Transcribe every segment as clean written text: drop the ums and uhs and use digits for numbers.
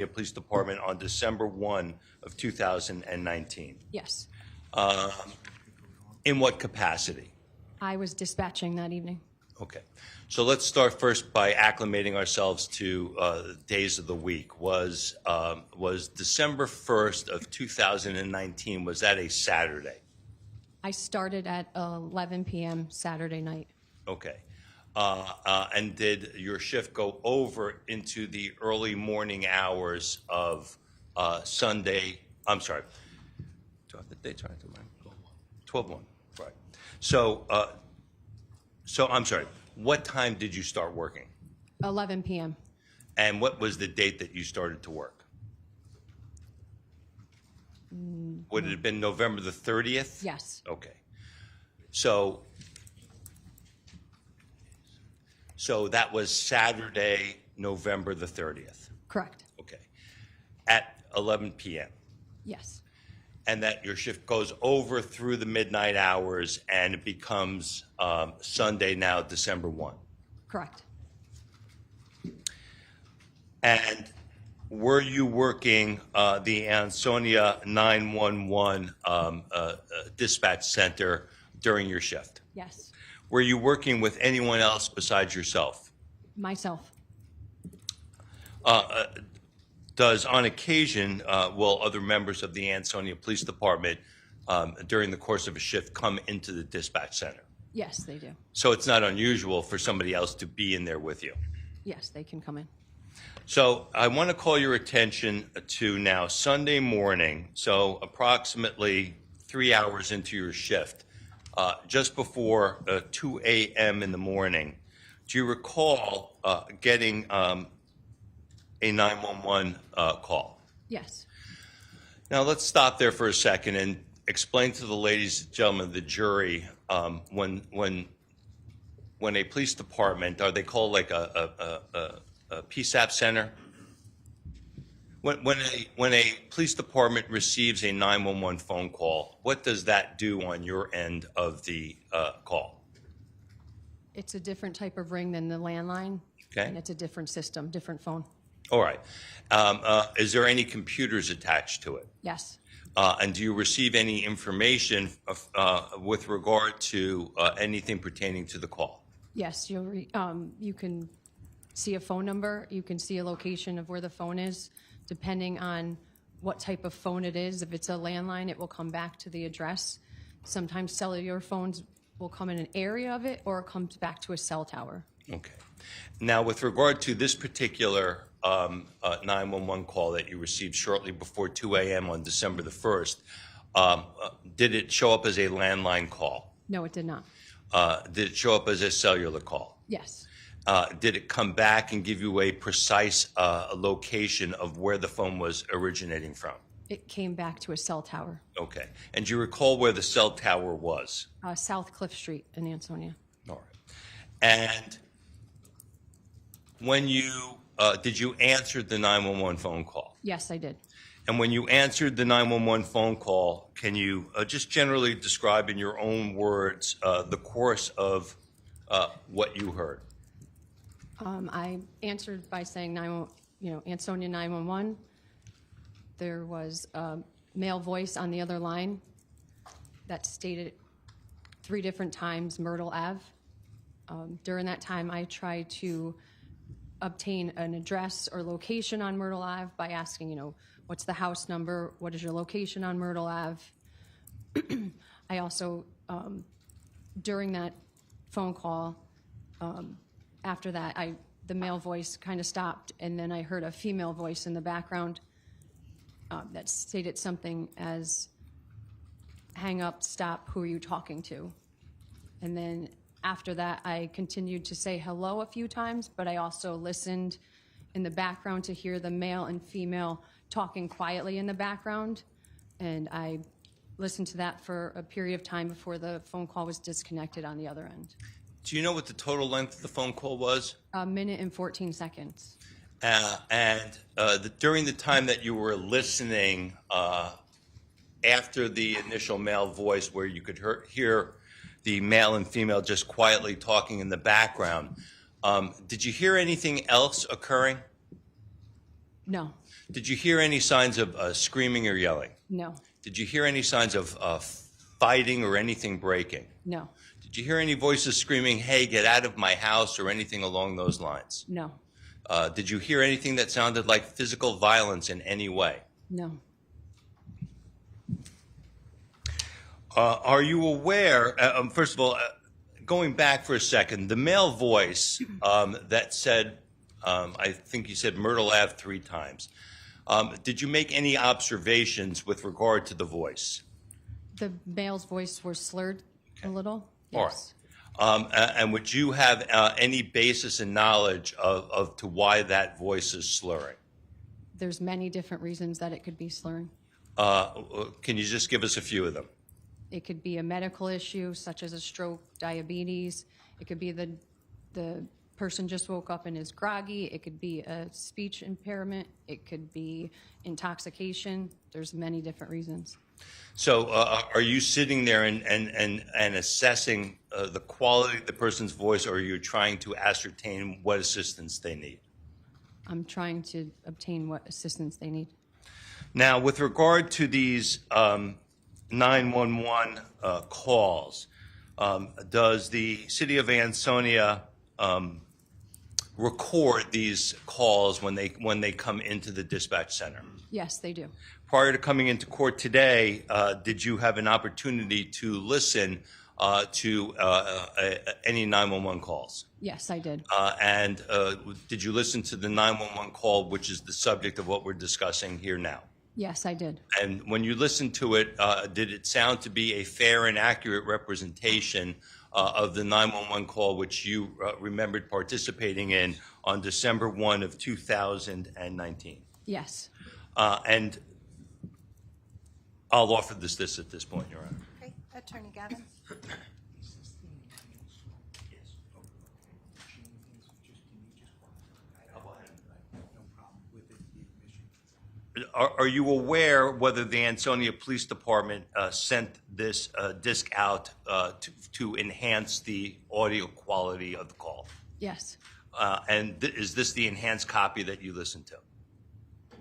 Police Department on December 1 of 2019. Yes. In what capacity? I was dispatching that evening. Okay. So let's start first by acclimating ourselves to days of the week. Was December 1st of 2019, was that a Saturday? I started at 11 p.m. Saturday night. Okay. And did your shift go over into the early morning hours of Sunday? I'm sorry. Do I have the dates right? 12/1. Right. So I'm sorry. What time did you start working? 11 p.m. And what was the date that you started to work? Would it have been November the 30th? Yes. Okay. So that was Saturday, November the 30th. Correct. Okay. At 11 p.m. Yes. And that your shift goes over through the midnight hours and it becomes Sunday now, December 1. Correct. And were you working the Ansonia 911 dispatch center during your shift? Yes. Were you working with anyone else besides yourself? Myself. Does on occasion, will other members of the Ansonia Police Department during the course of a shift come into the dispatch center? Yes, they do. So it's not unusual for somebody else to be in there with you? Yes, they can come in. So I want to call your attention to now Sunday morning, so approximately 3 hours into your shift, just before 2 a.m. in the morning. Do you recall getting a 911 call? Yes. Now let's stop there for a second and explain to the ladies and gentlemen of the jury when a police department, are they called like a PSAP center? When a police department receives a 911 phone call, what does that do on your end of the call? It's a different type of ring than the landline. Okay. And it's a different system, different phone. All right. Is there any computers attached to it? Yes. And do you receive any information with regard to anything pertaining to the call? Yes, you can see a phone number. You can see a location of where the phone is, depending on what type of phone it is. If it's a landline, it will come back to the address. Sometimes cellular phones will come in an area of it, or it comes back to a cell tower. Okay. Now, with regard to this particular 911 call that you received shortly before 2 a.m. on December the 1st, did it show up as a landline call? No, it did not. Did it show up as a cellular call? Yes. Did it come back and give you a precise location of where the phone was originating from? It came back to a cell tower. Okay. And do you recall where the cell tower was? South Cliff Street in Ansonia. All right. And when you, did you answer the 911 phone call? Yes, I did. And when you answered the 911 phone call, can you just generally describe in your own words the course of what you heard? I answered by saying, Ansonia 911. There was a male voice on the other line that stated 3 different times Myrtle Ave. During that time, I tried to obtain an address or location on Myrtle Ave by asking, what's the house number? What is your location on Myrtle Ave? I also, during that phone call, after that, the male voice kind of stopped, and then I heard a female voice in the background that stated something as, hang up, stop, who are you talking to? And then after that, I continued to say hello a few times, but I also listened in the background to hear the male and female talking quietly in the background, and I listened to that for a period of time before the phone call was disconnected on the other end. Do you know what the total length of the phone call was? 1 minute and 14 seconds. During the time that you were listening, after the initial male voice where you could hear the male and female just quietly talking in the background, did you hear anything else occurring? No. Did you hear any signs of screaming or yelling? No. Did you hear any signs of fighting or anything breaking? No. Did you hear any voices screaming, "Hey, get out of my house," or anything along those lines? No. Did you hear anything that sounded like physical violence in any way? No. Are you aware, first of all, going back for a second, the male voice that said, I think you said Myrtle Ave 3 times, did you make any observations with regard to the voice? The male's voice was slurred a little. All right. Yes. And would you have any basis in knowledge of to why that voice is slurring? There's many different reasons that it could be slurring. Can you just give us a few of them? It could be a medical issue such as a stroke, diabetes. It could be the person just woke up and is groggy. It could be a speech impairment. It could be intoxication. There's many different reasons. So are you sitting there and assessing the quality of the person's voice, or are you trying to ascertain what assistance they need? I'm trying to obtain what assistance they need. Now, with regard to these 911 calls, does the city of Ansonia record these calls when they come into the dispatch center? Yes, they do. Prior to coming into court today, did you have an opportunity to listen to any 911 calls? Yes, I did. And did you listen to the 911 call, which is the subject of what we're discussing here now? Yes, I did. And when you listened to it, did it sound to be a fair and accurate representation of the 911 call which you remembered participating in on December 1 of 2019? Yes. And I'll offer this at this point, Your Honor. Okay, Attorney Gavin. Are you aware whether the Ansonia Police Department sent this disc out to enhance the audio quality of the call? Yes. And is this the enhanced copy that you listened to?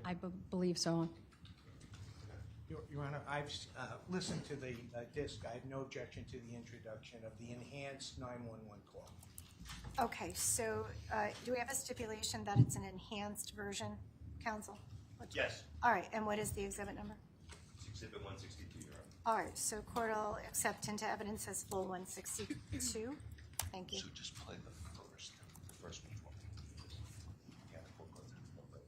I believe so. Your Honor, I've listened to the disc. I have no objection to the introduction of the enhanced 911 call. Okay, so do we have a stipulation that it's an enhanced version, counsel? Yes. All right, and what is the exhibit number? It's Exhibit 162, Your Honor. All right, so court will accept into evidence as full 162. Thank you. So just play the first one for me. Yeah, we'll go through it a little bit.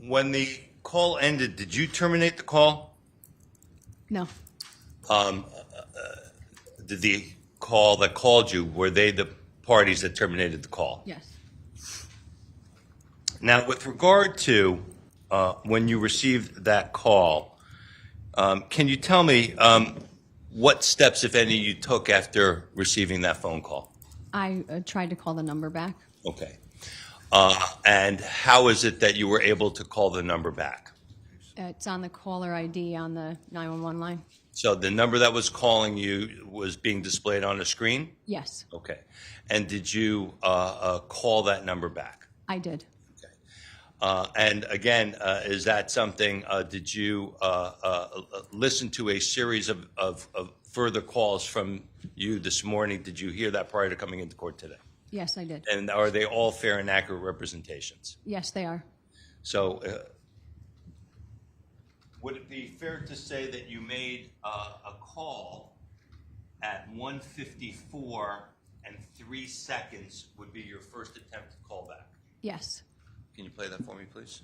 When the call ended, did you terminate the call? No. did the call that called you, were they the parties that terminated the call? Yes. Now, with regard to when you received that call, can you tell me what steps, if any, you took after receiving that phone call? I tried to call the number back. Okay. And how is it that you were able to call the number back? It's on the caller ID on the 911 line. So the number that was calling you was being displayed on the screen? Yes, Okay. And did you call that number back? I did. And again, is that something, did you listen to a series of further calls from you this morning? Did you hear that prior to coming into court today? Yes, I did. And are they all fair and accurate representations? Yes, they are. So would it be fair to say that you made a call at 1:54 and 3 seconds would be your first attempt to call back? Yes. Can you play that for me, please?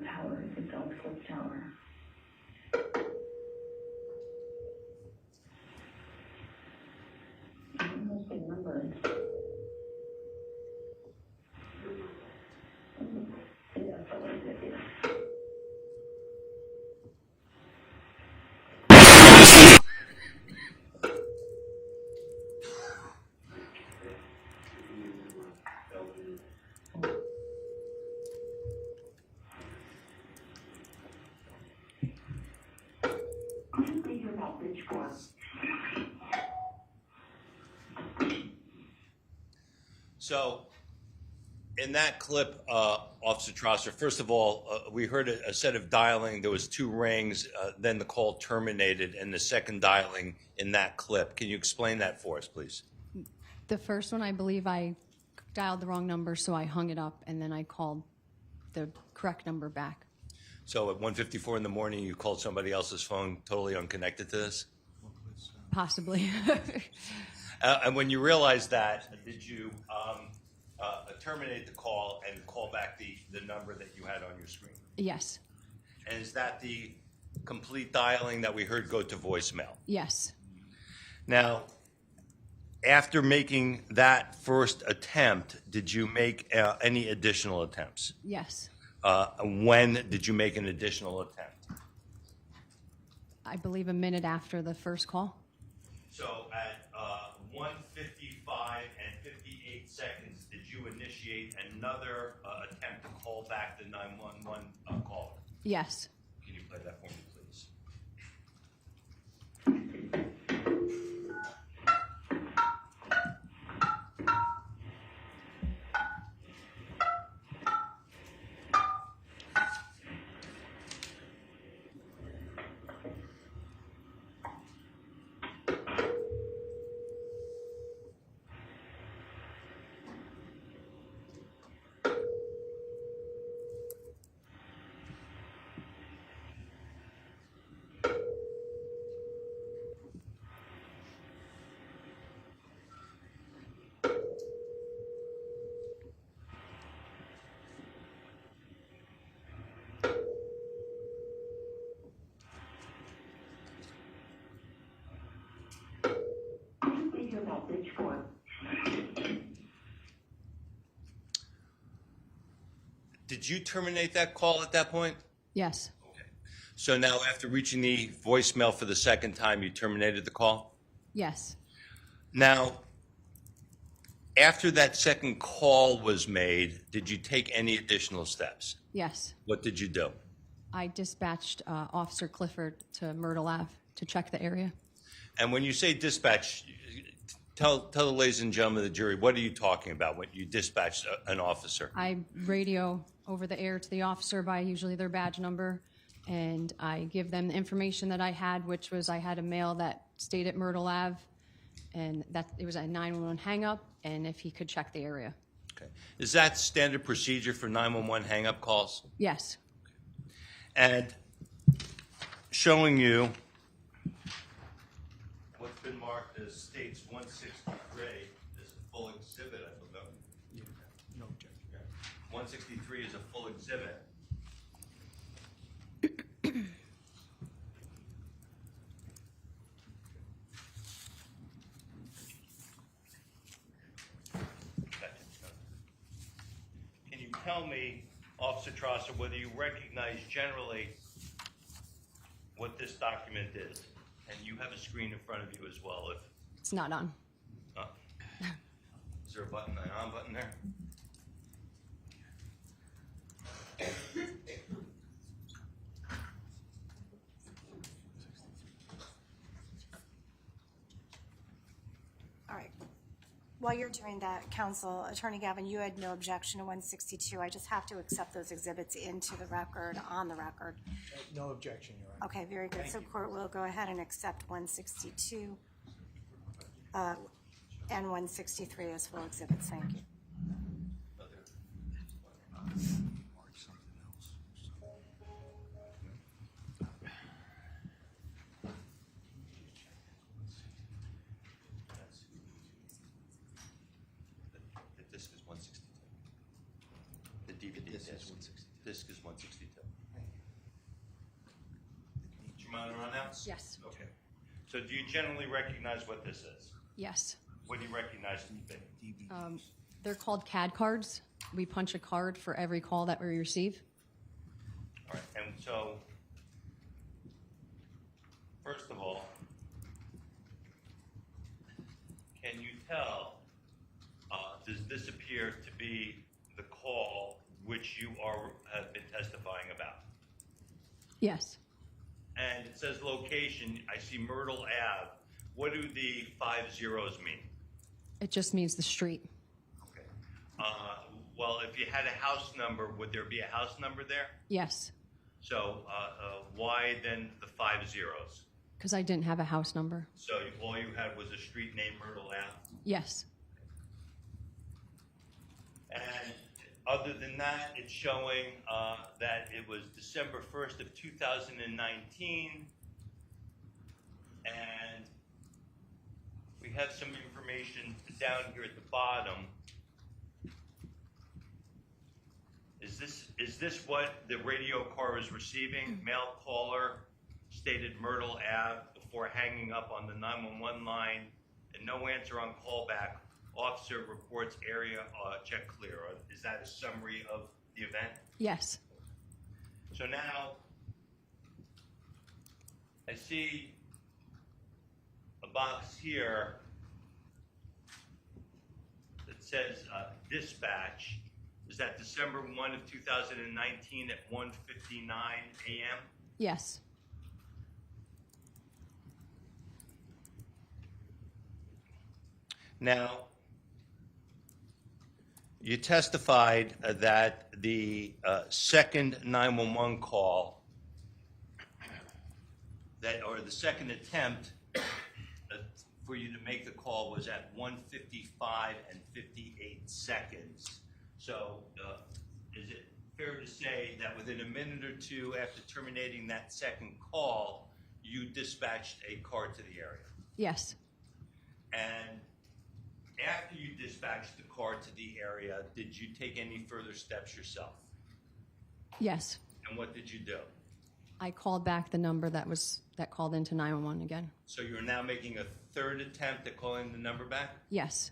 Tower, the Golf Cliff Tower. I don't know the number. Yeah, so what is it? Yeah. So, in that clip, Officer Tresser, first of all, we heard a set of dialing. There was 2 rings. Then the call terminated, and the second dialing in that clip. Can you explain that for us, please? The first one, I believe I dialed the wrong number, so I hung it up, and then I called the correct number back. So at 1:54 in the morning, you called somebody else's phone totally unconnected to this? Possibly. And when you realized that, did you terminate the call and call back the number that you had on your screen? Yes. And is that the complete dialing that we heard go to voicemail? Yes. Now, after making that first attempt, did you make any additional attempts? Yes. When did you make an additional attempt? I believe a minute after the first call. So at 1:55 and 58 seconds, did you initiate another attempt to call back the 911 caller? Yes. Can you play that for me, please? Did you terminate that call at that point? Yes. Okay. So now after reaching the voicemail for the second time, you terminated the call? Yes. Now, after that second call was made, did you take any additional steps? Yes. What did you do? I dispatched Officer Clifford to Myrtle Ave to check the area. And when you say dispatch, tell the ladies and gentlemen of the jury, what are you talking about when you dispatch an officer? I radio over the air to the officer by usually their badge number, and I give them the information that I had, which was I had a male that stayed at Myrtle Ave, and that it was a 911 hang-up, and if he could check the area. Okay. Is that standard procedure for 911 hang-up calls? Yes. And showing you what's been marked as States 163 is a full exhibit, I believe. No objection. 163 is a full exhibit. Can you tell me, Officer Tresser, whether you recognize generally what this document is? And you have a screen in front of you as well. If It's not on. is there a button, an on button there? All right. While you're doing that, Counsel, Attorney Gavin, you had no objection to 162. I just have to accept those exhibits into the record, on the record. No objection, Your Honor. Okay, very good. So court will go ahead and accept 162 and 163 as full exhibits. Thank you. The disc is 162. The DVD disc is 162. Disc is 162. Is your monitor on now? Yes. Okay. So do you generally recognize what this is? Yes. What do you recognize it to be? They're called CAD cards. We punch a card for every call that we receive. All right, and so, first of all, can you tell, does this appear to be the call which you have been testifying about? Yes. And it says location, I see Myrtle Ave. What do the 5 zeros mean? It just means the street. Okay. Well, if you had a house number, would there be a house number there? Yes. So why then the 5 zeros? Because I didn't have a house number. So all you had was a street named Myrtle Ave? Yes. And other than that, it's showing that it was December 1st of 2019. And we have some information down here at the bottom. Is this what the radio car is receiving? Male caller stated Myrtle Ave before hanging up on the 911 line, and no answer on callback. Officer reports area check clear. Is that a summary of the event? Yes. So now I see a box here that says dispatch. Is that December 1 of 2019 at 1:59 a.m.? Yes. Now, you testified that the second 911 call, or the second attempt for you to make the call was at 1:55 and 58 seconds. So is it fair to say that within a minute or two after terminating that second call, you dispatched a car to the area? Yes. And after you dispatched the car to the area, did you take any further steps yourself? Yes. And what did you do? I called back the number that called into 911 again. So you're now making a third attempt at calling the number back? Yes.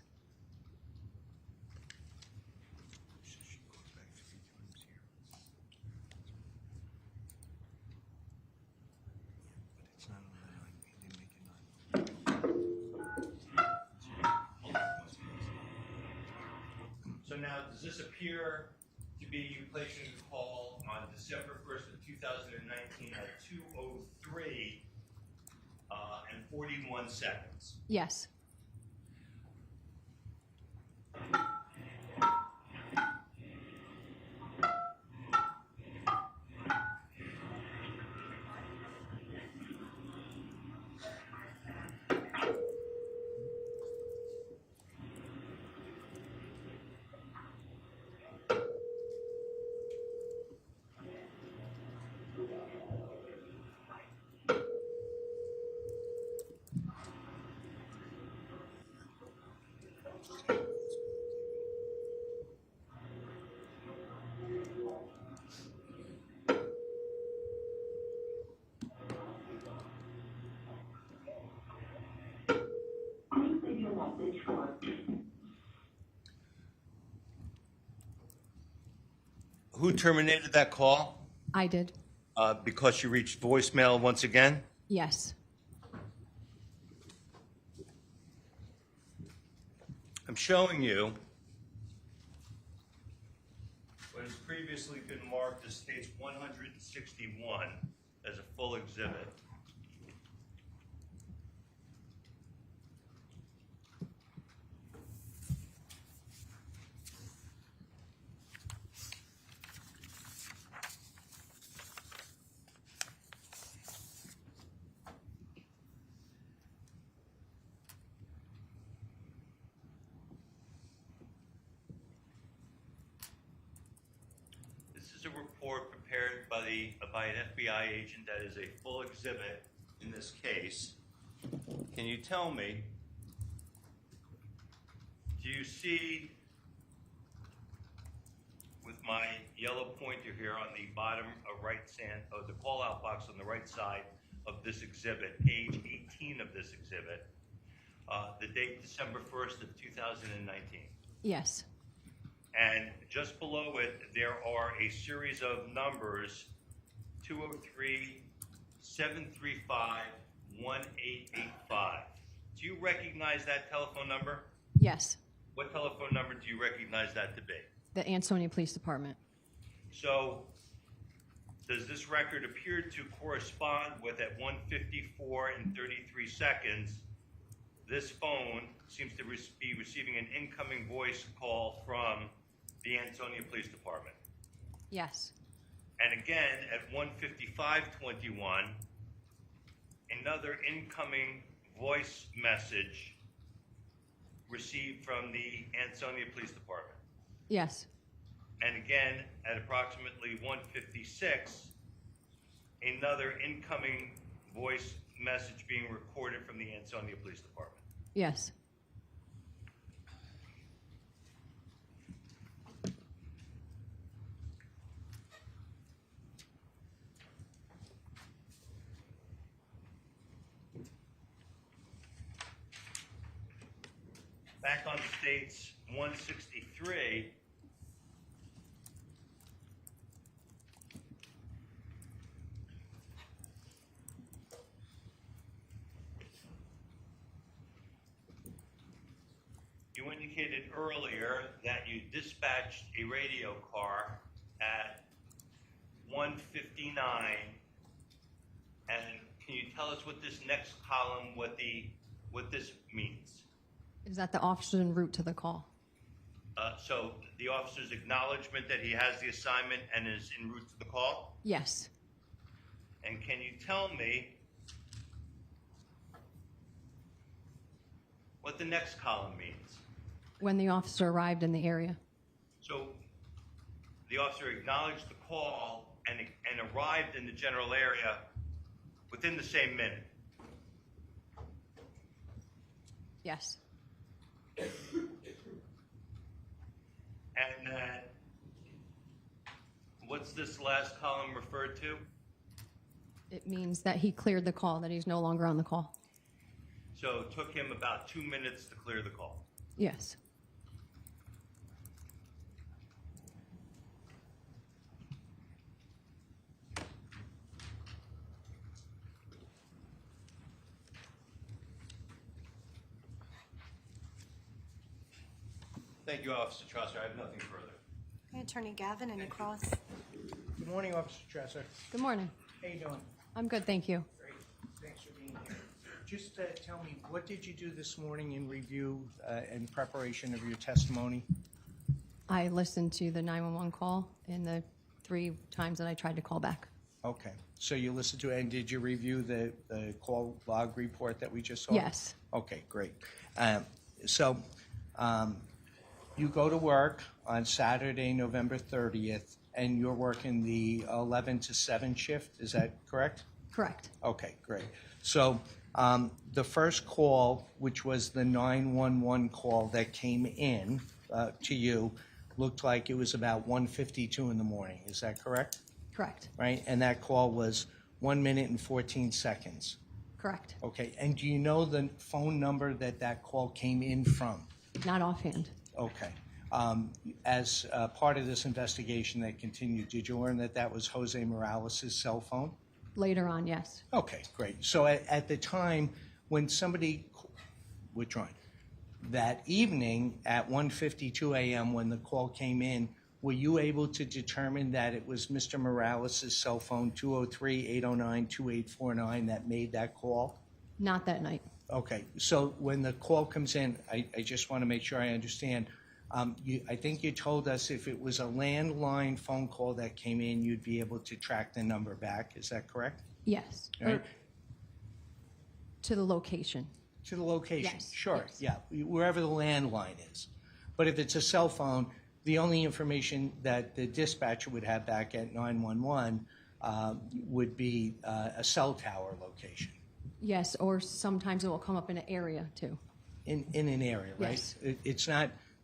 So now, does this appear to to be you placing the call on December 1st of 2019 at 2:03 and 41 seconds. Yes. Please leave your message for Who terminated that call? I did. Because you reached voicemail once again? Yes. I'm showing you what has previously been marked as stage 161 as a full exhibit. This is a report prepared by an FBI agent that is a full exhibit in this case. Can you tell me, do you see with my yellow pointer here on the bottom of the call-out box on the right side of this exhibit, page 18 of this exhibit, the date December 1st of 2019? Yes. And just below it, there are a series of numbers, 203-735-1885. Do you recognize that telephone number? Yes. What telephone number do you recognize that to be? The Ansonia Police Department. So, does this record appear to correspond with, at 1:54 and 33 seconds, this phone seems to be receiving an incoming voice call from the Ansonia Police Department? Yes. And again, at 1:55:21, another incoming voice message received from the Ansonia Police Department. Yes. And again, at approximately 1:56, another incoming voice message being recorded from the Ansonia Police Department. Yes. Back on states 163, you indicated earlier that you dispatched a radio car at 1:59, and can you tell us what this next column, what this means? Is that the officer en route to the call? So the officer's acknowledgement that he has the assignment and is en route to the call? Yes. And can you tell me what the next column means? When the officer arrived in the area. So the officer acknowledged the call and arrived in the general area within the same minute. Yes. And what's this last column referred to? It means that he cleared the call, that he's no longer on the call. So it took him about 2 minutes to clear the call. Yes. Thank you, Officer Tresser. I have nothing further. Okay, Attorney Gavin, any cross? Good morning, Officer Tresser. Good morning. How you doing? I'm good, thank you. Great. Thanks for being here. Just tell me, what did you do this morning in review and preparation of your testimony? I listened to the 911 call and the 3 times that I tried to call back. Okay. So you listened to it, and did you review the call log report that we just saw? Yes. Okay, great. So you go to work on Saturday, November 30th, and you're working the 11 to 7 shift, is that correct? Correct. Okay, great. So the first call, which was the 911 call that came in to you, looked like it was about 1:52 in the morning, is that correct? Correct. Right, and that call was 1 minute and 14 seconds. Correct. Okay, and do you know the phone number that that call came in from? Not offhand. Okay. As part of this investigation that continued, did you learn that that was Jose Morales' cell phone? Later on, yes. Okay, great. So at the time when somebody, which one? That evening at 1:52 a.m. when the call came in, were you able to determine that it was Mr. Morales' cell phone 203-809-2849 that made that call? Not that night. Okay, so when the call comes in, I just want to make sure I understand. I think you told us if it was a landline phone call that came in, you'd be able to track the number back. Is that correct? Yes. Right. Or to the location. To the location? Yes, Sure, yes. yeah, wherever the landline is. But if it's a cell phone, the only information that the dispatcher would have back at 911 would be a cell tower location. Yes, or sometimes it will come up in an area too. In an area, right? Yes.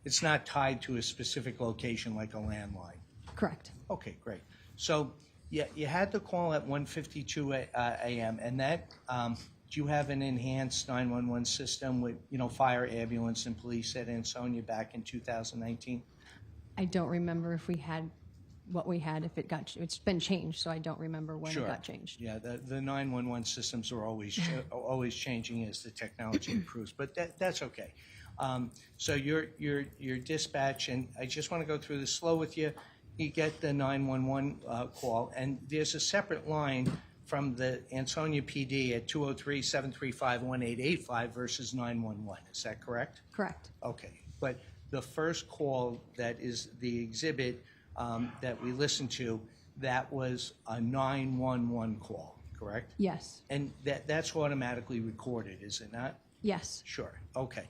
It's not tied to a specific location like a landline. Correct. Okay, great. So you had the call at 1:52 a.m. and that do you have an enhanced 911 system with fire, ambulance, and police at Ansonia back in 2019? I don't remember if we had what we had. If it's been changed, so I don't remember when it got changed. Yeah, the 911 systems are always always changing as the technology improves, but that's okay. So your dispatch, and I just want to go through this slow with you. You get the 911 call, and there's a separate line from the Ansonia PD at 203-735-1885 versus 911. Is that correct? Correct. Okay, but the first call that is the exhibit that we listened to, that was a 911 call, correct? Yes. And that's automatically recorded, is it not? Yes. Sure, okay.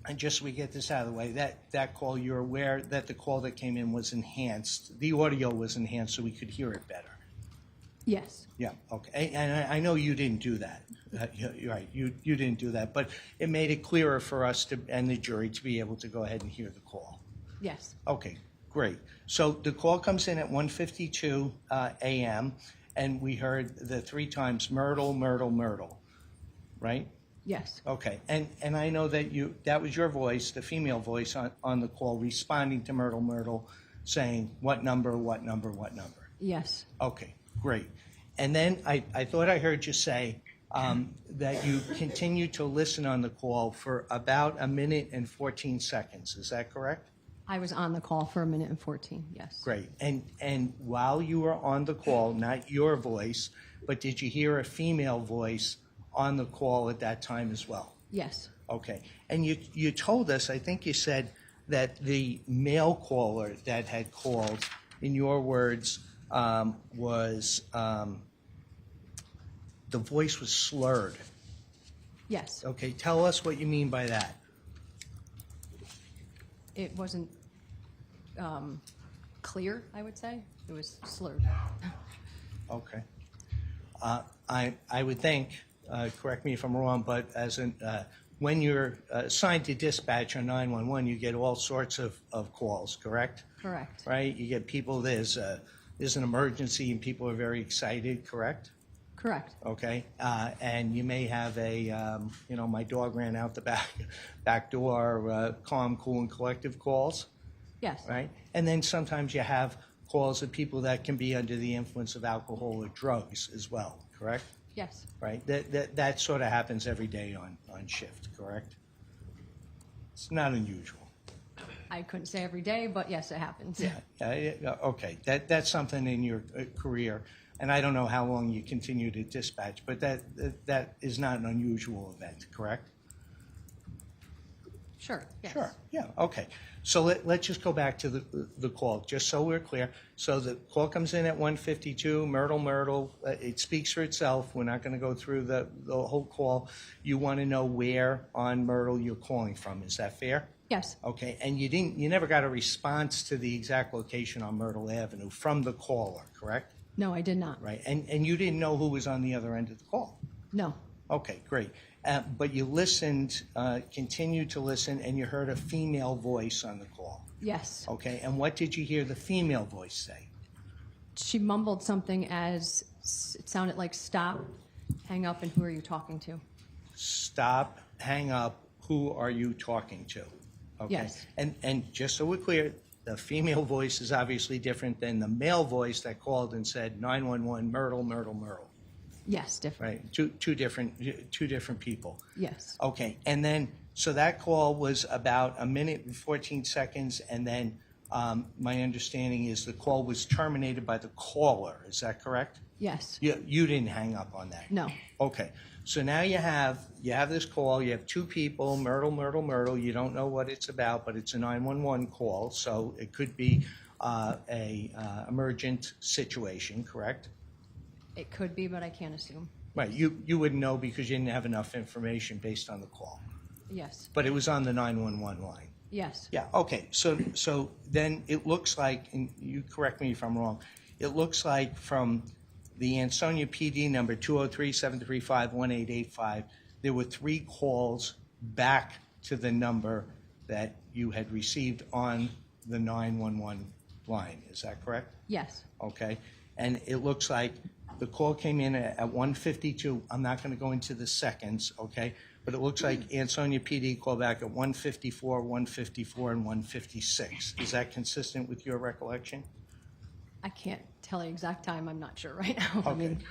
And just so we get this out of the way, that call, you're aware that the call that came in was enhanced, the audio was enhanced so we could hear it better? Yes. Yeah, okay. And I know you didn't do that. You're right, you didn't do that, but it made it clearer for us and the jury to be able to go ahead and hear the call. Yes. Okay, great. So the call comes in at 1:52 a.m., and we heard the 3 times Myrtle, Myrtle, Myrtle, right? Yes. Okay, and I know that was your voice, the female voice on the call, responding to Myrtle, Myrtle, saying what number, what number, what number. Yes. Okay, great. And then I thought I heard you say that you continued to listen on the call for about 1 minute and 14 seconds. Is that correct? I was on the call for 1 minute and 14. Yes. Great. And while you were on the call, not your voice, but did you hear a female voice on the call at that time as well? Yes. Okay. And you told us, I think you said, that the male caller that had called, in your words, was the voice was slurred. Yes. Okay. Tell us what you mean by that. It wasn't clear, I would say. It was slurred. Okay. I would think, correct me if I'm wrong, but when you're assigned to dispatch on 911, you get all sorts of calls, correct? Correct. Right? You get people, there's an emergency and people are very excited, correct? Correct. Okay. And you may have my dog ran out the back door, calm, cool, and collective calls. Yes. Right? And then sometimes you have calls of people that can be under the influence of alcohol or drugs as well, correct? Yes. Right? That sort of happens every day on shift, correct? It's not unusual. I couldn't say every day, but yes, it happens. Yeah, okay, that's something in your career, and I don't know how long you continue to dispatch, but that is not an unusual event, correct? Sure, yes. Sure, yeah, okay. So let's just go back to the call, just so we're clear. So the call comes in at 1:52, Myrtle, it speaks for itself. We're not going to go through the whole call. You want to know where on Myrtle you're calling from, is that fair? Yes, Okay, and you never got a response to the exact location on Myrtle Avenue from the caller, correct? no, I did not. Right, and you didn't know who was on the other end of the call? No, Okay, great. But you listened, continued to listen, and you heard a female voice on the call. yes. Okay, and what did you hear the female voice say? She mumbled something as, it sounded like stop, hang up, and who are you talking to? Stop, hang up, who are you talking to? Okay. Yes. And just so we're clear, the female voice is obviously different than the male voice that called and said 911 Myrtle. Yes, different. Right, two different people. Yes, Okay, and then, so that call was about 1 minute and 14 seconds, and then my understanding is the call was terminated by the caller, is that correct? yes, You didn't hang up on that? no, Okay, so now you have this call, you have two people, Myrtle, you don't know what it's about, but it's a 911 call, so it could be a emergent situation, correct? it could be, but I can't assume. Right, you wouldn't know because you didn't have enough information based on the call, Yes, but it was on the 911 line. yes, Yeah, okay, so then it looks like, and you correct me if I'm wrong, it looks like from the Ansonia PD number 203-735-1885, there were 3 calls back to the number that you had received on the 911 line, is that correct? yes, Okay, and it looks like the call came in at 1:52. I'm not going to go into the seconds, okay? But it looks like Ansonia PD called back at 1:54, 1:54, and 1:56. Is that consistent with your recollection? I can't tell the exact time, I'm not sure right now. I Okay. mean,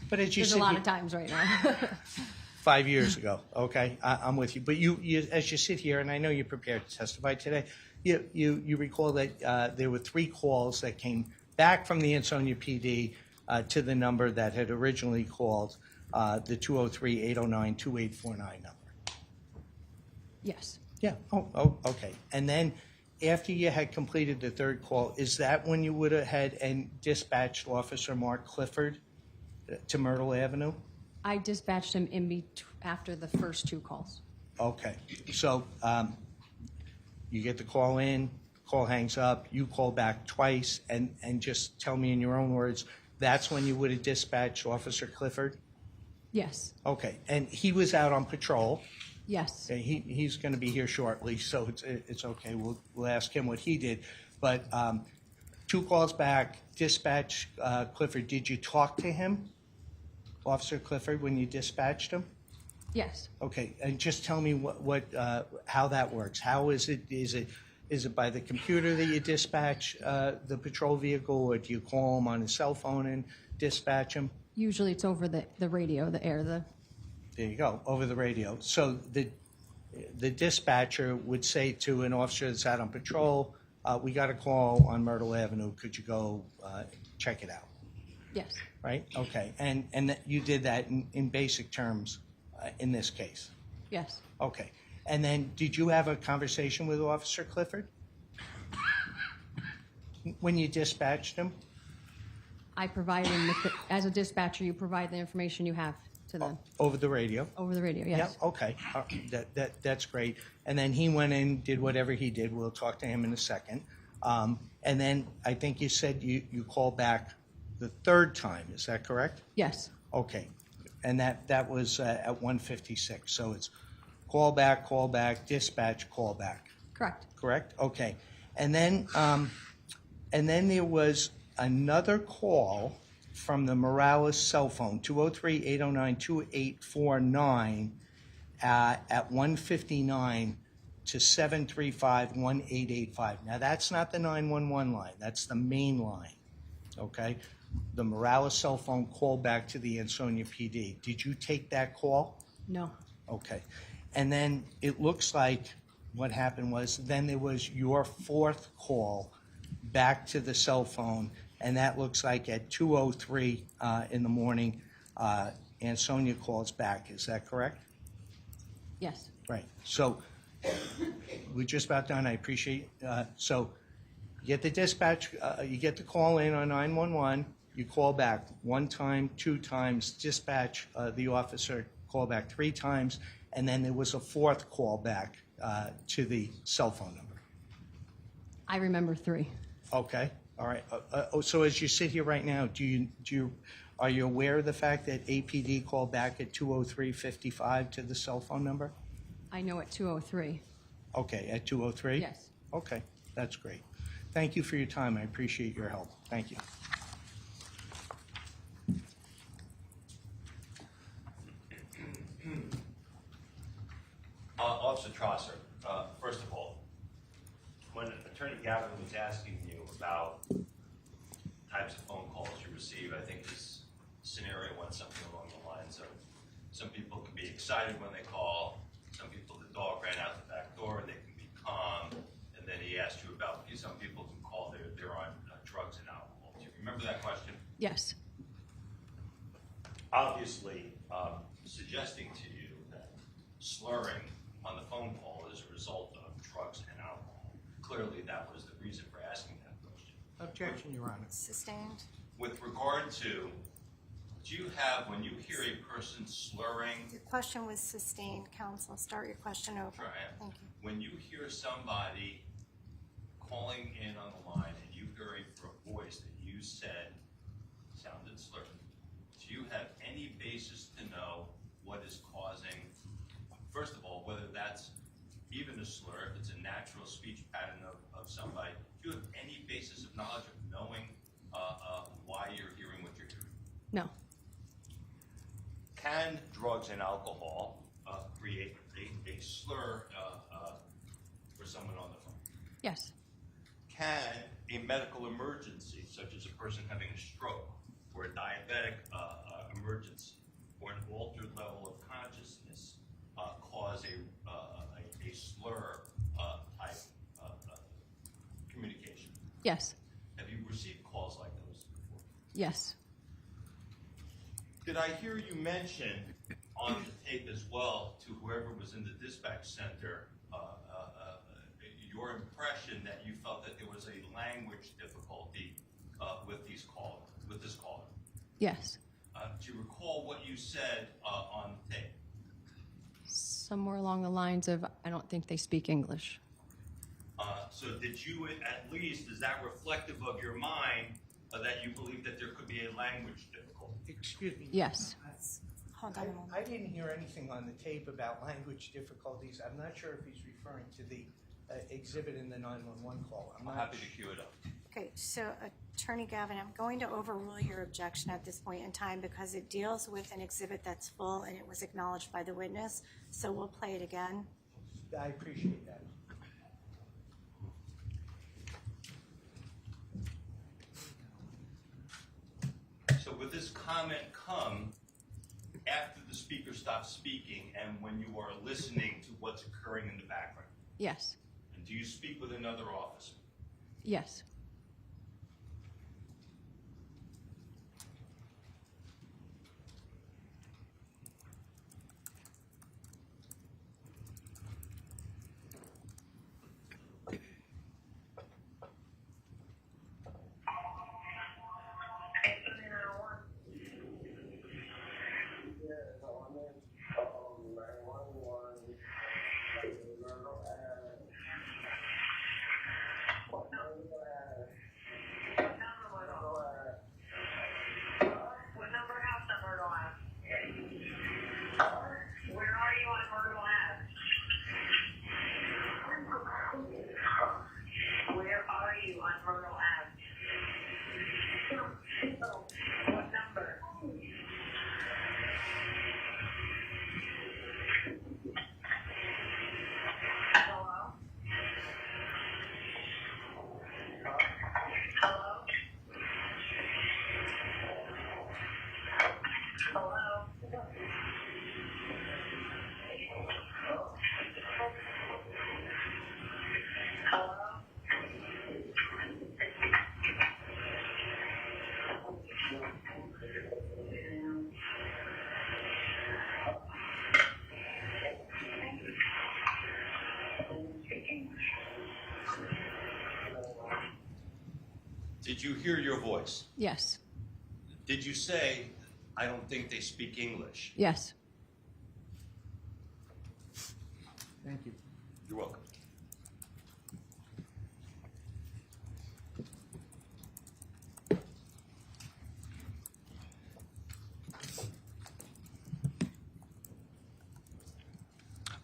But as you there's a said, lot of times right now. 5 years ago, okay? I'm with you. But you, as you sit here, and I know you're prepared to testify today, you recall that there were 3 calls that came back from the Ansonia PD to the number that had originally called the 203-809-2849 number. Yes, Yeah, okay. And then after you had completed the 3rd call, is that when you would have had and dispatched Officer Mark Clifford to Myrtle Avenue? I dispatched him after the first 2 calls. Okay, so you get the call in, call hangs up, you call back twice, and just tell me in your own words, that's when you would have dispatched Officer Clifford? Yes, Okay, and he was out on patrol. yes, He's going to be here shortly, so it's okay. We'll ask him what he did. But 2 calls back, dispatch Clifford. Did you talk to him, Officer Clifford, when you dispatched him? yes. Okay, and just tell me how that works. How is it? Is it by the computer that you dispatch the patrol vehicle, or do you call him on his cell phone and dispatch him? Usually it's over the radio, the air, There you go, over the radio. So the dispatcher would say to an officer that's out on patrol, we got a call on Myrtle Avenue, could you go check it out? yes, Right? Okay, and you did that in basic terms in this case? yes. Okay, and then did you have a conversation with Officer Clifford when you dispatched him? I provided him as a dispatcher, you provide the information you have to them Over the radio? over the radio, yes. Yeah, okay, that's great. And then he went in, did whatever he did, we'll talk to him in a second. And then I think you said you called back the 3rd time, is that correct? Yes, Okay, and that was at 1:56, so it's call back, dispatch, call back, correct. correct? Okay, and then there was another call from the Morales cell phone, 203-809-2849 at 1:59 to 735-1885. Now, that's not the 911 line. That's the main line, okay? The Morales cell phone called back to the Ansonia PD. Did you take that call? No, Okay. And then it looks like what happened was then there was your fourth call back to the cell phone, and that looks like at 2:03 in the morning, Ansonia calls back. Is that correct? Yes. Right. So we're just about done. I appreciate. So you get the dispatch. You get the call in on 911. You call back one time, two times. Dispatch the officer call back three times, and then there was a fourth call back to the cell phone number. I remember 3. Okay. All right. So as you sit here right now, are you aware of the fact that APD called back at 2:03:55 to the cell phone number? I know at 2:03. Okay, at 2:03? Yes. Okay, that's great. Thank you for your time. I appreciate your help. Thank you. Officer Tresser, first of all, when Attorney Gavin was asking you about types of phone calls you receive, I think this scenario went something along the lines of some people can be excited when they call, some people, the dog ran out the back door, they can be calm, and then he asked you about some people can call, they're on drugs and alcohol. Do you remember that question? Yes. Obviously, suggesting to you that slurring on the phone call is a result of drugs and alcohol. Clearly, that was the reason for asking that question. Objection, Your Honor. Sustained. With regard to, do you have, when you hear a person slurring, Your question was sustained, counsel. Start your question over. Sure, I am. Thank you. when you hear somebody calling in on the line and you hear a voice that you said sounded slurred, do you have any basis to know what is causing, first of all, whether that's even a slur, if it's a natural speech pattern of somebody, do you have any basis of knowledge of knowing why you're hearing what you're hearing? No. Can drugs and alcohol create a slur for someone on the phone? Yes. Can a medical emergency, such as a person having a stroke or a diabetic emergency or an altered level of consciousness, cause a slur type communication? Yes. Have you received calls like those before? Yes. Did I hear you mention on the tape as well to whoever was in the dispatch center your impression that you felt that there was a language difficulty with this caller? Yes. Do you recall what you said on the tape? Somewhere along the lines of, I don't think they speak English. So did you, at least, is that reflective of your mind that you believe that there could be a language difficulty? Excuse me. Yes. Hold on a moment. I didn't hear anything on the tape about language difficulties. I'm not sure if he's referring to the exhibit in the 911 call. I'm happy to cue it up. Okay, so Attorney Gavin, I'm going to overrule your objection at this point in time because it deals with an exhibit that's full and it was acknowledged by the witness. So we'll play it again. I appreciate that. So would this comment come after the speaker stops speaking and when you are listening to what's occurring in the background? Yes. And do you speak with another officer? Yes. Did you hear your voice? Yes. Did you say, I don't think they speak English? Yes. Thank you. You're welcome.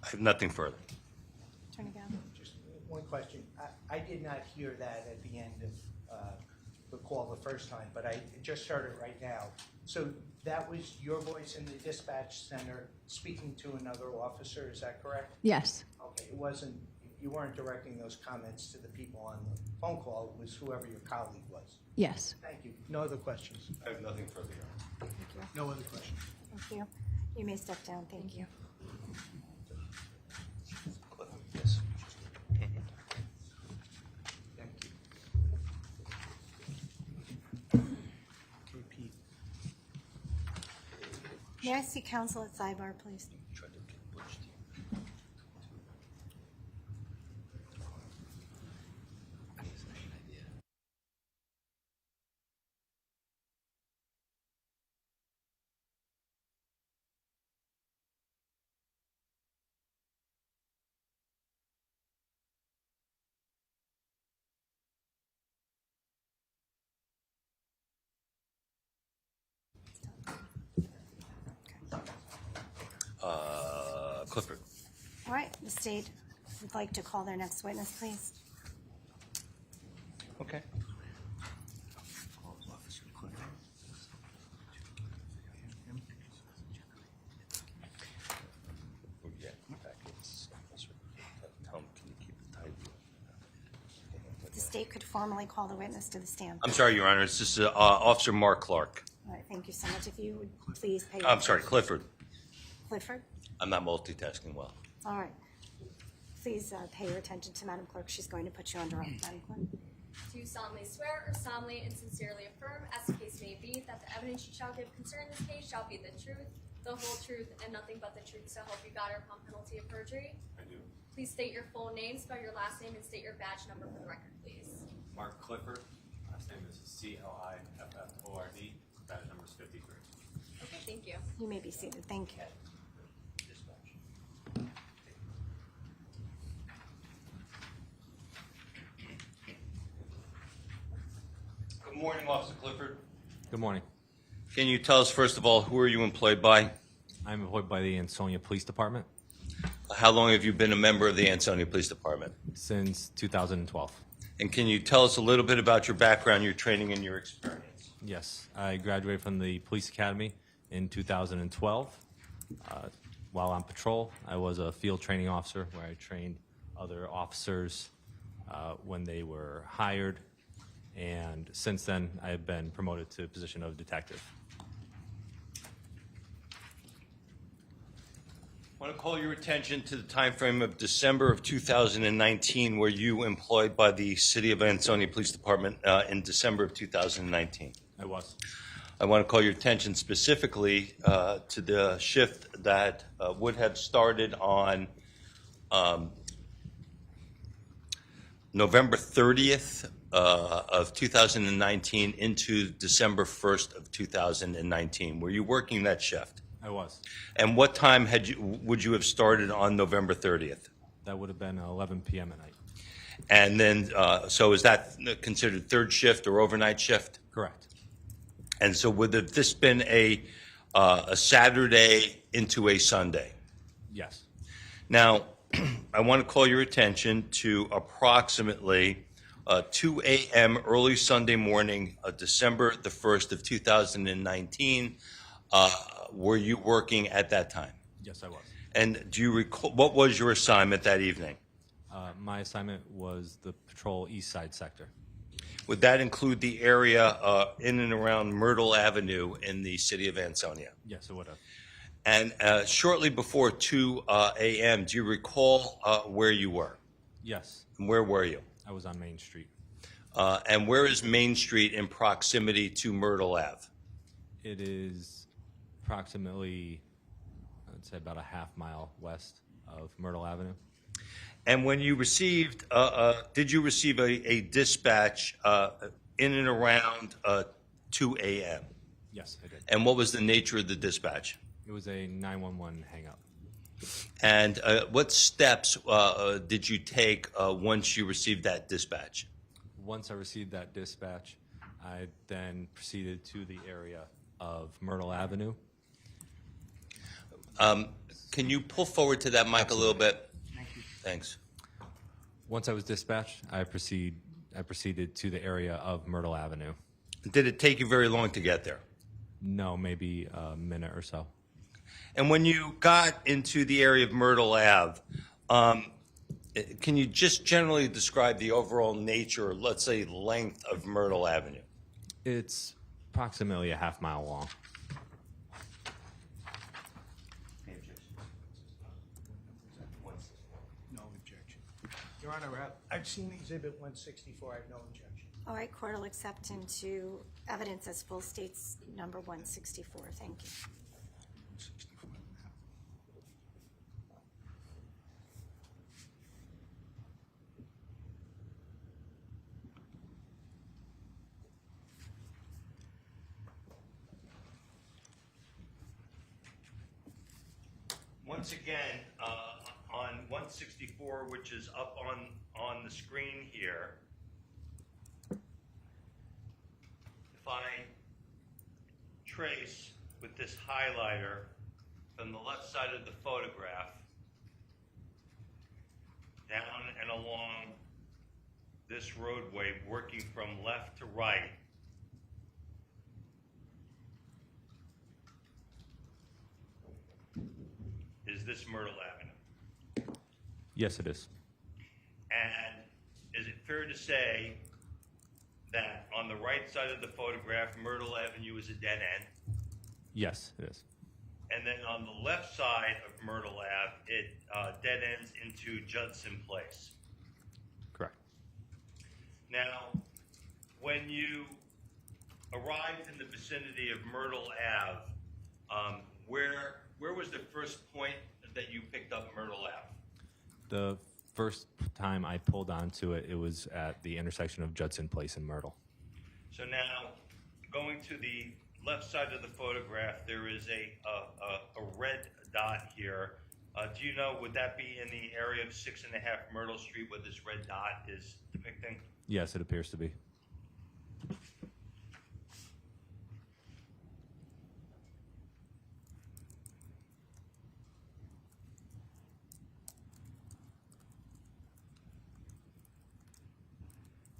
I have nothing further. Attorney Gavin? Just one question. I did not hear that at the end of the call the first time, but I just heard it right now. So that was your voice in the dispatch center speaking to another officer, is that correct? Yes. Okay, it wasn't, you weren't directing those comments to the people on the phone call, it was whoever your colleague was. Yes. Thank you. No other questions? I have nothing further. Thank you. No other questions. Thank you. You may step down. Thank you. Yes. Thank you. Okay, Pete. May I see counsel at sidebar, please? Try to get Butch to- Clifford. All right, the state would like to call their next witness, please. Okay. Yeah, tell him, can you keep it tight? The state could formally call the witness to the stand. I'm sorry, Your Honor. This is Officer Mark Clark. All right, thank you so much. If you would please pay. I'm sorry, Clifford. Clifford? I'm not multitasking well. All right. Please pay your attention to Madam Clerk. She's going to put you under oath, Madam Clerk. Do you solemnly swear or solemnly and sincerely affirm, as the case may be, that the evidence you shall give concerning this case shall be the truth, the whole truth, and nothing but the truth, so help you God, or upon penalty of perjury? I do. Please state your full name, spell your last name, and state your badge number for the record, please. Mark Clifford. Last name is Clifford. Badge number is 53. Okay, thank you. You may be seated. Thank you. Good morning, Officer Clifford. Good morning. Can you tell us, first of all, who are you employed by? I'm employed by the Ansonia Police Department How long have you been a member of the Ansonia Police Department? since 2012. And can you tell us a little bit about your background, your training, and your experience? Yes, I graduated from the Police Academy in 2012. While on patrol, I was a field training officer where I trained other officers when they were hired. And since then, I have been promoted to the position of detective. I want to call your attention to the time frame of December of 2019, where you employed by the City of Ansonia Police Department in December of 2019. I was. I want to call your attention specifically to the shift that would have started on November 30th of 2019 into December 1st of 2019. Were you working that shift? I was. And what time would you have started on November 30th? That would have been 11 p.m. at night. And then, so is that considered third shift or overnight shift? Correct. And so would have this been a Saturday into a Sunday? Yes. Now, I want to call your attention to approximately 2 a.m. early Sunday morning, December the 1st of 2019. Were you working at that time? Yes, I was. And do you recall, what was your assignment that evening? My assignment was the patrol east side sector. Would that include the area in and around Myrtle Avenue in the city of Ansonia? Yes, it would have. And shortly before 2 a.m., do you recall where you were? Yes, And where were you? I was on Main Street. And where is Main Street in proximity to Myrtle Ave? It is approximately, I'd say about a half mile west of Myrtle Avenue. And when you received, did you receive a dispatch in and around 2 a.m.? Yes, I did. And what was the nature of the dispatch? It was a 911 hang up. And what steps did you take once you received that dispatch? Once I received that dispatch, I then proceeded to the area of Myrtle Avenue. Can you pull forward to that mic a little bit? Thank you. Thanks. Once I was dispatched, I proceeded to the area of Myrtle Avenue. Did it take you very long to get there? No, maybe a minute or so. And when you got into the area of Myrtle Ave, can you just generally describe the overall nature, or let's say length of Myrtle Avenue? It's approximately a half-mile long. No objection. Your Honor, I've seen Exhibit 164. I have no objection. All right, court will accept into evidence as full states number 164. Thank you. 164. Once again, on 164, which is up on the screen here, if I trace with this highlighter from the left side of the photograph down and along this roadway, working from left to right, is this Myrtle Avenue? Yes, it is. And is it fair to say that on the right side of the photograph, Myrtle Avenue is a dead end? Yes, it is. And then on the left side of Myrtle Ave, it dead ends into Judson Place. Correct. Now, when you arrived in the vicinity of Myrtle Ave, where was the first point that you picked up Myrtle Ave? The first time I pulled onto it, it was at the intersection of Judson Place and Myrtle. So now, going to the left side of the photograph, there is a red dot here. Do you know, would that be in the area of 6.5 Myrtle Street, what this red dot is depicting? Yes, it appears to be.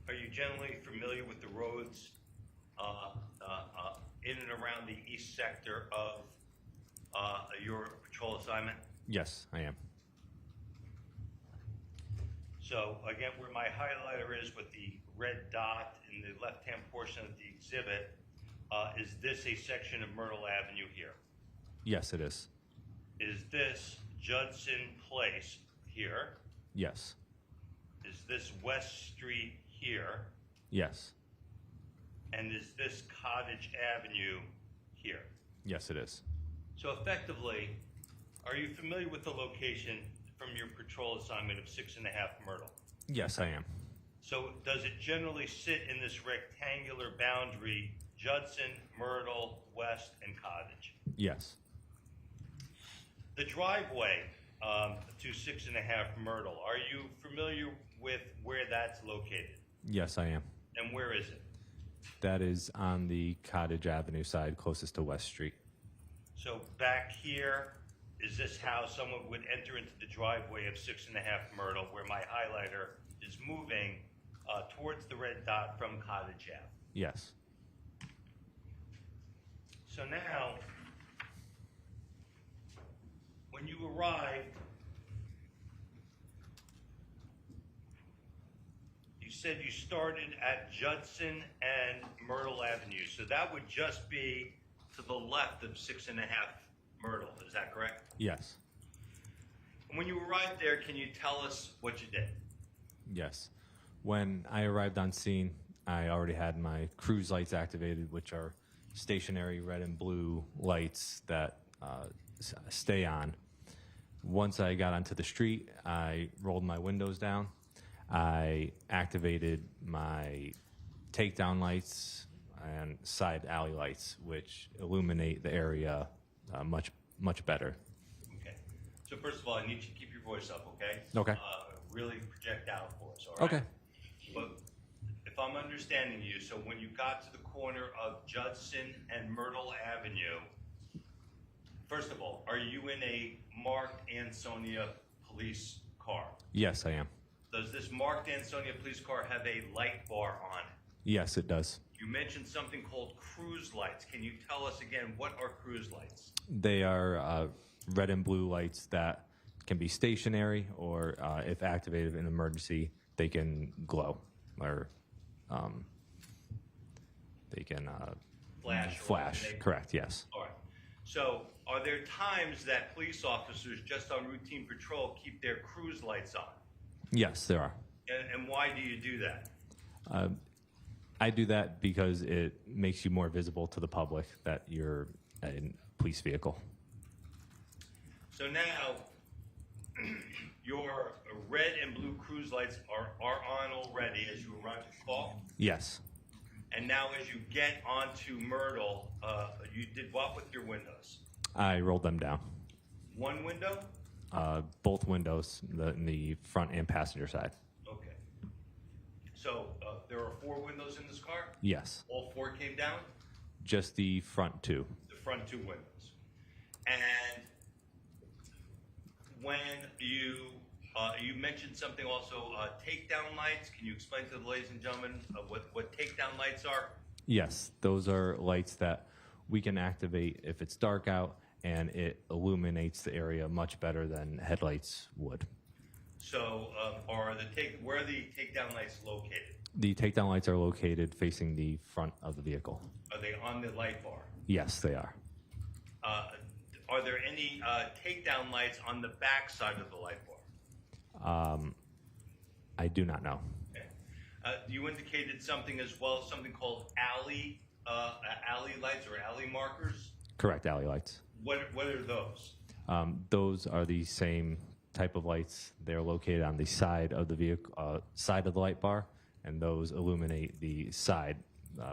Are you generally familiar with the roads in and around the east sector of your patrol assignment? Yes, I am. So again, where my highlighter is with the red dot in the left-hand portion of the exhibit, is this a section of Myrtle Avenue here? Yes, it is. Is this Judson Place here? Yes. Is this West Street here? Yes. And is this Cottage Avenue here? Yes, it is. So effectively, are you familiar with the location from your patrol assignment of 6.5 Myrtle? Yes, I am. So does it generally sit in this rectangular boundary, Judson, Myrtle, West, and Cottage? Yes. The driveway to 6.5 Myrtle, are you familiar with where that's located? Yes, I am. And where is it? That is on the Cottage Avenue side, closest to West Street. So back here, is this how someone would enter into the driveway of 6.5 Myrtle, where my highlighter is moving towards the red dot from Cottage Ave? Yes. So now, when you arrived, you said you started at Judson and Myrtle Avenue. So that would just be to the left of 6.5 Myrtle. Is that correct? Yes. And when you arrived there, can you tell us what you did? Yes. When I arrived on scene, I already had my cruise lights activated, which are stationary red and blue lights that stay on. Once I got onto the street, I rolled my windows down. I activated my takedown lights and side alley lights, which illuminate the area much better. Okay. So first of all, I need you to keep your voice up, okay? Okay. Really project out for us, all right? Okay. But if I'm understanding you, so when you got to the corner of Judson and Myrtle Avenue, first of all, are you in a marked Ansonia police car? Yes, I am. Does this marked Ansonia police car have a light bar on it? Yes, it does. You mentioned something called cruise lights. Can you tell us again, what are cruise lights? They are red and blue lights that can be stationary, or if activated in an emergency, they can glow, or they can Flash. or flash. illuminate? Correct, yes. All right. So are there times that police officers just on routine patrol keep their cruise lights on? Yes, there are. And why do you do that? I do that because it makes you more visible to the public that you're a police vehicle. So now, your red and blue cruise lights are on already as you arrive at the call? Yes. And now as you get onto Myrtle, you did what with your windows? I rolled them down. One window? Both windows, in the front and passenger side. Okay. So there are 4 windows in this car? Yes. All 4 came down? Just the front two. The front 2 windows. And when you mentioned something also, takedown lights. Can you explain to the ladies and gentlemen what takedown lights are? Yes, those are lights that we can activate if it's dark out, and it illuminates the area much better than headlights would. So where are the takedown lights located? The takedown lights are located facing the front of the vehicle. Are they on the light bar? Yes, they are. Are there any takedown lights on the back side of the light bar? I do not know. Okay. You indicated something as well, something called alley lights or alley markers. Correct, alley lights. What are those? Those are the same type of lights. They're located on the side of the vehicle, side of the light bar, and those illuminate the side,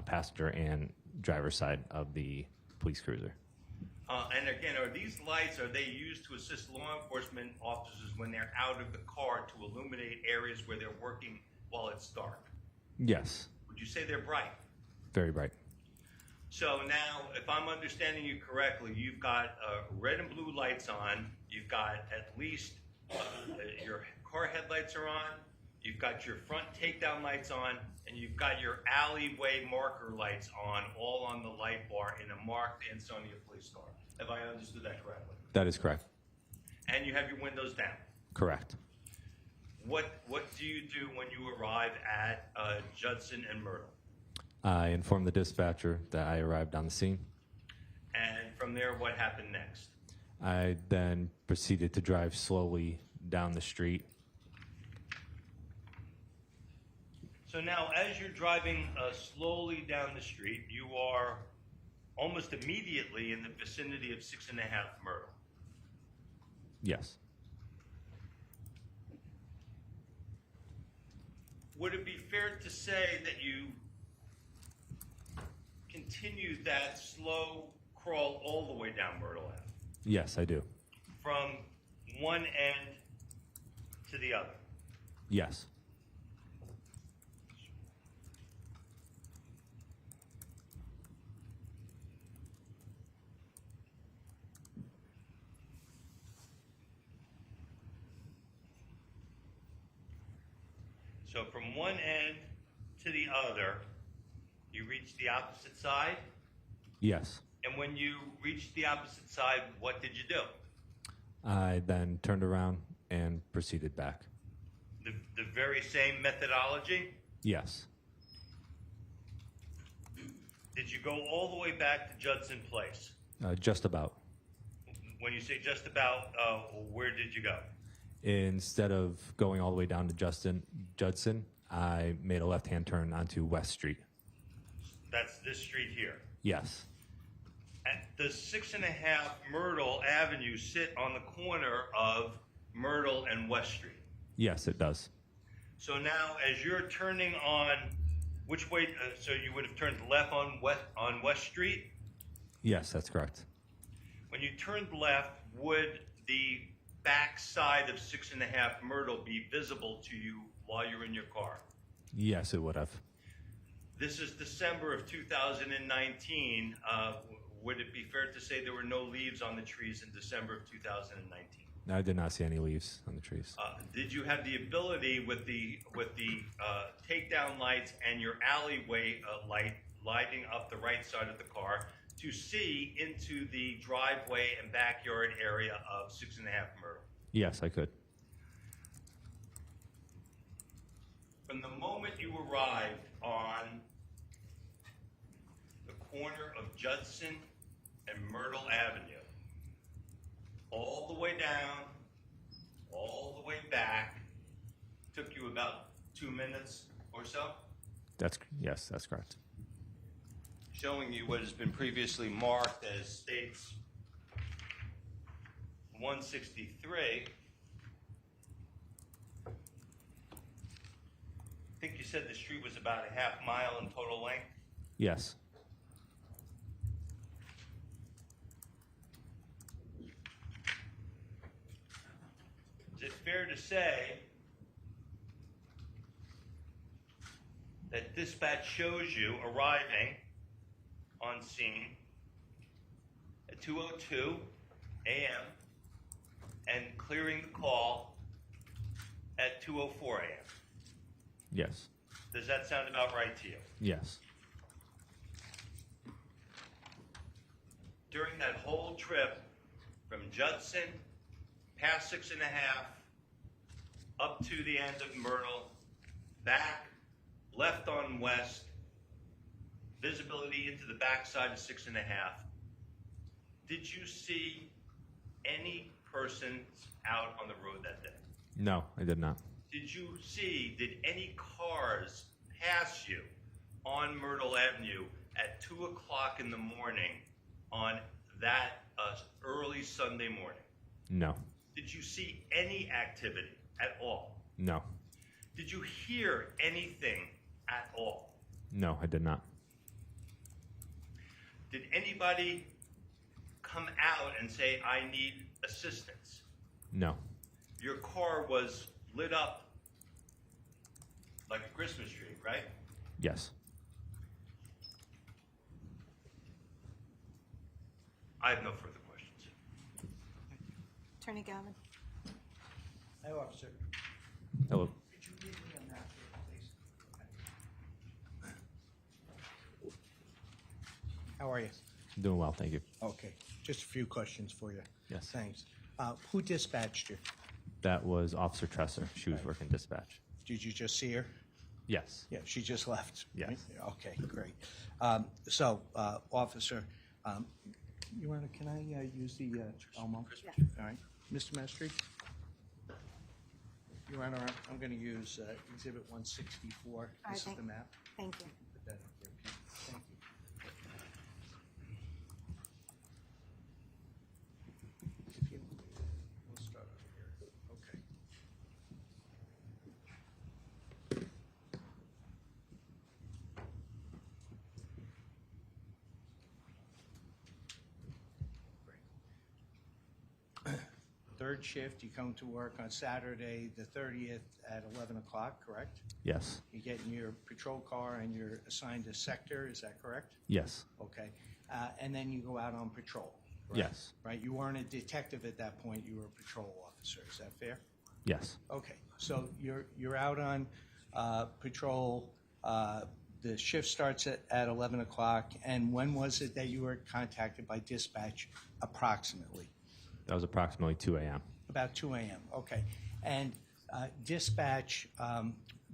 passenger and driver side of the police cruiser. And again, are they used to assist law enforcement officers when they're out of the car to illuminate areas where they're working while it's dark? Yes, Would you say they're bright? very bright. So now, if I'm understanding you correctly, you've got red and blue lights on, you've got at least your car headlights are on, you've got your front takedown lights on, and you've got your alleyway marker lights on, all on the light bar in a marked Ansonia police car. Have I understood that correctly? That is correct. And you have your windows down. Correct. What do you do when you arrive at Judson and Myrtle? I informed the dispatcher that I arrived on the scene. And from there, what happened next? I then proceeded to drive slowly down the street. So now, as you're driving slowly down the street, you are almost immediately in the vicinity of 6.5 Myrtle. Yes. Would it be fair to say that you continued that slow crawl all the way down Myrtle Ave, Yes, I do. from one end to the other? Yes. So from one end to the other, you reached the opposite side? Yes. And when you reached the opposite side, what did you do? I then turned around and proceeded back. The very same methodology? Yes. Did you go all the way back to Judson Place? Just about. When you say just about, where did you go? Instead of going all the way down to Judson, I made a left-hand turn onto West Street. That's this street here. Yes. Does 6.5 Myrtle Avenue sit on the corner of Myrtle and West Street? Yes, it does. So now, as you're turning on Which way? So you would have turned left on West Street. Yes, that's correct. When you turned left, would the back side of 6.5 Myrtle be visible to you while you're in your car? Yes, it would have. This is December of 2019. Would it be fair to say there were no leaves on the trees in December of 2019? I did not see any leaves on the trees. Did you have the ability with the takedown lights and your alleyway light lighting up the right side of the car to see into the driveway and backyard area of 6.5 Myrtle? Yes, I could. From the moment you arrived on the corner of Judson and Myrtle Avenue, all the way down, all the way back, took you about 2 minutes or so? Yes, that's correct. Showing you what has been previously marked as states 163. I think you said the street was about a half mile in total length. Yes. Is it fair to say that dispatch shows you arriving on scene at 2:02 a.m. and clearing the call at 2:04 a.m.? Yes. Does that sound about right to you? Yes. During that whole trip from Judson, past 6.5, up to the end of Myrtle, back, left on West, visibility into the backside of 6.5, did you see any persons out on the road that day? No, I did not. Did any cars pass you on Myrtle Avenue at 2 o'clock in the morning on that early Sunday morning? No. Did you see any activity at all? No. Did you hear anything at all? No, I did not. Did anybody come out and say, I need assistance? No. Your car was lit up like a Christmas tree, right? Yes. I have no further questions. Attorney Gavin? Hi, officer. Hello. Could you give me a map here, please? How are you? Doing well, thank you. Okay, just a few questions for you. Yes. Thanks. Who dispatched you? That was Officer Tresser. She was working dispatch. Did you just see her? Yes. Yeah, she just left. Yes. Right? Okay, great. Officer, can I use the Elmo? Yeah. All right. Mr. Mestry? Your Honor, I'm going to use Exhibit 164. This is the map. Thank you. Put that up there, Pete. Thank you. We'll start over here. Okay. Third shift, you come to work on Saturday, the 30th at 11 o'clock, correct? Yes. You get in your patrol car and you're assigned a sector, is that correct? Yes. Okay. And then you go out on patrol, correct? Yes. Right, you weren't a detective at that point, you were a patrol officer, is that fair? Yes. Okay, so you're out on patrol, the shift starts at 11 o'clock, and when was it that you were contacted by dispatch approximately? That was approximately 2 a.m. About 2 a.m., okay. And dispatch,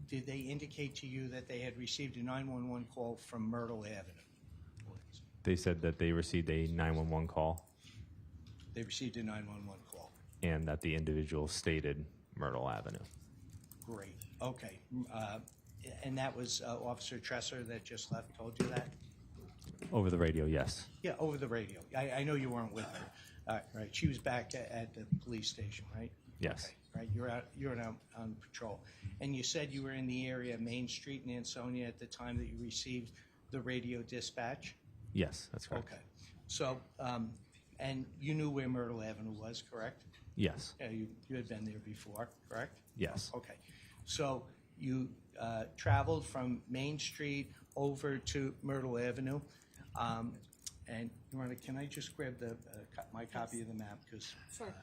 did they indicate to you that they had received a 911 call from Myrtle Avenue? They said that they received a 911 call They received a 911 call. and that the individual stated Myrtle Avenue. Great, okay. And that was Officer Tresser that just left, told you that? Over the radio, yes. Yeah, over the radio. I know you weren't with her. All right. She was back at the police station, right? Yes. Okay. Right. You're out on patrol, and you said you were in the area of Main Street in Ansonia at the time that you received the radio dispatch. Yes, that's correct. Okay. So, and you knew where Myrtle Avenue was, correct? Yes. Yeah, you had been there before, correct? Yes. Okay. So you traveled from Main Street over to Myrtle Avenue. And, Lorena, can I just grab my copy of the map? Because, Sure.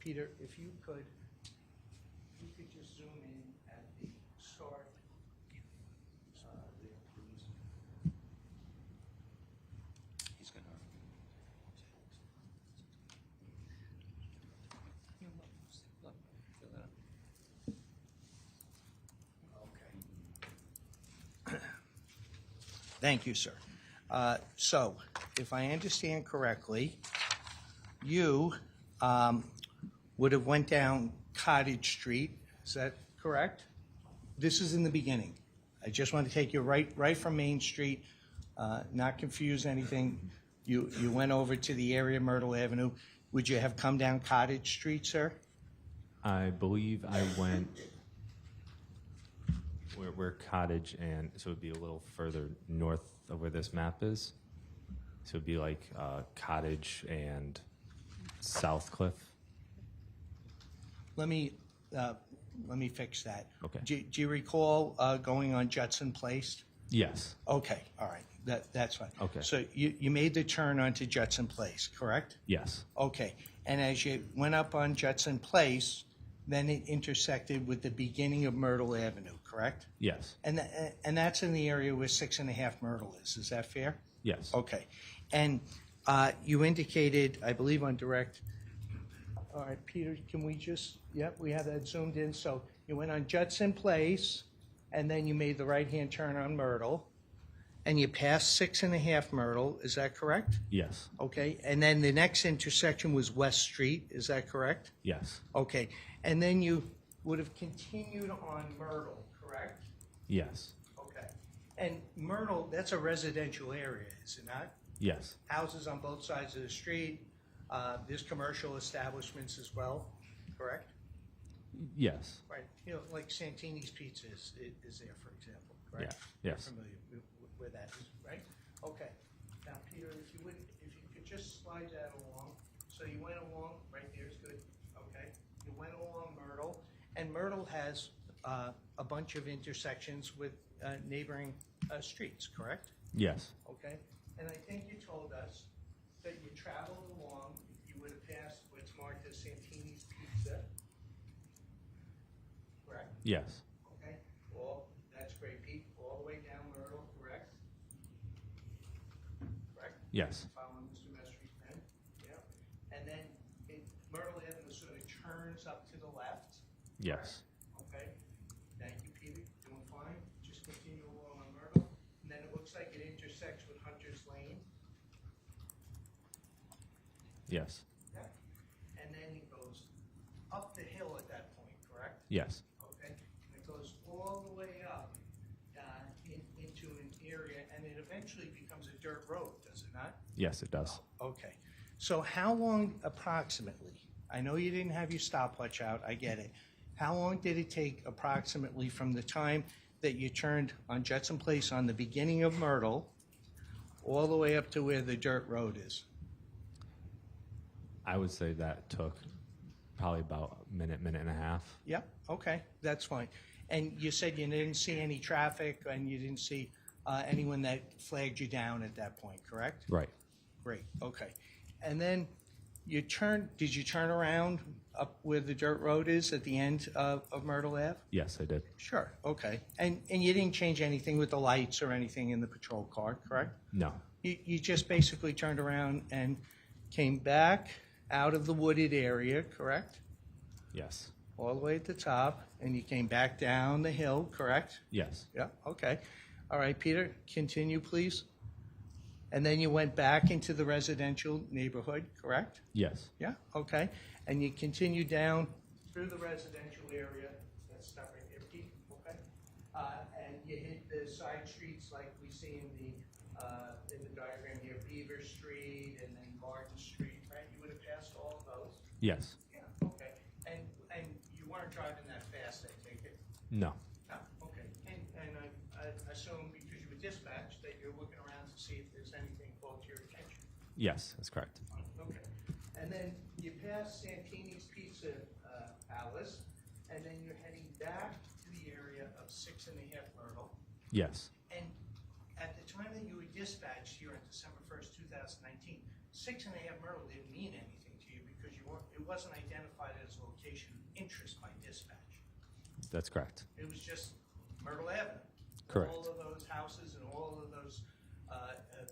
Peter, if you could just zoom in at the start there, please. He's gonna. Okay. Thank you, sir. So, if I understand correctly, you would have went down Cottage Street. Is that correct? This is in the beginning. I just want to take you right from Main Street, not confuse anything. You went over to the area of Myrtle Avenue. Would you have come down Cottage Street, sir? I believe I went where Cottage and so it would be a little further north of where this map is. So it'd be like Cottage and South Cliff. Let me fix that. Okay. Do you recall going on Judson Place? Yes. Okay, all right, that's fine. Okay. So you made the turn onto Judson Place, correct? Yes. Okay, and as you went up on Judson Place, then it intersected with the beginning of Myrtle Avenue, correct? Yes. And that's in the area where 6.5 Myrtle is that fair? Yes. Okay, and you indicated, I believe on direct, all right, Peter, can we just, yep, we have that zoomed in. So you went on Judson Place, and then you made the right-hand turn on Myrtle, and you passed 6.5 Myrtle, is that correct? Yes. Okay, and then the next intersection was West Street, is that correct? Yes. Okay, and then you would have continued on Myrtle, correct? Yes. Okay, and Myrtle, that's a residential area, is it not? Yes. Houses on both sides of the street, there's commercial establishments as well, correct? Yes. Right, you know, like Santini's Pizza is there, for example, correct? Yeah, yes. You're familiar with that, right? Okay. Now, Peter, if you could just slide that along. So you went along, right there's good, okay? You went along Myrtle, and Myrtle has a bunch of intersections with neighboring streets, correct? Yes. Okay? And I think you told us that you traveled along, you would have passed what's marked as Santini's Pizza, correct? Yes. Okay, well, that's great, Pete, all the way down Myrtle, correct? Correct? Yes. Following Mr. Mestry's pen, yeah. And then Myrtle Avenue sort of turns up to the left. Yes. Okay, thank you, Peter, doing fine. Just continue along on Myrtle, and then it looks like it intersects with Hunter's Lane. Yes. Yeah. And then it goes up the hill at that point, correct? Yes. Okay, and it goes all the way up into an area, and it eventually becomes a dirt road, does it not? Yes, it does. Okay, so how long approximately, I know you didn't have your stopwatch out, I get it. How long did it take approximately from the time that you turned on Judson Place on the beginning of Myrtle all the way up to where the dirt road is? I would say that took probably about a minute and a half. Yep, okay, that's fine. And you said you didn't see any traffic and you didn't see anyone that flagged you down at that point, correct? Right. Great, okay. And then did you turn around up where the dirt road is at the end of Myrtle Ave? Yes, I did. Sure, okay. And you didn't change anything with the lights or anything in the patrol car, correct? No. You just basically turned around and came back out of the wooded area, correct? Yes. All the way at the top, and you came back down the hill, correct? Yes. Yeah, okay. All right, Peter, continue, please. And then you went back into the residential neighborhood, correct? Yes. Yeah, okay. And you continued down through the residential area. Let's stop right there, Pete, okay? And you hit the side streets like we see in the diagram here, Beaver Street and then Garden Street, right? You would have Yes. Yeah, okay. And you weren't driving that fast, I take it? No. No, okay. And I assume because you were dispatched that you're looking around to see if there's anything called to your attention? Yes, that's correct. Okay. And then you pass Santini's Pizza Palace, and then you're heading back to the area of 6 1/2 Myrtle. Yes. And at the time that you were dispatched here on December 1st, 2019, 6 1/2 Myrtle didn't mean anything to you because it wasn't identified as a location of interest by dispatch. That's correct. It was just Myrtle Avenue. Correct. All of those houses and all of those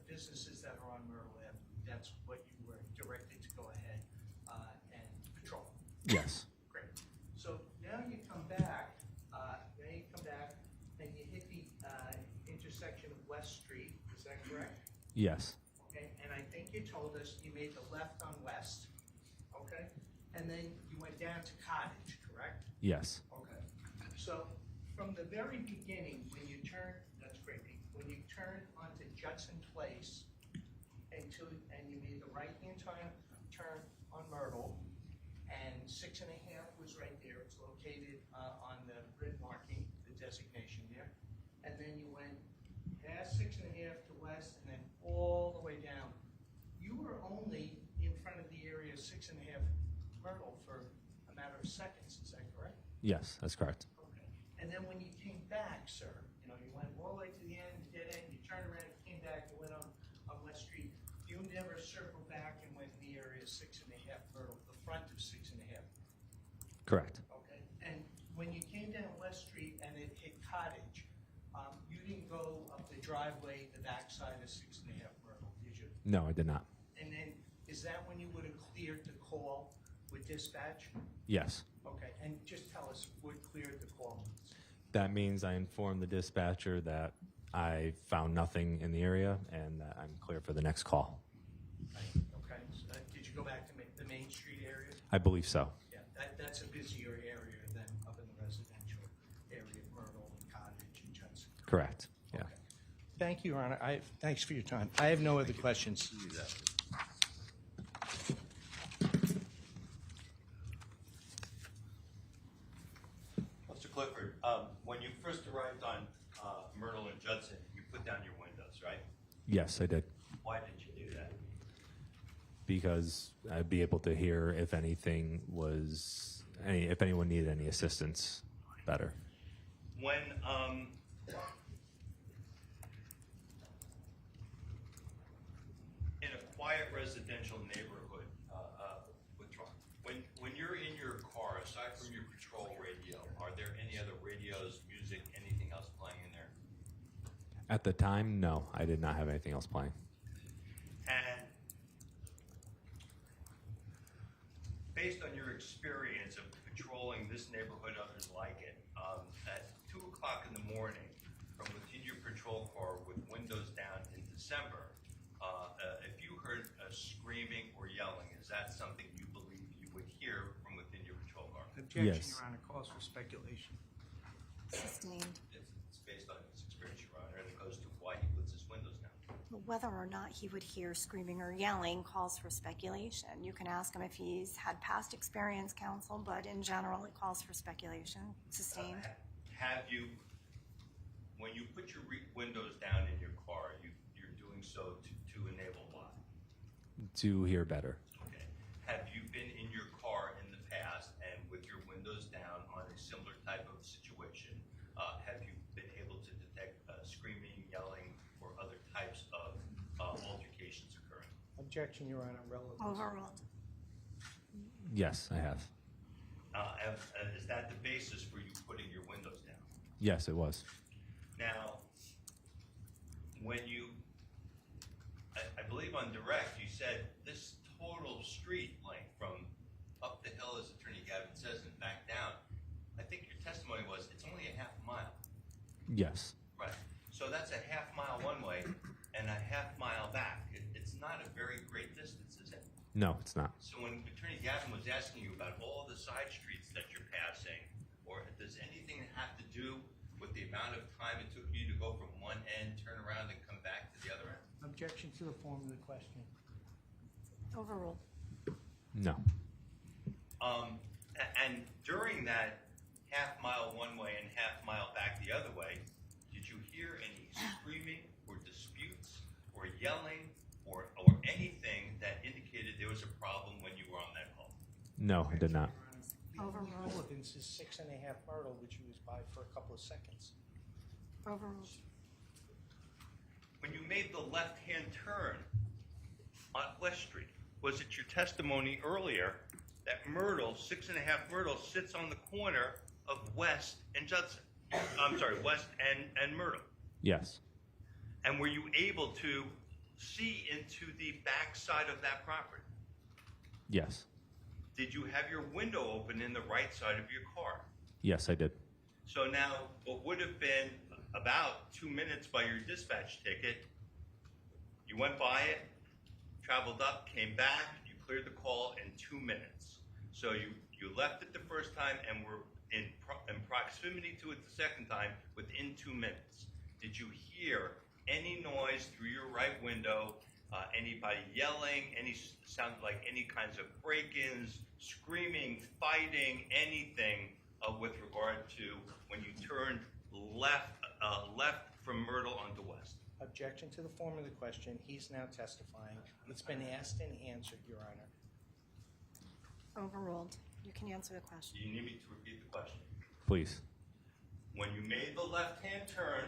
businesses that are on Myrtle Avenue, that's what you were directed to go ahead and patrol. Yes. Great. So now you come back, and you hit the intersection of West Street, is that correct? Yes. Okay, and I think you told us you made the left on West, okay? And then you went down to Cottage, correct? Yes. Okay. So from the very beginning, when you turn, that's great, Pete, when you turn onto Judson Place and you made the right-hand turn on Myrtle, and 6 1/2 was right there. It's located on the grid marking, the designation there. And then you went past 6 1/2 to West, and then all the way down. You were only in front of the area 6 1/2 Myrtle for a matter of seconds. Is that correct? Yes, that's correct. Okay. And then when you came back, sir, you went all the way to the end, dead end, you turned around, you came back, you went on West Street. You never circled back and went in the area 6 1/2 Myrtle, the front of 6 1/2. Correct. Okay. And when you came down West Street and it hit Cottage, you didn't go up the driveway, the backside of 6 1/2 Myrtle, did you? No, I did not. And then, is that when you would have cleared the call with dispatch? Yes. Okay, and just tell us what cleared the call means. That means I informed the dispatcher that I found nothing in the area and that I'm clear for the next call. Okay, so, did you go back to the Main Street area? I believe so. Yeah, that's a busier area than up in the residential area of Myrtle and Cottage and Judson. Correct. Yeah. Okay. Thank you, Your Honor. Thanks for your time. I have no other questions. Mr. Clifford, when you first arrived on Myrtle and Judson, you put down your windows, right? Yes, I did. Why did you do that? Because I'd be able to hear if anything was, if anyone needed any assistance better. When in a quiet residential neighborhood, when you're in your car, aside from your patrol radio, are there any other radios, music, anything else playing in there? At the time, no, I did not have anything else playing. And based on your experience of patrolling this neighborhood, others like it, at 2 o'clock in the morning, from within your patrol car with windows down in December, if you heard screaming or yelling, is that something you believe you would hear from within your patrol car? Objection, Yes. Your Honor, calls for speculation. Sustained. It's based on his experience, Your Honor, and it goes to why he puts his windows down. Whether or not he would hear screaming or yelling calls for speculation. You can ask him if he's had past experience, counsel, but in general, it calls for speculation. Sustained. Have you, when you put your windows down in your car, you're doing so to enable what? To hear better. Okay. Have you been in your car in the past and with your windows down on a similar type of situation, have you been able to detect screaming, yelling, or other types of altercations occurring? Objection, Your Honor, relevant. Overruled. Yes, I have. Is that the basis for you putting your windows down? Yes, it was. Now, when you, I believe on direct, you said this total street length from up the hill, as Attorney Gavin says, and back down, I think your testimony was it's only a half mile. Yes. Right. So that's a half mile one way and a half mile back. It's not a very great distance, is it? No, it's not. So when Attorney Gavin was asking you about all the side streets that you're passing, or does anything have to do with the amount of time it took you to go from one end, turn around, and come back to the other end? Objection to the form of the question. Overruled. No. And during that half mile one way and half mile back the other way, did you hear any screaming or disputes or yelling or anything that indicated there was a problem when you were on that call? No, I did not. Overruled. Relevance is 6.5 Myrtle, which he was by for a couple of seconds. Overruled. When you made the left-hand turn on West Street, was it your testimony earlier that Myrtle, 6.5 Myrtle, sits on the corner of West and Judson? I'm sorry, West and Myrtle. Yes. And were you able to see into the back side of that property? Yes. Did you have your window open in the right side of your car? Yes, I did. So now, what would have been about 2 minutes by your dispatch ticket, you went by it, traveled up, came back, you cleared the call in 2 minutes. So you left it the first time and were in proximity to it the second time within 2 minutes. Did you hear any noise through your right window, anybody yelling, any sound like any kinds of break-ins, screaming, fighting, anything with regard to when you turned left from Myrtle onto West? Objection to the form of the question. He's now testifying. It's been asked and answered, Your Honor. Overruled. You can answer the question. You need me to repeat the question. Please. When you made the left-hand turn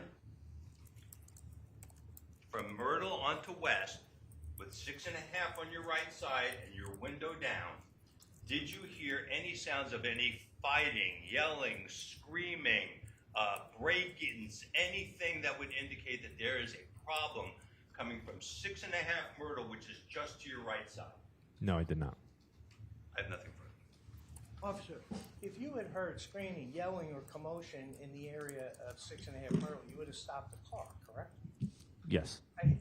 from Myrtle onto West with 6.5 on your right side and your window down, did you hear any sounds of any fighting, yelling, screaming, break-ins, anything that would indicate that there is a problem coming from 6.5 Myrtle, which is just to your right side? No, I did not. I have nothing further. Officer, if you had heard screaming, yelling, or commotion in the area of 6.5 Myrtle, you would have stopped the car, correct? Yes, And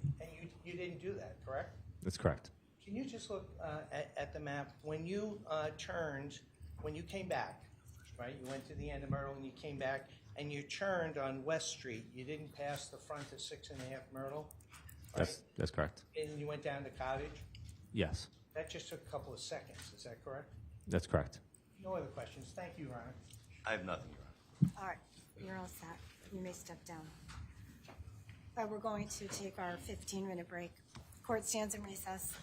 you didn't do that, correct? that's correct. Can you just look at the map? When you when you came back, right, you went to the end of Myrtle and you came back and you turned on West Street. You didn't pass the front of 6.5 Myrtle, right? That's correct. And you went down to Cottage. Yes, That just took a couple of seconds. Is that correct? that's correct. No other questions. Thank you, Your Honor. I have nothing, Your Honor. All right, you're all set. You may step down. We're going to take our 15-minute break. Court stands in recess.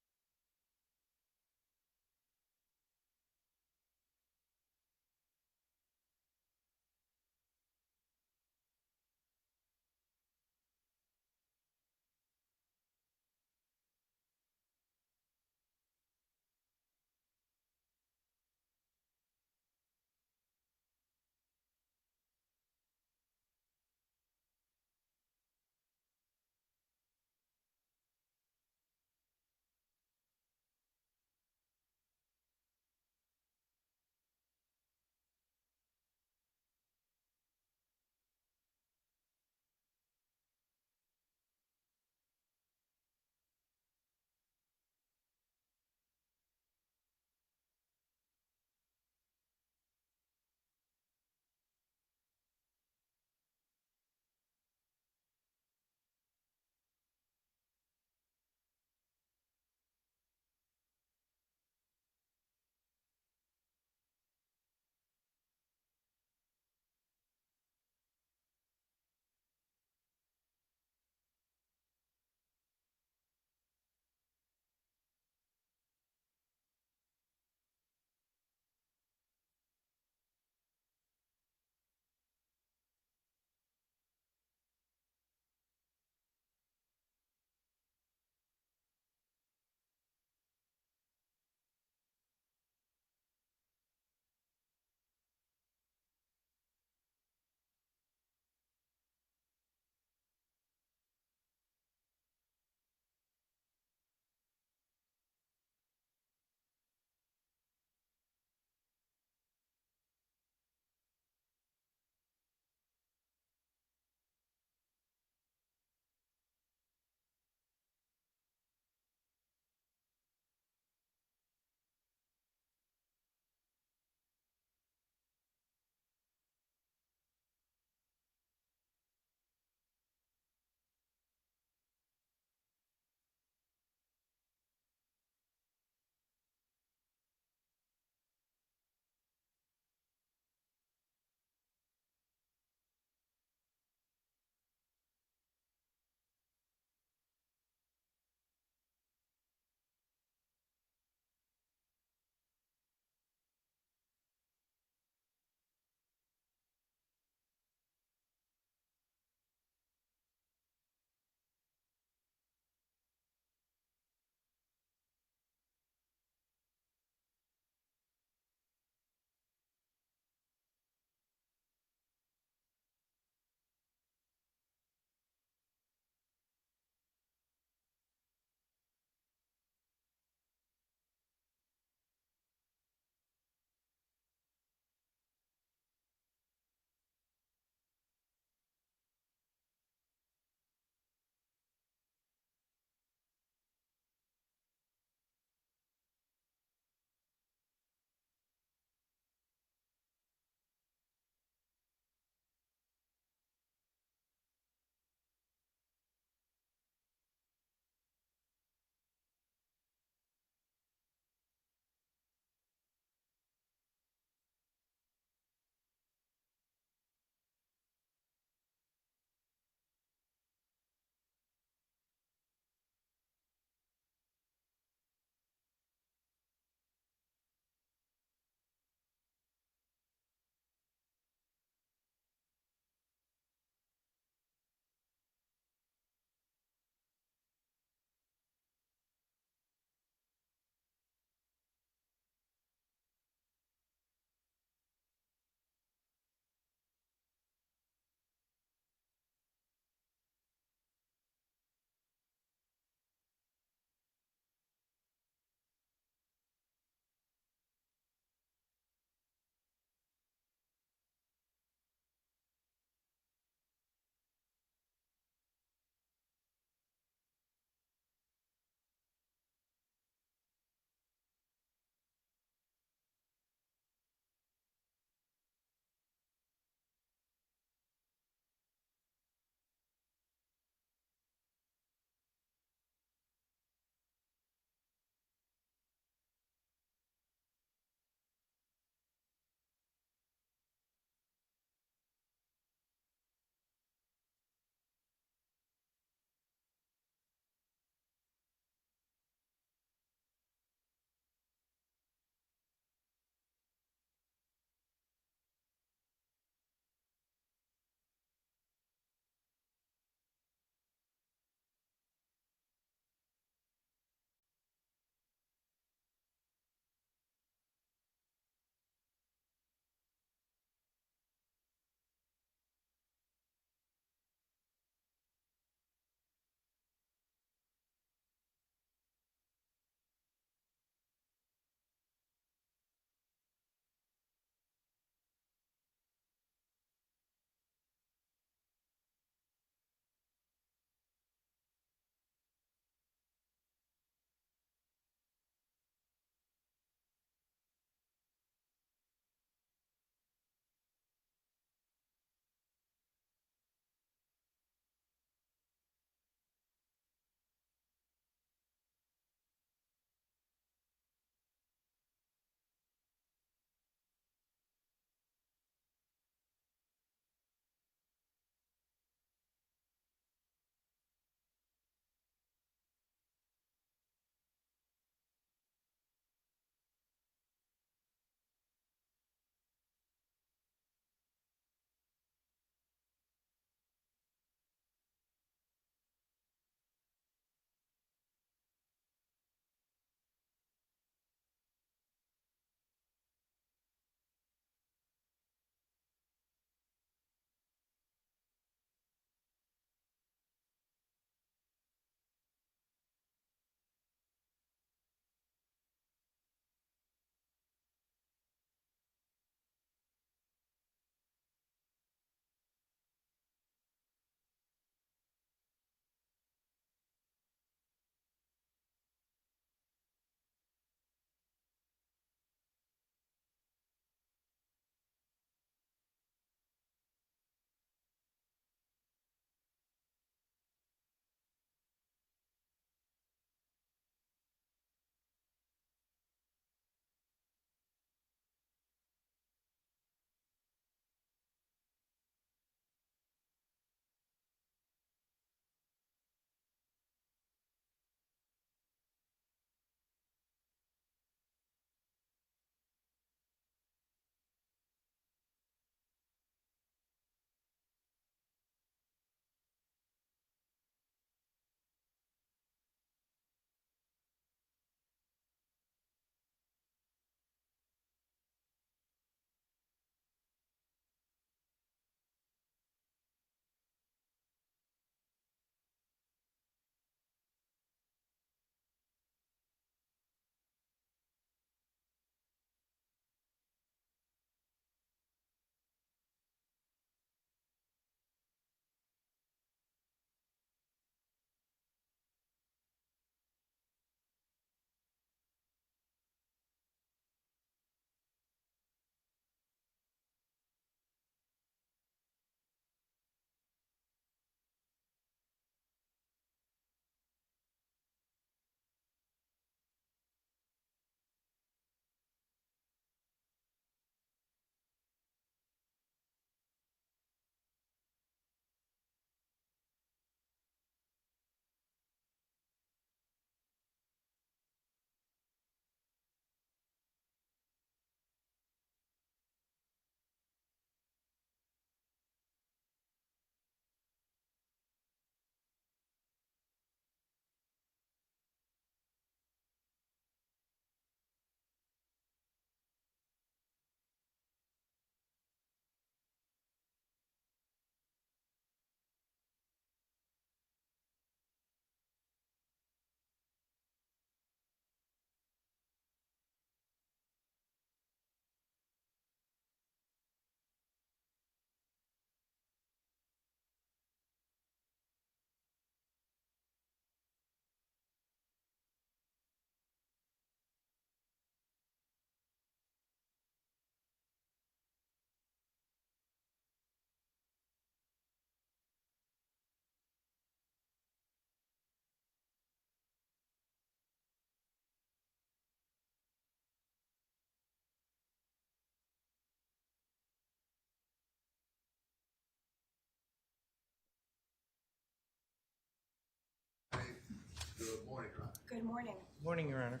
Good morning. Morning, Your Honor.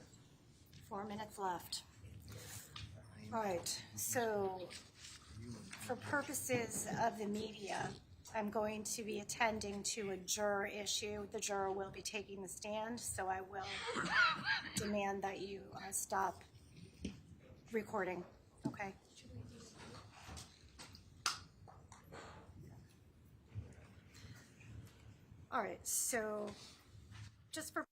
4 minutes left. All right, so for purposes of the media, I'm going to be attending to a juror issue. The juror will be taking the stand, so I will demand that you stop recording, okay? All right, so just for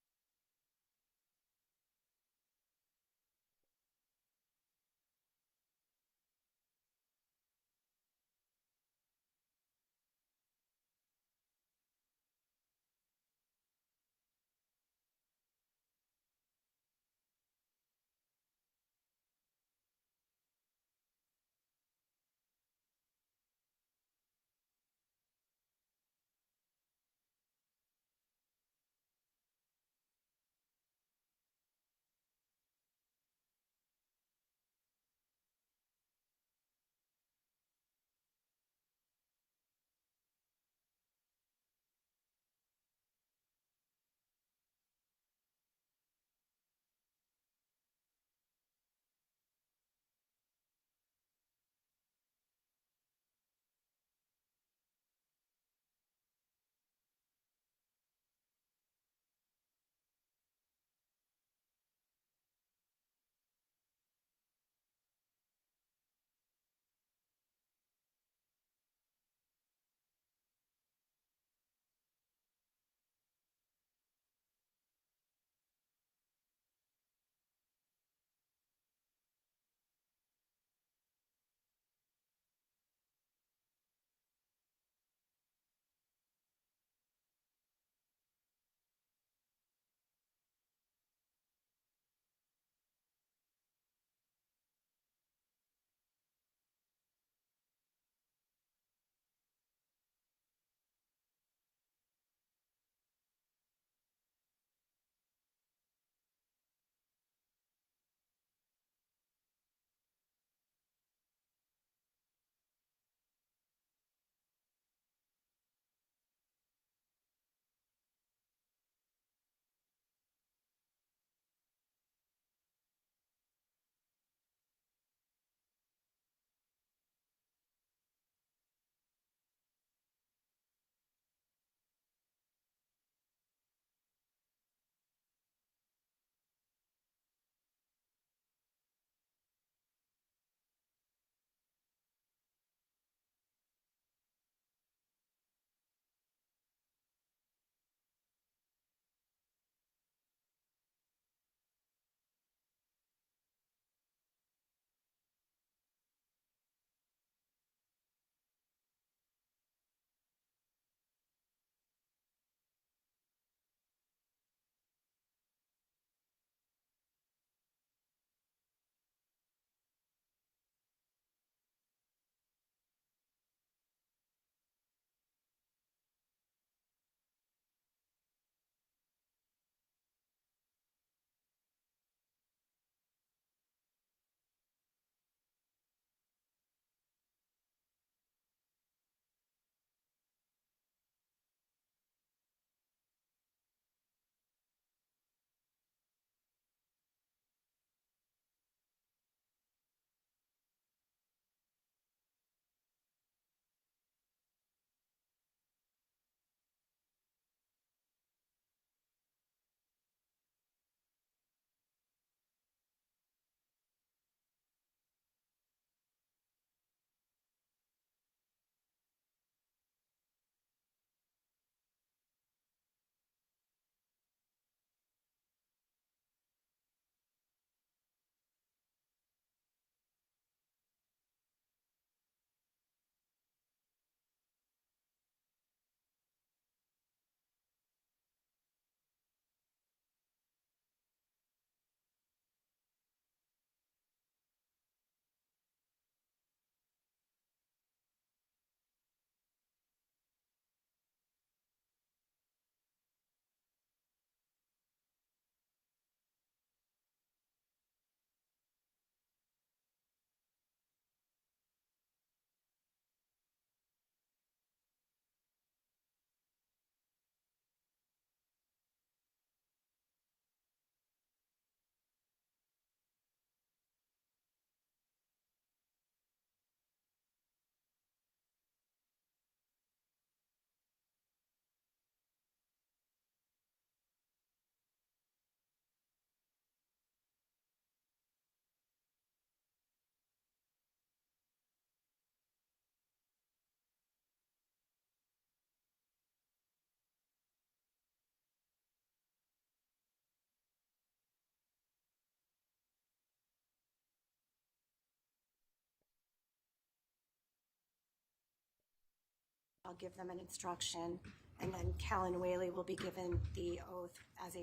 I'll give them an instruction, and then Callan Whaley will be given the oath as a.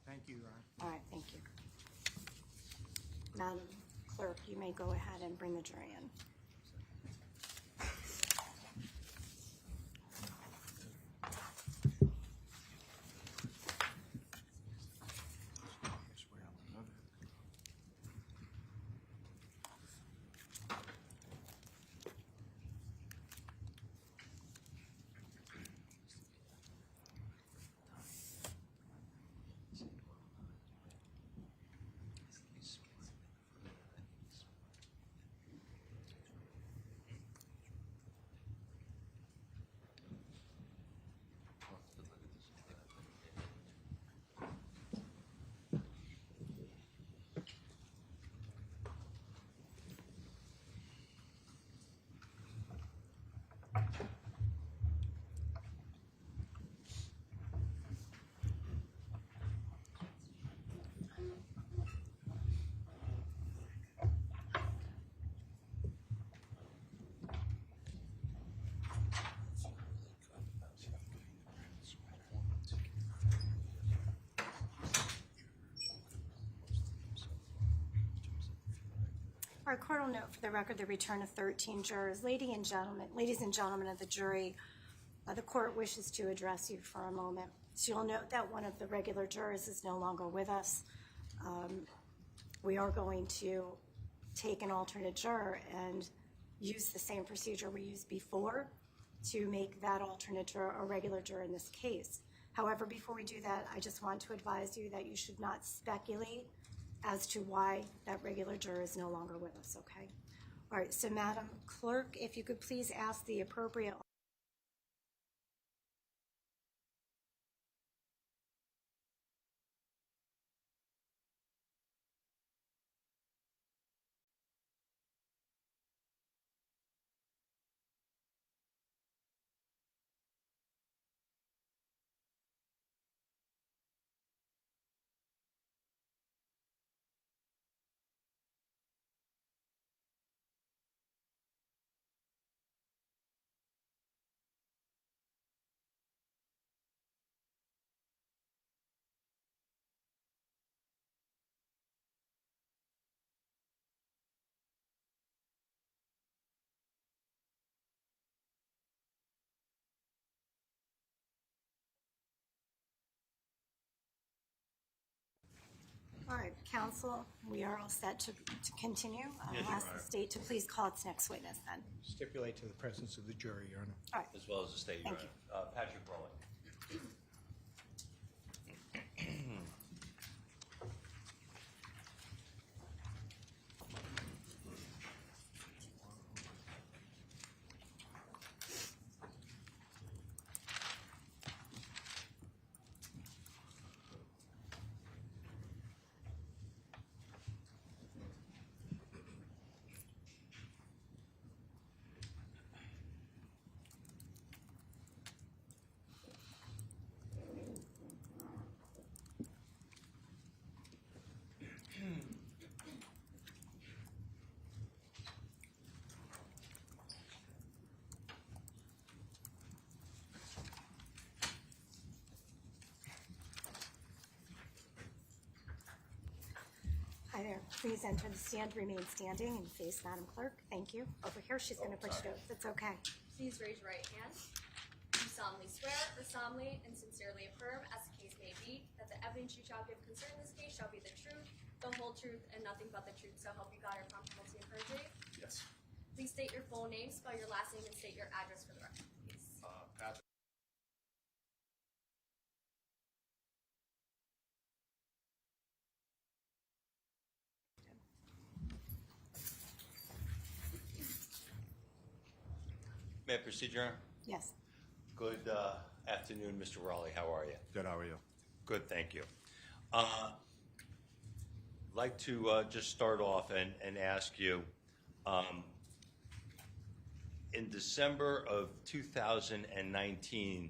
Thank you, Your Honor. All right, thank you. Madam Clerk, you may go ahead and bring the jury in. Our court will note for the record the return of 13 jurors. Ladies and gentlemen of the jury, the court wishes to address you for a moment. So you'll note that one of the regular jurors is no longer with us. We are going to take an alternate juror and use the same procedure we used before to make that alternate juror a regular juror in this case. However, before we do that, I just want to advise you that you should not speculate as to why that regular juror is no longer with us, okay? All right, so Madam Clerk, if you could please ask the appropriate. All right, counsel, we are all set to continue. I'll Yes, Your ask the Honor. state to please call its next witness then. Stipulate to the presence of the jury, Your Honor. All right, As well as the state, Your Thank Honor. Patrick Rowling. hi there. Please enter the stand, remain standing, and face Madam Clerk. Thank you. Over here, she's going to put you. It's okay. Please raise your right hand. You solemnly swear or solemnly and sincerely affirm, as the case may be, that the evidence you shall give concerning this case shall be the truth, the whole truth, and nothing but the truth, so help you God or upon penalty of perjury? Yes. Please state your full name, spell your last name, and state your address for the record, please. Patrick. May I proceed, Your Honor? Yes. Good afternoon, Mr. Raleigh. How are you? Good, how are you? Good, thank you. I'd like to just start off and ask you, in December of 2019,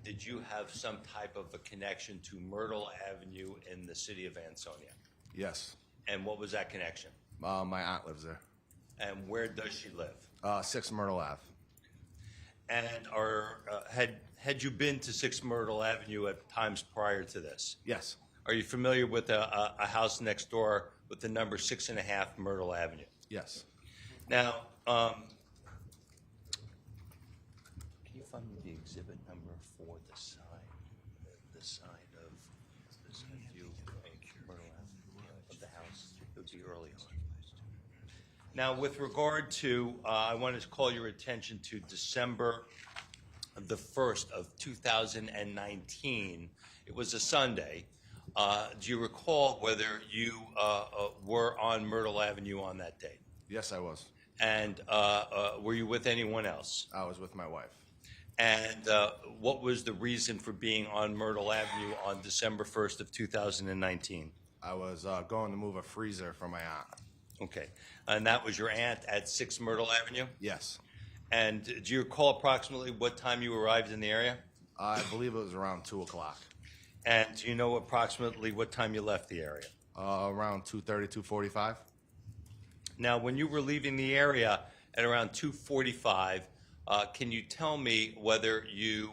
did you have some type of a connection to Myrtle Avenue in the city of Ansonia? Yes. And what was that connection? My aunt lives there. And where does she live? 6 Myrtle Ave. And had you been to 6 Myrtle Avenue at times prior to this? Yes. Are you familiar with a house next door with the number 6.5 Myrtle Avenue? Yes. Now, can you find me the exhibit number for the side view of Myrtle Avenue of the house? It would be early on. Now, with regard to, I wanted to call your attention to December the 1st of 2019. It was a Sunday. Do you recall whether you were on Myrtle Avenue on that date? Yes, I was. And were you with anyone else? I was with my wife. And what was the reason for being on Myrtle Avenue on December 1st of 2019? I was going to move a freezer for my aunt. Okay. And that was your aunt at 6 Myrtle Avenue? Yes. And do you recall approximately what time you arrived in the area? I believe it was around 2 o'clock. And do you know approximately what time you left the area? Around 2:30, 2:45. Now, when you were leaving the area at around 2:45, can you tell me whether you,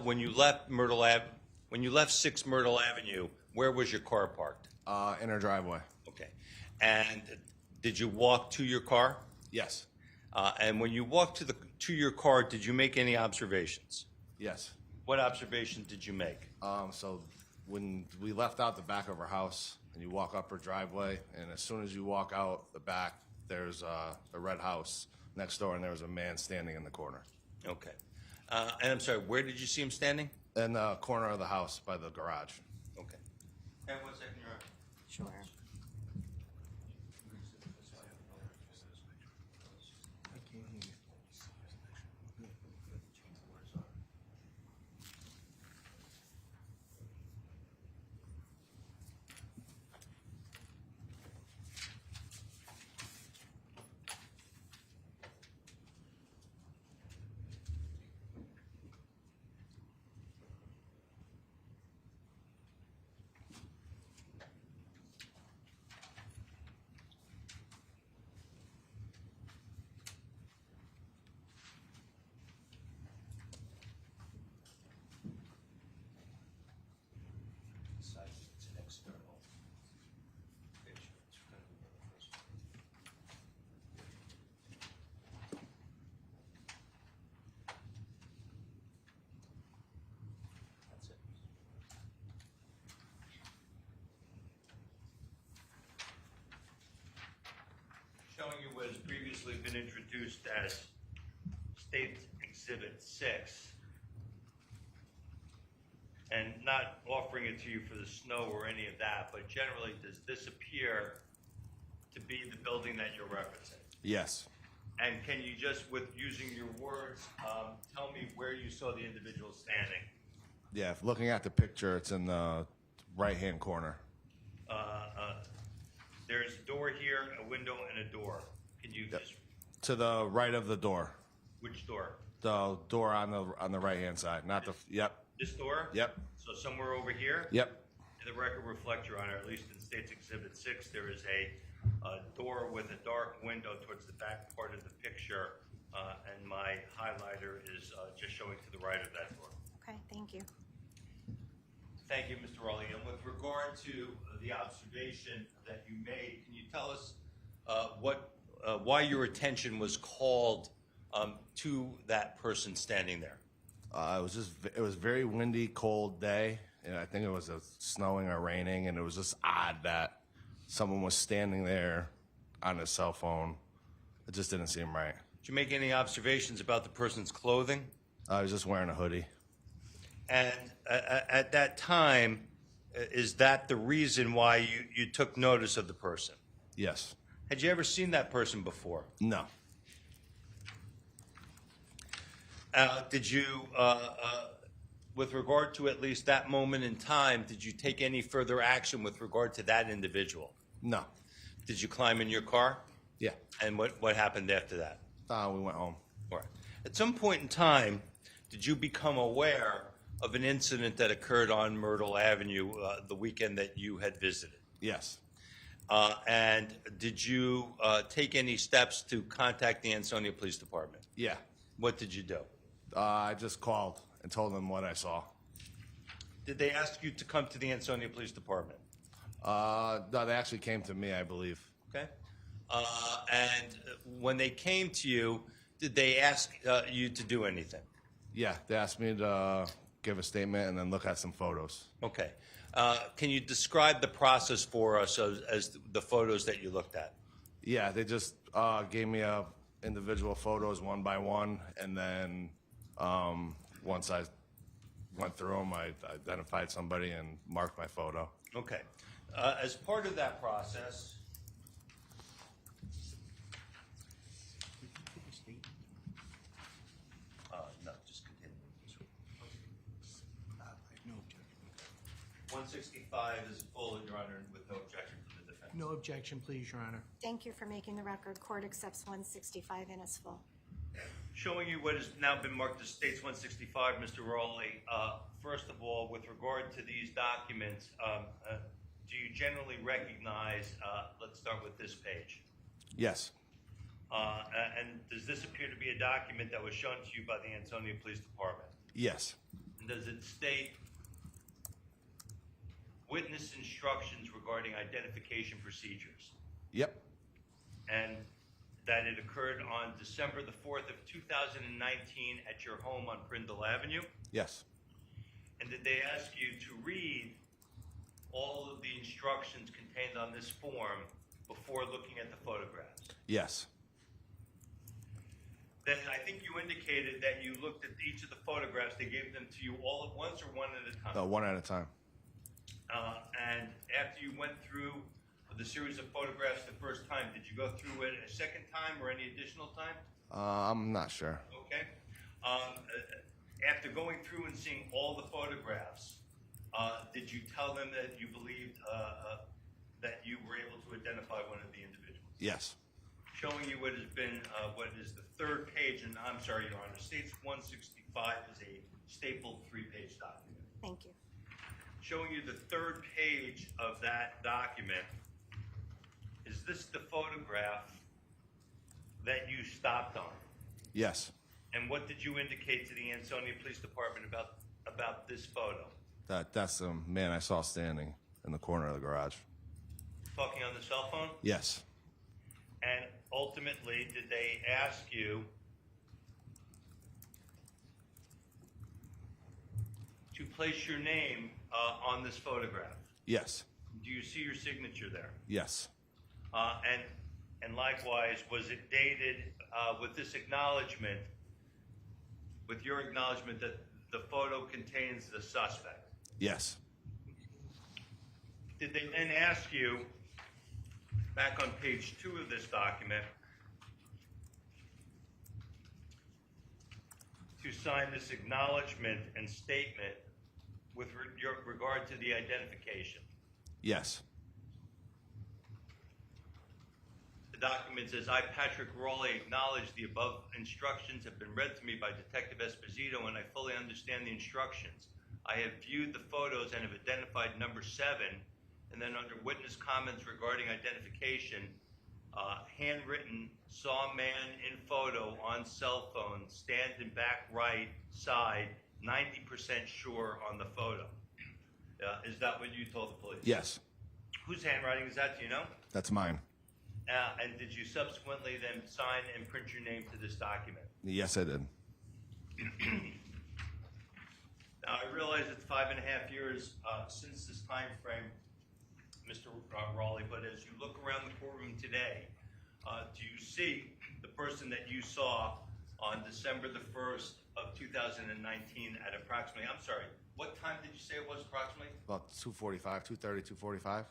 when you left when you left 6 Myrtle Avenue, where was your car parked? In her driveway. Okay. And did you walk to your car? Yes. And when you walked to your car, did you make any observations? Yes. What observation did you make? So when we left out the back of her house, and you walk up her driveway, and as soon as you walk out the back, there's a red house next door, and there was a man standing in the corner. Okay. And I'm sorry, where did you see him standing? In the corner of the house by the garage. Okay. And one second, Your Honor. Sure. It's an external picture. It's going to be the first one. That's it. Showing you what has previously been introduced as State Exhibit 6. And not offering it to you for the snow or any of that, but generally, does this appear to be the building that you're referencing? Yes. And can you just, with using your words, tell me where you saw the individual standing? Yeah, if looking at the picture, it's in the right-hand corner. There's a door here, a window, and a door. Can you just, To the right of the door. which door? The door on the right-hand side, not the, yep, This door? yep, So somewhere over here? yep. And the record reflects, Your Honor, at least in State's Exhibit 6, there is a door with a dark window towards the back part of the picture, and my highlighter is just showing to the right of that door. Okay, thank you. Thank you, Mr. Rowley. And with regard to the observation that you made, can you tell us why your attention was called to that person standing there? It was a very windy, cold day, and I think it was snowing or raining, and it was just odd that someone was standing there on his cell phone. It just didn't seem right. Did you make any observations about the person's clothing? I was just wearing a hoodie. And at that time, is that the reason why you took notice of the person? Yes. Had you ever seen that person before? No. Did you, with regard to at least that moment in time, did you take any further action with regard to that individual? No. Did you climb in your car? Yeah. And what happened after that? We went home. All right. At some point in time, did you become aware of an incident that occurred on Myrtle Avenue the weekend that you had visited? Yes. And did you take any steps to contact the Ansonia Police Department? Yeah. What did you do? I just called and told them what I saw. Did they ask you to come to the Ansonia Police Department? No, they actually came to me, I believe. Okay. And when they came to you, did they ask you to do anything? Yeah, they asked me to give a statement and then look at some photos. Okay. Can you describe the process for us as the photos that you looked at? Yeah, they just gave me individual photos one by one, and then once I went through them, I identified somebody and marked my photo. Okay. As part of that process, no, just continue. I have no objection. 165 is full, Your Honor, with no objection from the defense. No objection, please, Your Honor. Thank you for making the record. Court accepts 165 in its full. Showing you what has now been marked as States 165, Mr. Rowley, first of all, with regard to these documents, do you generally recognize, let's start with this page, Yes. and does this appear to be a document that was shown to you by the Ansonia Police Department? Yes. And does it state witness instructions regarding identification procedures? Yep. And that it occurred on December the 4th of 2019 at your home on Prindle Avenue? Yes. And did they ask you to read all of the instructions contained on this form before looking at the photographs? Yes. Then I think you indicated that you looked at each of the photographs. They gave them to you all at once or one at a time? One at a time. And after you went through the series of photographs the first time, did you go through it a second time or any additional time? I'm not sure. Okay. After going through and seeing all the photographs, did you tell them that you believed that you were able to identify one of the individuals? Yes. Showing you what has been, what is the third page, and I'm sorry, Your Honor, States 165 is a stapled 3-page document. Thank you. Showing you the third page of that document, is this the photograph that you stopped on? Yes. And what did you indicate to the Ansonia Police Department about this photo? That's the man I saw standing in the corner of the garage. Talking on the cell phone? Yes. And ultimately, did they ask you to place your name on this photograph? Yes. Do you see your signature there? Yes. And likewise, was it dated with this acknowledgement, with your acknowledgement that the photo contains the suspect? Yes. Did they then ask you, back on page 2 of this document, to sign this acknowledgement and statement with regard to the identification? Yes. The document says, I, Patrick Rowley, acknowledge the above instructions have been read to me by Detective Esposito, and I fully understand the instructions. I have viewed the photos and have identified number 7, and then under witness comments regarding identification, handwritten, saw man in photo on cell phone, stand in back right side, 90% sure on the photo. Is that what you told the police? Yes. Whose handwriting is that, do you know? That's mine. And did you subsequently then sign and print your name to this document? Yes, I did. Now, I realize it's 5.5 years since this time frame, Mr. Rowley, but as you look around the courtroom today, do you see the person that you saw on December the 1st of 2019 at approximately, I'm sorry, what time did you say it was approximately? About 2:45, 2:30, 2:45.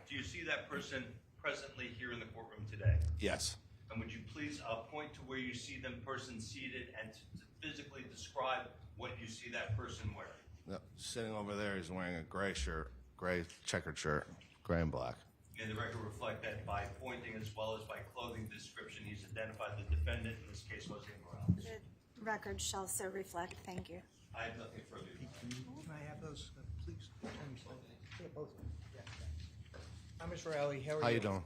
Do you see that person presently here in the courtroom today? Yes. And would you please point to where you see them person seated and to physically describe what you see that person wearing? Yep. Sitting over there, he's wearing a gray shirt, gray checkered shirt, gray and black. And the record reflect that by pointing as well as by clothing description, he's identified the defendant. In this case, was Morales. The record shall so reflect. Thank you. I have nothing further. Can I have those, please? Yeah, both of them. Yeah, thanks. Hi, Ms. Riley, how are you? How you doing?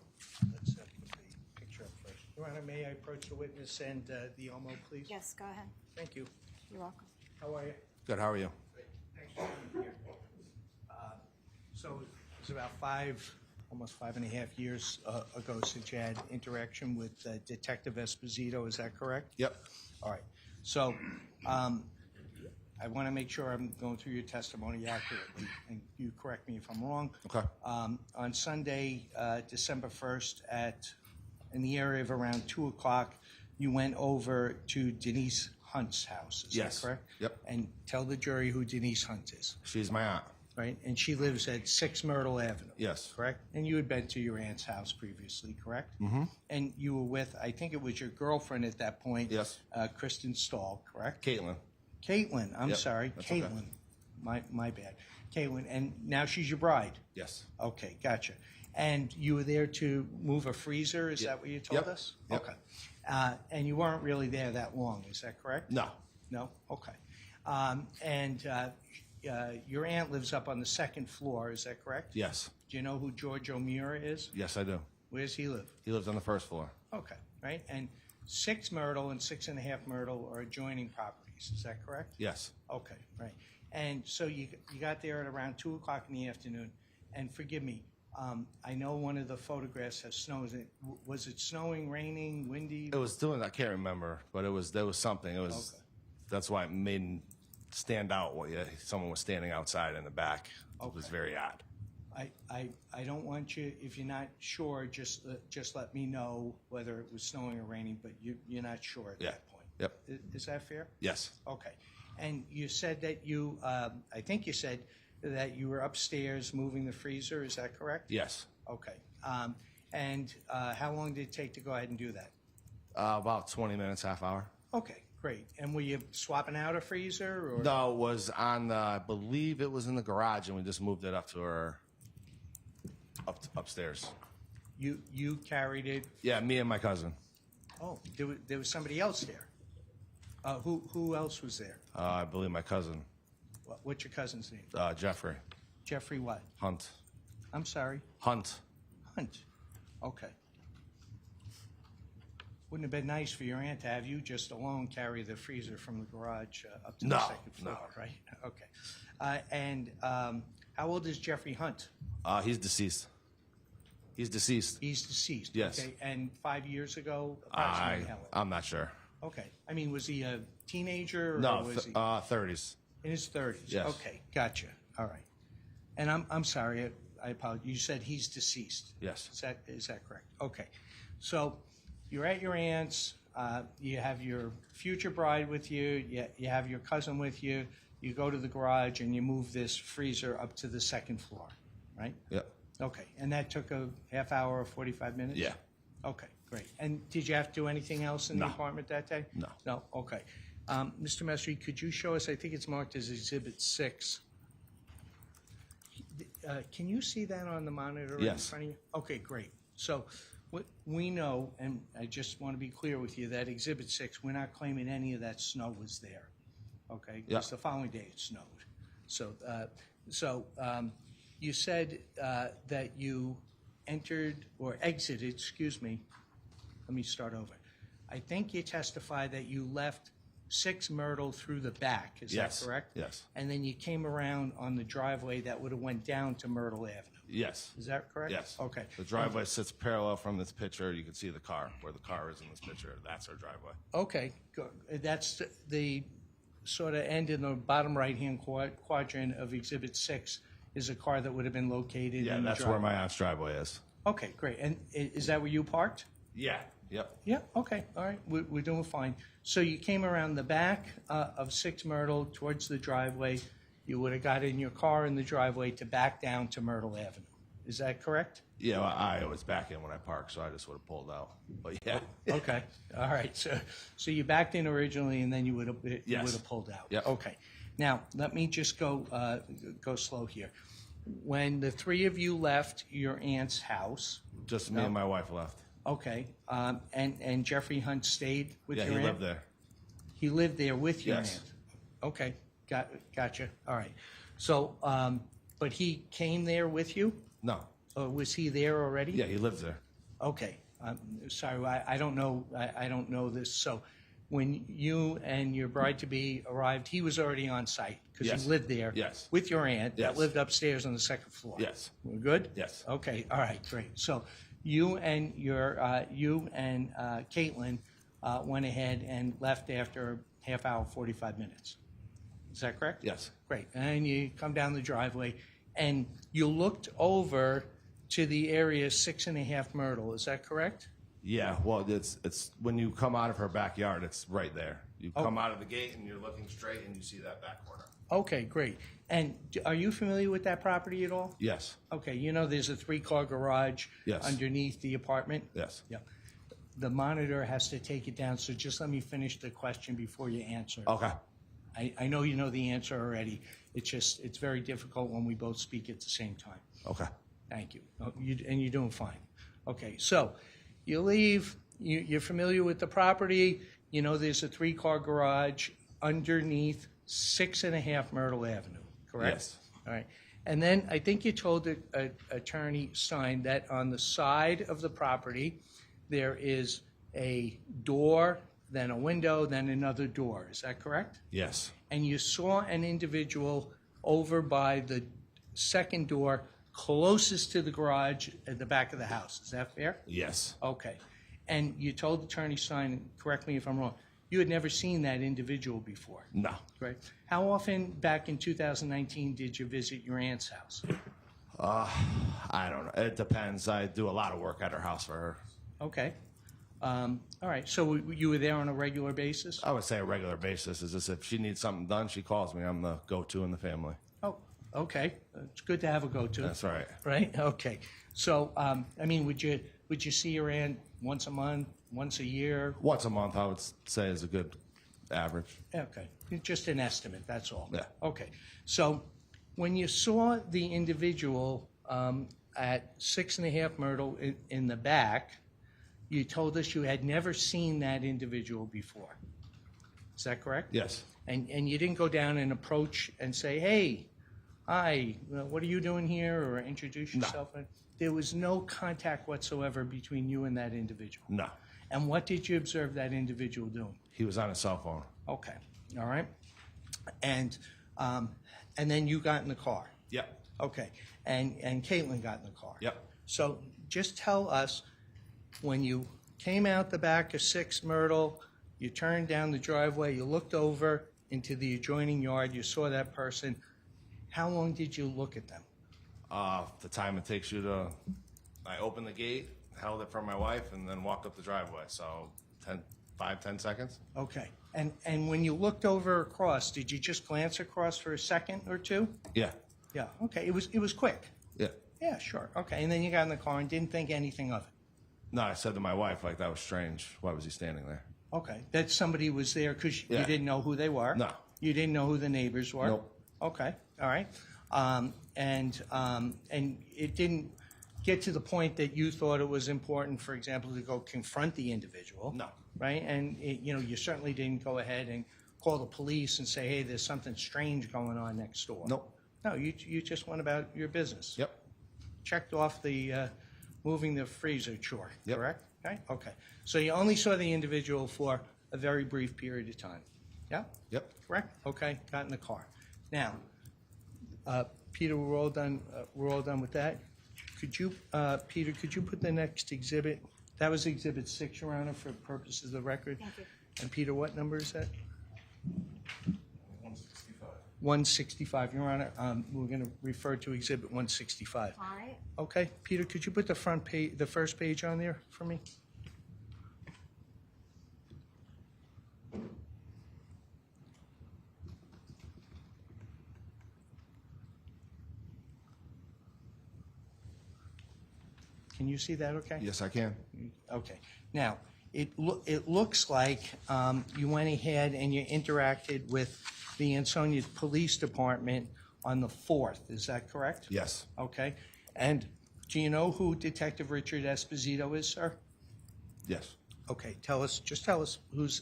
Let's put the picture up first. Your Honor, may I approach the witness and the OMO, please? Yes, go ahead. Thank you. You're welcome. How are you? Good. How are you? Great. Thanks for being here. So it's about almost 5.5 years ago since you had interaction with Detective Esposito. Is that correct? Yep. All right. So I want to make sure I'm going through your testimony accurately, and you correct me if I'm wrong. Okay. On Sunday, December 1st, in the area of around 2 o'clock, you went over to Denise Hunt's house. Is Yes. that correct? Yep. And tell the jury who Denise Hunt is, She's my aunt. right? And she lives at 6 Myrtle Avenue. Yes. Correct? And you had been to your aunt's house previously, correct? Mm-hmm. And you were with, I think it was your girlfriend at that point. Yes. Kristen Stahl, correct? Caitlin. Caitlin, I'm Yep, sorry, that's okay. Caitlin. My bad. Caitlin, and now she's your bride. Yes. Okay, gotcha. And you were there to move a freezer, is that what you told Yep. us? Yep. Okay. And you weren't really there that long, is that correct? No. No? Okay. And your aunt lives up on the second floor, is that correct? Yes. Do you know who George O'Meara is? Yes, I do. Where does he live? He lives on the first floor. Okay, right? And 6 Myrtle and 6.5 Myrtle are adjoining properties, is that correct? Yes. Okay, right. And so you got there at around 2 o'clock in the afternoon. And forgive me, I know one of the photographs has snow. Was it snowing, raining, windy? It was doing. I can't remember, but there was something. It was. Okay. That's why it made it stand out. Someone was standing outside in the back. It was Okay. very odd. I don't want you, if you're not sure, just let me know whether it was snowing or raining, but you're not sure at Yeah. that point. Yep. Is that fair? Yes. Okay. And you said that I think you said that you were upstairs moving the freezer, is that correct? Yes. Okay. And how long did it take to go ahead and do that? About 20 minutes, half hour. Okay, great. And were you swapping out a freezer? Or? No, it was on the. I believe it was in the garage, and we just moved it up to her. Upstairs. You carried it. Yeah, me and my cousin. Oh, there was somebody else there. Who else was there? I believe my cousin, What's your cousin's name? Jeffrey Jeffrey what? Hunt. I'm sorry. Hunt. Hunt. Okay. Wouldn't have been nice for your aunt to have you just alone carry the freezer from the garage up to the No, second floor, no. right? Okay. And how old is Jeffrey Hunt? He's deceased. He's deceased. He's deceased. Yes. Okay. And 5 years ago, approximately how old? I'm not sure. Okay. I mean, was he a teenager or No, was he 30s. in his 30s? Yes. Okay. Gotcha. All right. And I'm sorry. I apologize. You said he's deceased. Yes. Is that correct? Okay. So you're at your aunt's. You have your future bride with you. You have your cousin with you. You go to the garage and you move this freezer up to the second floor, right? Yep. Okay. And that took a half hour or 45 minutes? Yeah. Okay, great. And did you have to do anything else in the No. apartment that day? No. No? Okay. Mr. Mestry, could you show us, I think it's marked as Exhibit 6. Can you see that on the monitor right in Yes. front of you? Okay, great. So we know, and I just want to be clear with you, that Exhibit 6, we're not claiming any of that snow was there. Okay? Yeah. Because the following day it snowed. So you said that you entered or exited, excuse me, let me start over. I think you testified that you left 6 Myrtle through the back, is Yes. that correct? Yes. And then you came around on the driveway that would have went down to Myrtle Avenue. Yes. Is that correct? Yes. Okay. The driveway sits parallel from this picture. You can see the car, where the car is in this picture. That's our driveway. Okay, good. That's the sort of end in the bottom right-hand quadrant of Exhibit 6 is a car that would have been located Yeah, in the that's where driveway. my aunt's driveway is. Okay, great. And is that where you parked? Yeah. Yep. Yeah, okay, all right, we're doing fine. So you came around the back of 6 Myrtle towards the driveway. You would have got in your car in the driveway to back down to Myrtle Avenue. Is that correct? Yeah, well, I always back in when I park, so I just would have pulled out. But yeah. Okay, all right. So you backed in originally, and then you would have Yes. pulled out. Yep. Okay. Now let me just go slow here. When the three of you left your aunt's house, Just me and my wife left. okay, and Jeffrey Hunt stayed with Yeah, your he aunt. lived there. He lived there with your Yes. aunt. Okay, gotcha. All right. So, but he came there with you. No. Was he there already? Yeah, he lives there. Okay, sorry, I don't know, I don't know this. So when you and your bride-to-be arrived, he was already on site? Because Yes. he lived there? Yes. With your aunt that Yes. lived upstairs on the second floor? Yes. We're good? Yes. Okay, all right, great. So you and Caitlin went ahead and left after a half hour, 45 minutes. Is that correct? Yes. Great. And you come down the driveway, and you looked over to the area 6.5 Myrtle. Is that correct? Yeah, well, it's when you come out of her backyard, it's right there. You come out of the gate and you're looking straight and you see that back corner. Okay, great. And are you familiar with that property at all? Yes. Okay, you know there's a 3-car garage Yes. underneath the apartment? Yes. Yeah. The monitor has to take it down, so just let me finish the question before you answer. Okay. I know you know the answer already. It's very difficult when we both speak at the same time. Okay. Thank you. And you're doing fine. Okay, so you leave, you're familiar with the property, you know there's a 3-car garage underneath 6.5 Myrtle Avenue, correct? Yes. All right. And then I think you told the Attorney Stein that on the side of the property, there is a door, then a window, then another door. Is that correct? Yes. And you saw an individual over by the second door closest to the garage at the back of the house. Is that fair? Yes. Okay. And you told Attorney Stein, correct me if I'm wrong, you had never seen that individual before, No. right? How often back in 2019 did you visit your aunt's house? I don't know. It depends. I do a lot of work at her house for her. Okay. All right. So you were there on a regular basis? I would say a regular basis is just if she needs something done, she calls me. I'm the go-to in the family. Oh, okay. It's good to have a go-to. That's right. Right? Okay. So, I mean, would you see your aunt once a month, once a year? Once a month, I would say is a good average. Okay. Just an estimate, that's all. Yeah. Okay. So when you saw the individual at 6.5 Myrtle in the back, you told us you had never seen that individual before. Is that correct? Yes. And you didn't go down and approach and say, hey, hi, what are you doing here, or introduce yourself? No. There was no contact whatsoever between you and that individual. No. And what did you observe that individual doing? He was on his cell phone. Okay, all right. And then you got in the car. Yep. Okay, and Caitlin got in the car. Yep. So just tell us, when you came out the back of 6 Myrtle, you turned down the driveway, you looked over into the adjoining yard, you saw that person. How long did you look at them? The time it takes you to, I opened the gate, held it for my wife, and then walked up the driveway. So 5-10 seconds. Okay, and when you looked over across, did you just glance across for a second or two? Yeah. Yeah, okay, it was quick. Yeah. Yeah, sure, okay, and then you got in the car and didn't think anything of it. No, I said to my wife, like, that was strange. Why was he standing there? Okay, that somebody was there because you Yeah. didn't know who they were? No. You didn't know who the neighbors were? Nope. Okay, all right. And it didn't get to the point that you thought it was important, for example, to go confront the individual? No. Right? And, you certainly didn't go ahead and call the police and say, hey, there's something strange going on next door? Nope. No, you just went about your business? Yep. Checked off the moving the freezer chore, Yep. correct? Okay, okay. So you only saw the individual for a very brief period of time? Yeah? Yep. Correct? Okay, got in the car. Now, Peter, we're all done with that. Could you, Peter, could you put the next exhibit? That was Exhibit 6, Your Honor, for purposes of the record. Thank you. And Peter, what number is that? 165. 165, Your Honor. We're going to refer to Exhibit 165. All right. Okay, Peter, could you put the front page, the first page on there for me? Can you see that okay? Yes, I can. Okay. Now, it looks like you went ahead and you interacted with the Ansonia Police Department on the 4th. Is that correct? Yes. Okay. And do you know who Detective Richard Esposito is, sir? Yes. Okay. Just tell us who's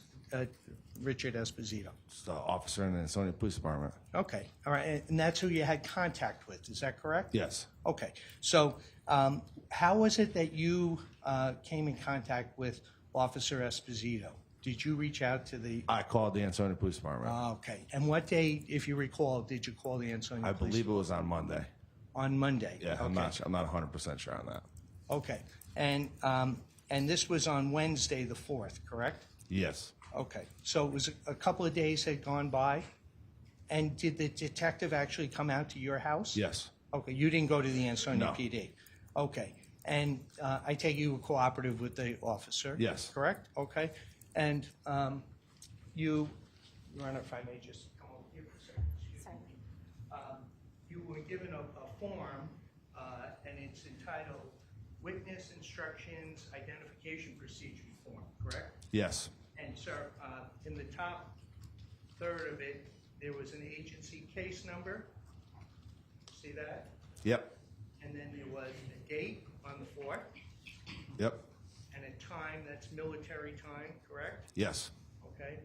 Richard Esposito? Just an officer in the Ansonia Police Department. Okay, all right, and that's who you had contact with, is that correct? Yes. Okay, so how was it that you came in contact with Officer Esposito? Did you reach out to the? I called the Ansonia Police Department. Okay, and what day, if you recall, did you call the Ansonia I Police? believe it was on Monday. On Monday? Yeah, Okay. I'm not 100% sure on that. Okay, and this was on Wednesday, the 4th, correct? Yes. Okay, so it was a couple of days had gone by, and did the detective actually come out to your house? Yes. Okay, you didn't go to the Ansonia No. PD? Okay, and I take you were cooperative with the officer? Yes. Correct? Okay, and Your Honor, if I may just come over here for a second. Excuse me. You were given a form, and it's entitled Witness Instructions Identification Procedure Form, correct? Yes. And sir, in the top third of it, there was an agency case number. See that? Yep. And then there was a date on the 4th Yep. and a time, that's military time, correct? Yes. Okay.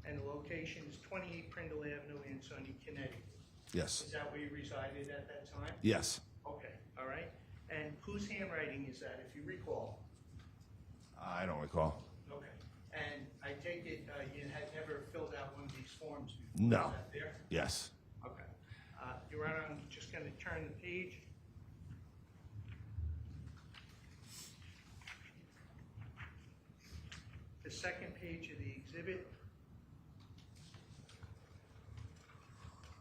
And the location is 28 Prindle Avenue, Ansonia, Connecticut. Yes. Is that where you resided at that time? Yes. Okay, all right. And whose handwriting is that, if you recall? I don't recall. Okay. And I take it you had never filled out one of these forms before? No. Is that fair? Yes. Okay. Your Honor, I'm just going to turn the page. The second page of the exhibit.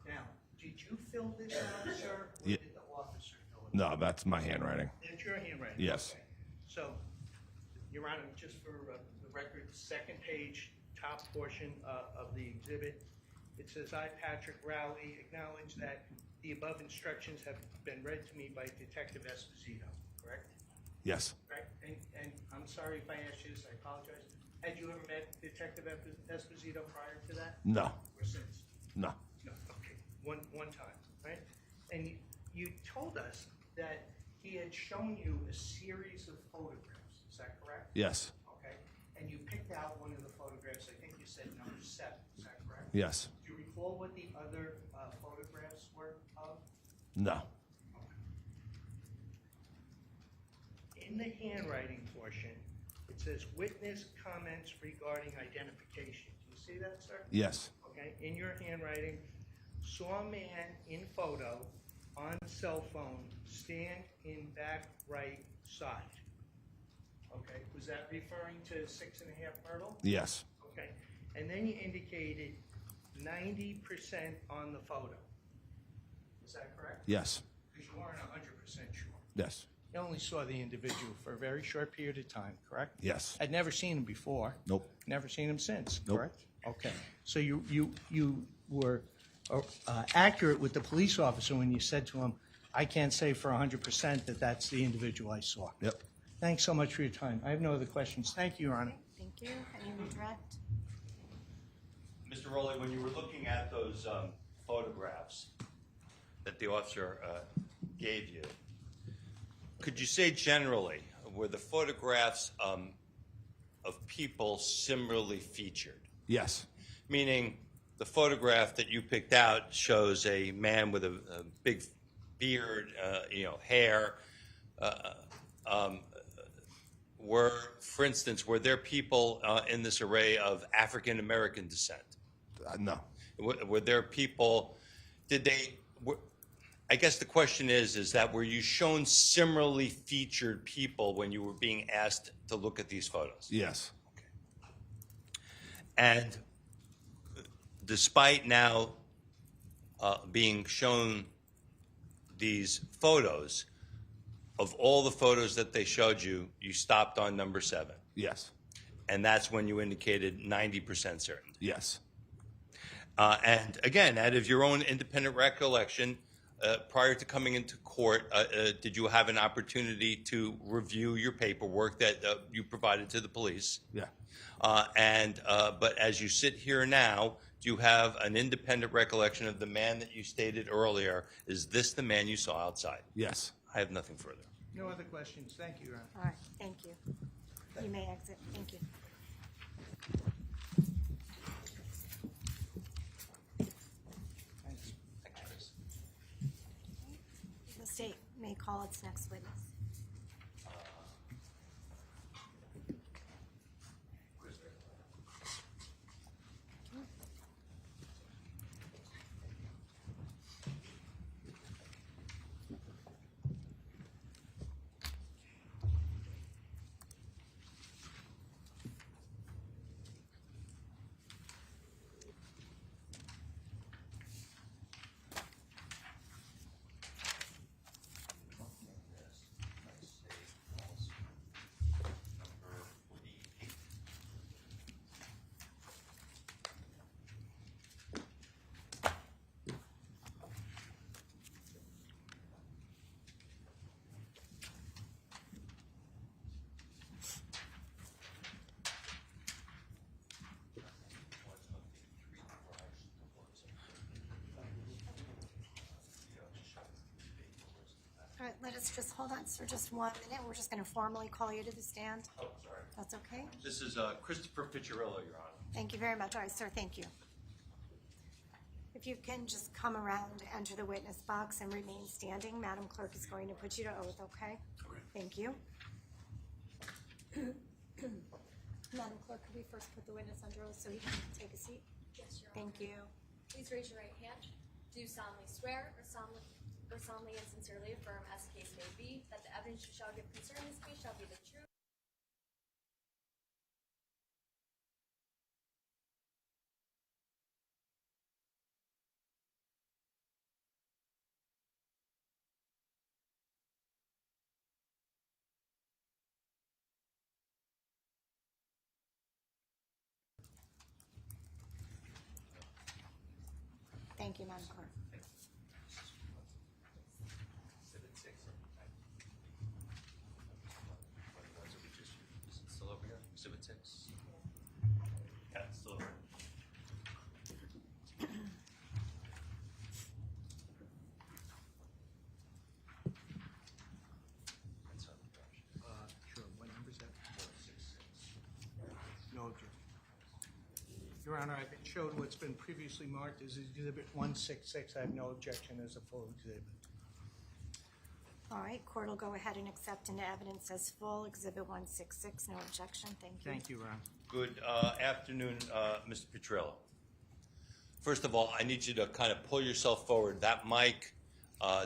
Now, did you fill this out, sir, or Yeah. did the officer fill it out? No, that's my handwriting. It's your handwriting? Yes. Okay. So, Your Honor, just for the record, second page, top portion of the exhibit, it says, I, Patrick Rowley, acknowledge that the above instructions have been read to me by Detective Esposito, correct? Yes. Right? And I'm sorry if I asked you this, I apologize. Had you ever met Detective Esposito prior to that, No. or since? No. No, okay, one time, right? And you told us that he had shown you a series of photographs, is that correct? Yes. Okay, and you picked out one of the photographs, I think you said number 7, is that correct? Yes. Do you recall what the other photographs were of? No. In the handwriting portion, it says witness comments regarding identification. Do you see that, sir? Yes. Okay, in your handwriting, saw a man in photo on cell phone, stand in back right side. Okay, was that referring to 6.5 Myrtle? Yes. Okay, and then you indicated 90% on the photo. Is that correct? Yes. Because you weren't 100% sure. Yes. You only saw the individual for a very short period of time, correct? Yes. I'd never seen him before. Nope. Never seen him since, Nope. correct? Okay. So you were accurate with the police officer when you said to him, I can't say for 100% that that's the individual I saw. Yep. Thanks so much for your time. I have no other questions. Thank you, Your Honor. Thank you. Any redirect? Mr. Rowley, when you were looking at those photographs that the officer gave you, could you say generally, were the photographs of people similarly featured? Yes. Meaning, the photograph that you picked out shows a man with a big beard, hair. For instance, were there people in this array of African American descent? No. Were there people? I guess the question is that were you shown similarly featured people when you were being asked to look at these photos? Yes. And despite now being shown these photos, of all the photos that they showed you, you stopped on number 7. Yes. And that's when you indicated 90% certainty. Yes. And again, out of your own independent recollection, prior to coming into court, did you have an opportunity to review your paperwork that you provided to the police? Yeah. But as you sit here now, do you have an independent recollection of the man that you stated earlier? Is this the man you saw outside? Yes. I have nothing further. No other questions. Thank you, Your Honor. All right, thank you. You may exit. Thank you. call its next witness. All right, let us just hold on for just 1 minute. We're just going to formally call you to the stand. Oh, sorry. That's okay? This is Christopher Picarella, Your Honor. Thank you very much. All right, sir, thank you. If you can just come around, enter the witness box, and remain standing. Madam Clerk is going to put you to oath, okay? Okay. Thank you. Madam Clerk, could we first put the witness under oath so he can take a seat? Yes, Your Honor. Thank you. Please raise your right hand. Do you solemnly swear or solemnly and sincerely affirm, as the case may be, that the evidence you shall give concerning this case shall be the truth? Thank you, Madam Clerk. Is it still over here? Exhibit 6? Yeah, it's still over here. Sure, what number is that? No objection. Your Honor, I've been showed what's been previously marked as Exhibit 166. I have no objection as a full exhibit. All right, court will go ahead and accept into evidence as full Exhibit 166. No objection. Thank you. Thank you, Your Honor. Good afternoon, Mr. Picarella. First of all, I need you to kind of pull yourself forward. That mic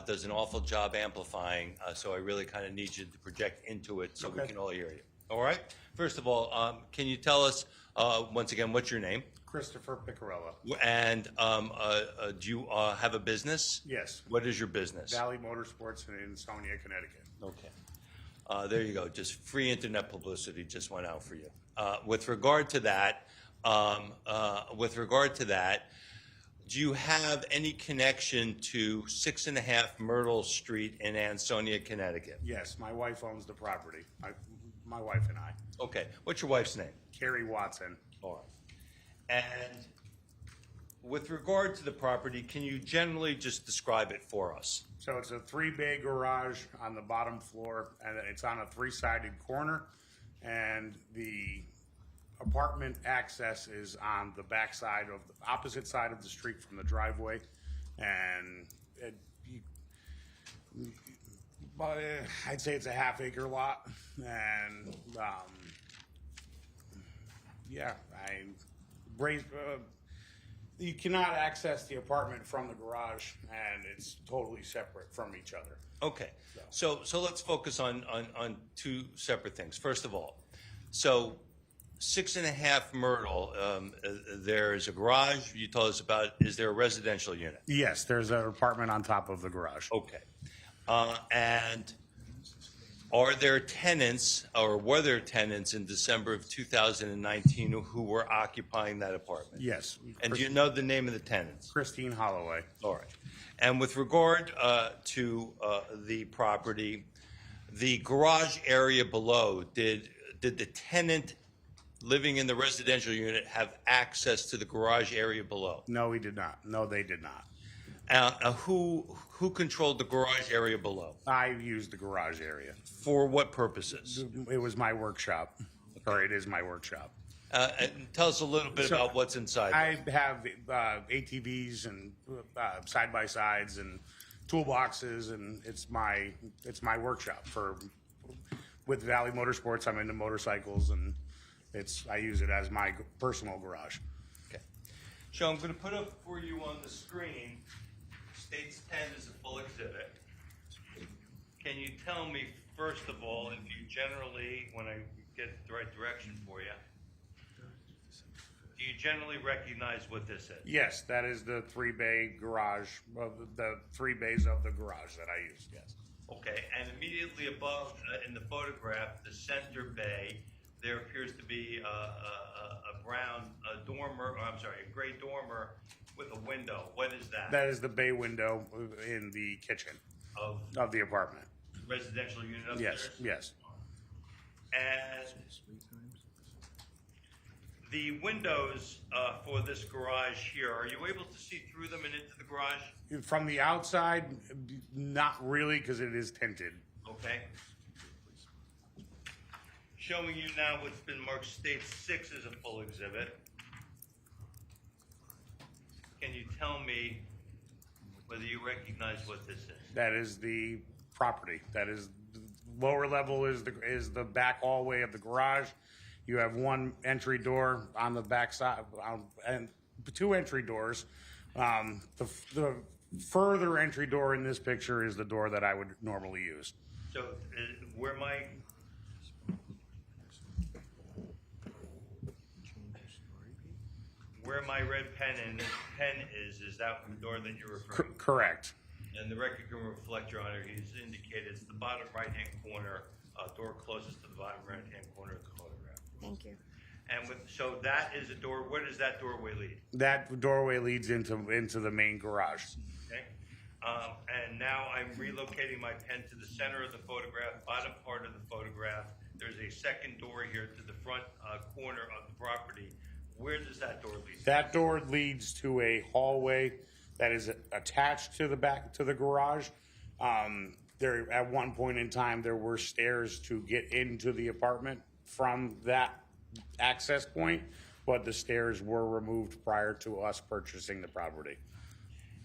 does an awful job amplifying, so I really kind of need you to project into it so we can all hear you. All right? First of all, can you tell us, once again, what's your name? Christopher Picarella. And do you have a business? Yes. What is your business? Valley Motorsports in Ansonia, Connecticut. Okay. There you go. Just free internet publicity just went out for you. With regard to that, do you have any connection to 6.5 Myrtle Street in Ansonia, Connecticut? Yes, my wife owns the property. My wife and I. Okay. What's your wife's name? Carrie Watson. All right. And with regard to the property, can you generally just describe it for us? So it's a 3-bay garage on the bottom floor, and it's on a 3-sided corner, and the apartment access is on the back side of the opposite side of the street from the driveway, and I'd say it's a half-acre lot, and you cannot access the apartment from the garage, and it's totally separate from each other. Okay. So let's focus on two separate things. First of all, so 6.5 Myrtle, there's a garage you told us about. Is there a residential unit? Yes, there's an apartment on top of the garage. Okay. And are there tenants, or were there tenants in December of 2019 who were occupying that apartment? Yes. And do you know the name of the tenants? Christine Holloway. All right. And with regard to the property, the garage area below, did the tenant living in the residential unit have access to the garage area below? No, he did not. No, they did not. Who controlled the garage area below? I used the garage area. For what purposes? It was my workshop, or it is my workshop. And tell us a little bit about what's inside. I have ATVs and side-by-sides and toolboxes, and it's my workshop with Valley Motorsports. I'm into motorcycles, and I use it as my personal garage. Okay. So I'm going to put up for you on the screen, States 10 is a full exhibit. Can you tell me, first of all, if you generally, when I get the right direction for you, do you generally recognize what this is? Yes, that is the 3-bay garage, the 3 bays of the garage that I use, yes. Okay, and immediately above, in the photograph, the center bay, there appears to be a brown dormer, a gray dormer with a window. What is that? That is the bay window in the kitchen of the apartment. Residential unit upstairs? Yes. And the windows for this garage here, are you able to see through them and into the garage? From the outside, not really, because it is tinted. Okay. Showing you now what's been marked State 6 as a full exhibit. Can you tell me whether you recognize what this is? That is the property. That is lower level is the back hallway of the garage. You have one entry door on the back side, and 2 entry doors. The further entry door in this picture is the door that I would normally use. So where my red pen is that the door that you're referring to? Correct. And the record can reflect, Your Honor, he's indicated it's the bottom right-hand corner, door closest to the bottom right-hand corner of the photograph. Thank you. And so that is a door, where does that doorway lead? That doorway leads into the main garage. Okay. And now I'm relocating my pen to the center of the photograph, bottom part of the photograph. There's a second door here to the front corner of the property. Where does that door lead? That door leads to a hallway that is attached to the back to the garage. There, at one point in time, there were stairs to get into the apartment from that access point, but the stairs were removed prior to us purchasing the property.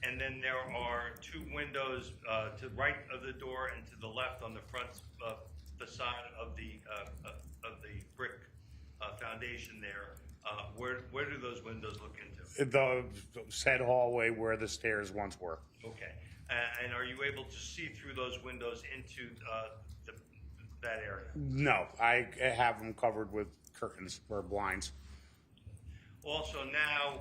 And then there are 2 windows to the right of the door and to the left on the front facade of the brick foundation there. Where do those windows look into? The said hallway where the stairs once were. Okay. And are you able to see through those windows into that area? No, I have them covered with curtains or blinds. Also now,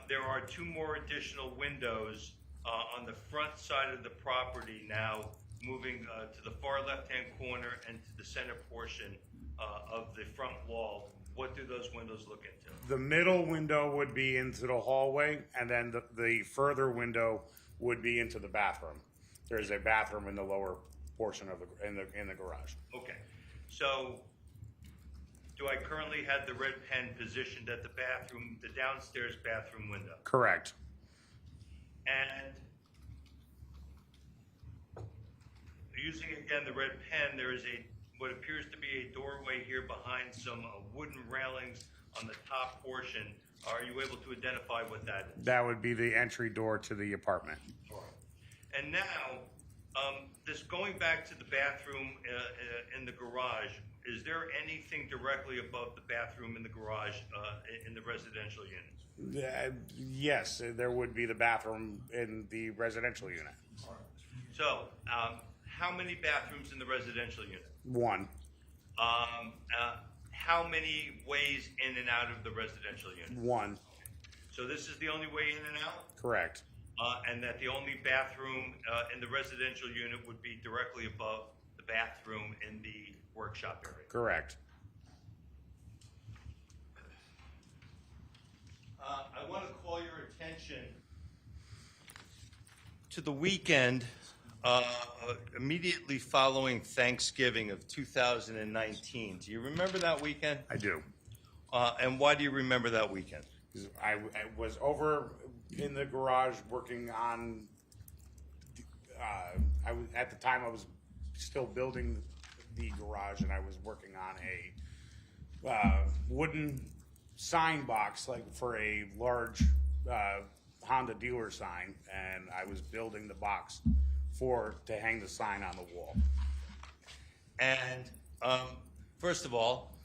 there are 2 more additional windows on the front side of the property now, moving to the far left-hand corner and to the center portion of the front wall. What do those windows look into? The middle window would be into the hallway, and then the further window would be into the bathroom. There's a bathroom in the lower portion of in the garage. Okay. So do I currently have the red pen positioned at the bathroom, the downstairs bathroom window? Correct. And using again the red pen, there is what appears to be a doorway here behind some wooden railings on the top portion. Are you able to identify what that is? That would be the entry door to the apartment. All right. And now, this going back to the bathroom in the garage, is there anything directly above the bathroom in the garage in the residential units? Yes, there would be the bathroom in the residential unit. All right. So, how many bathrooms in the residential unit? 1. How many ways in and out of the residential unit? 1. So this is the only way in and out? Correct. And that the only bathroom in the residential unit would be directly above the bathroom in the workshop area? Correct. I want to call your attention to the weekend immediately following Thanksgiving of 2019. Do you remember that weekend? I do. And why do you remember that weekend? I was over in the garage working on. At the time I was still building the garage, and I was working on a wooden sign box, like for a large Honda dealer sign, and I was building the box to hang the sign on the wall. And first of all,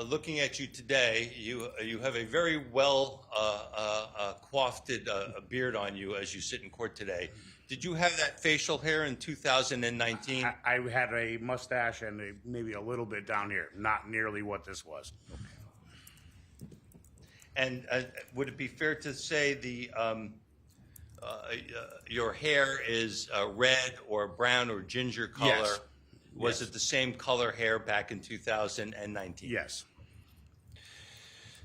looking at you today, you have a very well coiffed beard on you as you sit in court today. Did you have that facial hair in 2019? I had a mustache and maybe a little bit down here, not nearly what this was. And would it be fair to say your hair is red or brown or ginger color? Yes. Was Yes. it the same color hair back in 2019? Yes.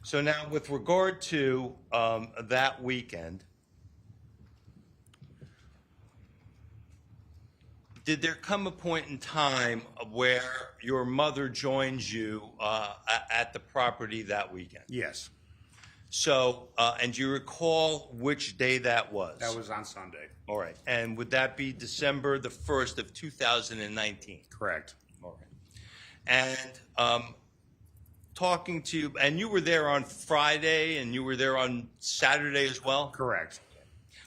So now, with regard to that weekend, did there come a point in time where your mother joins you at the property that weekend? Yes. So, and do you recall which day that was? That was on Sunday. All right. And would that be December the 1st of 2019? Correct. All right. And talking to you, and you were there on Friday and you were there on Saturday as well? Correct.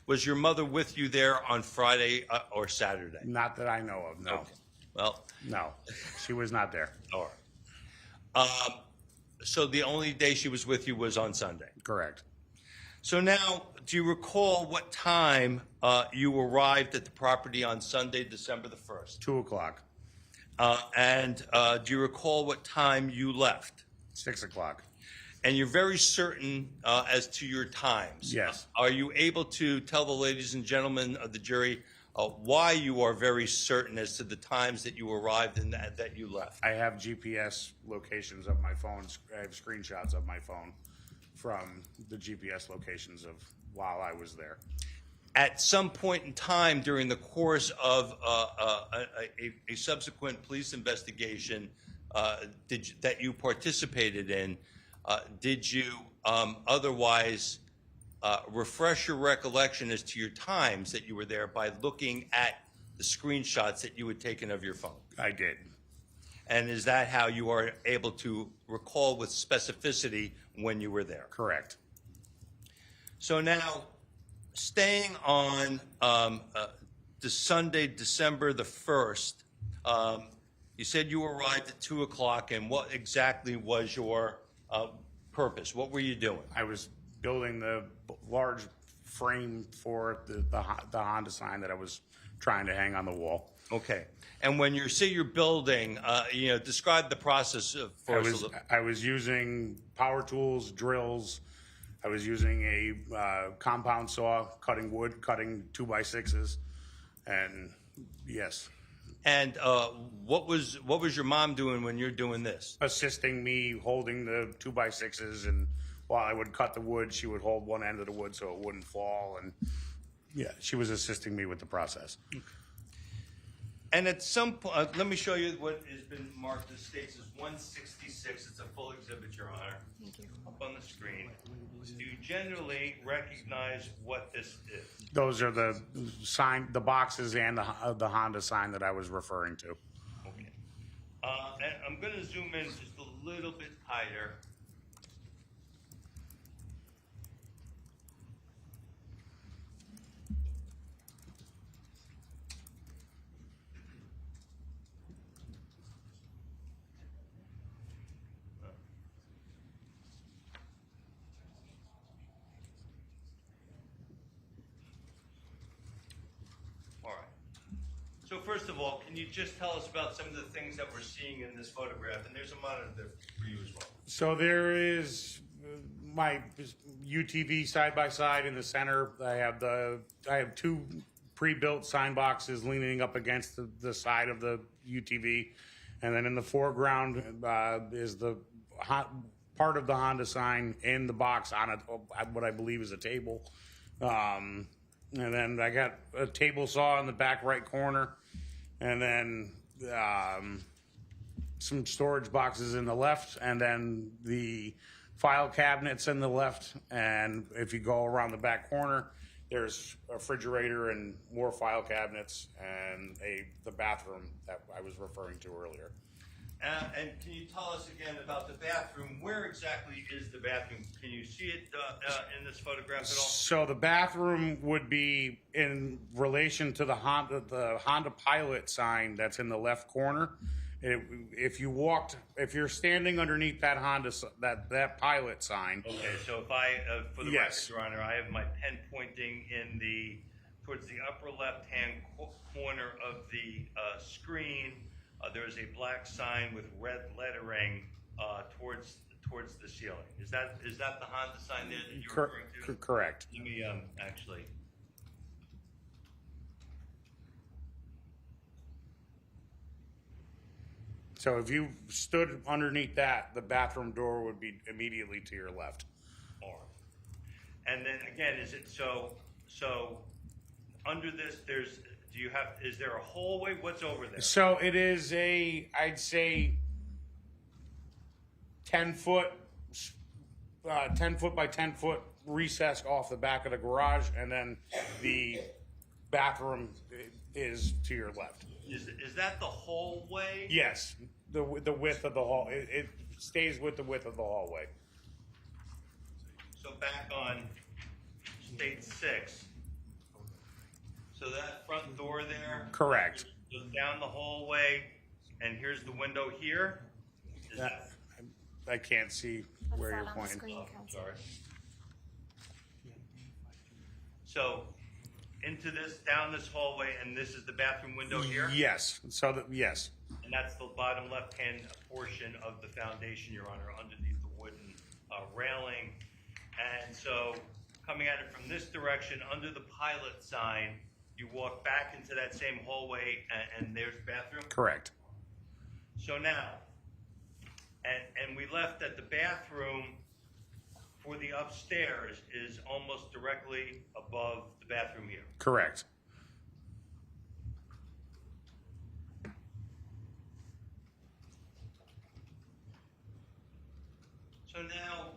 Was your mother with you there on Friday or Saturday? Not that I know of, no. Okay. Well, No, she was not there. all right. So the only day she was with you was on Sunday. Correct. So now, do you recall what time you arrived at the property on Sunday, December the 1st? 2 o'clock, And do you recall what time you left? 6 o'clock. And you're very certain as to your times. Yes. Are you able to tell the ladies and gentlemen of the jury why you are very certain as to the times that you arrived and that you left? I have GPS locations of my phone. I have screenshots of my phone from the GPS locations of while I was there. At some point in time during the course of a subsequent police investigation that you participated in, did you otherwise refresh your recollection as to your times that you were there by looking at the screenshots that you had taken of your phone? I did. And is that how you are able to recall with specificity when you were there? Correct. So now, staying on the Sunday, December the 1st, you said you arrived at 2 o'clock, and what exactly was your purpose? What were you doing? I was building the large frame for the Honda sign that I was trying to hang on the wall. Okay. And when you say you're building, describe the process for us a little. I was using power tools, drills. I was using a compound saw, cutting wood, cutting 2x6s, and yes, And what was your mom doing when you're doing this? assisting me holding the 2x6s, and while I would cut the wood, she would hold one end of the wood so it wouldn't fall, and yeah, she was assisting me with the process. And at some point, let me show you what has been marked as states as 166. It's a full exhibit, Your Honor. Thank you. Up on the screen. Do you generally recognize what this is? Those are the boxes and the Honda sign that I was referring to. Okay. And I'm going to zoom in just a little bit tighter. All right. So first of all, can you just tell us about some of the things that we're seeing in this photograph? And there's a monitor there for you as well. So there is my UTV side by side in the center. I have two pre-built sign boxes leaning up against the side of the UTV, and then in the foreground is the part of the Honda sign in the box on what I believe is a table. And then I got a table saw in the back right corner, and then some storage boxes in the left, and then the file cabinets in the left. And if you go around the back corner, there's a refrigerator and more file cabinets and the bathroom that I was referring to earlier. And can you tell us again about the bathroom? Where exactly is the bathroom? Can you see it in this photograph at all? So the bathroom would be in relation to the Honda Pilot sign that's in the left corner. If you're standing underneath that that Pilot sign. Okay, so if I, for the Yes. record, Your Honor, I have my pen pointing towards the upper left-hand corner of the screen. There's a black sign with red lettering towards the ceiling. Is that the Honda sign there that you're referring to? Correct. Let me actually. So if you stood underneath that, the bathroom door would be immediately to your left. All right. And then again, is it so under this? Is there a hallway? What's over there? So it is I'd say 10 foot by 10 foot recess off the back of the garage, and then the bathroom is to your left. Is that the hallway? Yes, the width of the hall. It stays with the width of the hallway. So back on state 6. So that front door there. Correct. Goes down the hallway, and here's the window here. Is that? I can't see where you're What's that on the pointing. screen, Oh, Counsel? sorry. So into down this hallway, and this is the bathroom window here? Yes. So yes. And that's the bottom left-hand portion of the foundation, Your Honor, underneath the wooden railing. And so coming at it from this direction, under the Pilot sign, you walk back into that same hallway, and there's the bathroom? Correct. So now, and we left that the bathroom for the upstairs is almost directly above the bathroom here. Correct. So now,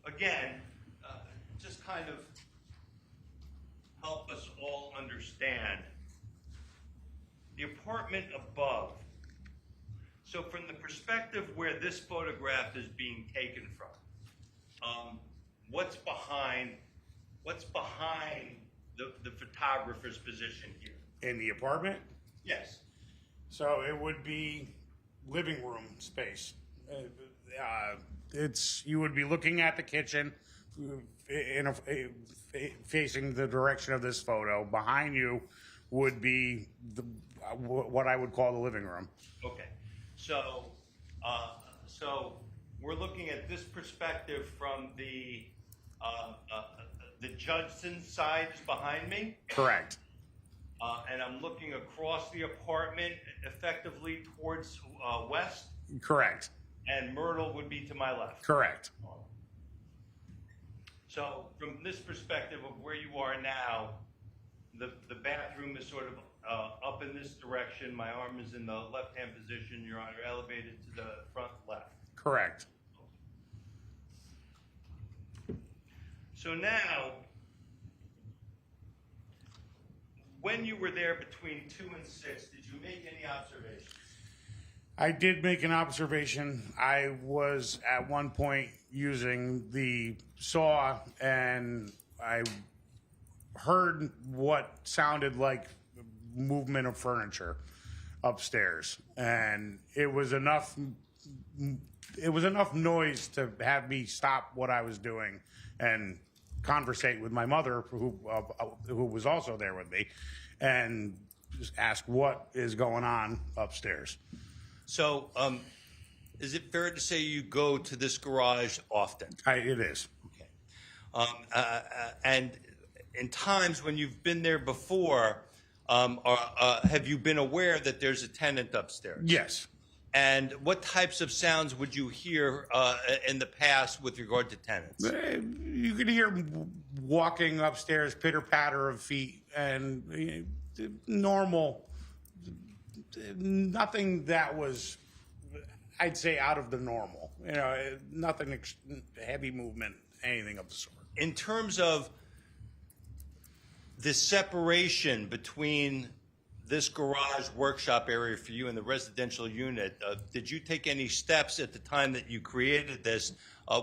again, just kind of help us all understand the apartment above. So from the perspective where this photograph is being taken from, what's behind the photographer's position here? In the apartment? Yes. So it would be living room space. You would be looking at the kitchen, facing the direction of this photo. Behind you would be what I would call the living room. Okay. So we're looking at this perspective from the Judson side is behind me. Correct. And I'm looking across the apartment effectively towards west, Correct. and Myrtle would be to my left. Correct. So from this perspective of where you are now, the bathroom is sort of up in this direction. My arm is in the left-hand position, Your Honor, elevated to the front left. Correct. So now, when you were there between 2 and 6, did you make any observations? I did make an observation. I was at one point using the saw, and I heard what sounded like movement of furniture upstairs, and it was enough noise to have me stop what I was doing and conversate with my mother, who was also there with me, and just ask what is going on upstairs. So, is it fair to say you go to this garage often? It is. Okay. And in times when you've been there before, have you been aware that there's a tenant upstairs? Yes. And what types of sounds would you hear in the past with regard to tenants? You could hear walking upstairs, pitter patter of feet, and normal. Nothing that was, I'd say, out of the normal. Nothing heavy movement, anything of the sort. In terms of the separation between this garage workshop area for you in the residential unit, did you take any steps at the time that you created this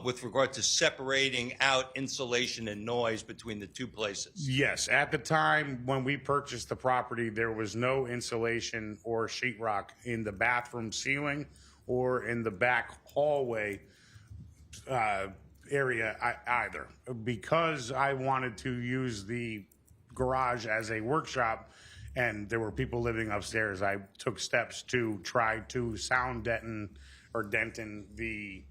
with regard to separating out insulation and noise between the two places? Yes, at the time when we purchased the property, there was no insulation or sheetrock in the bathroom ceiling or in the back hallway area either. Because I wanted to use the garage as a workshop and there were people living upstairs, I took steps to try to sound deaden or dentin the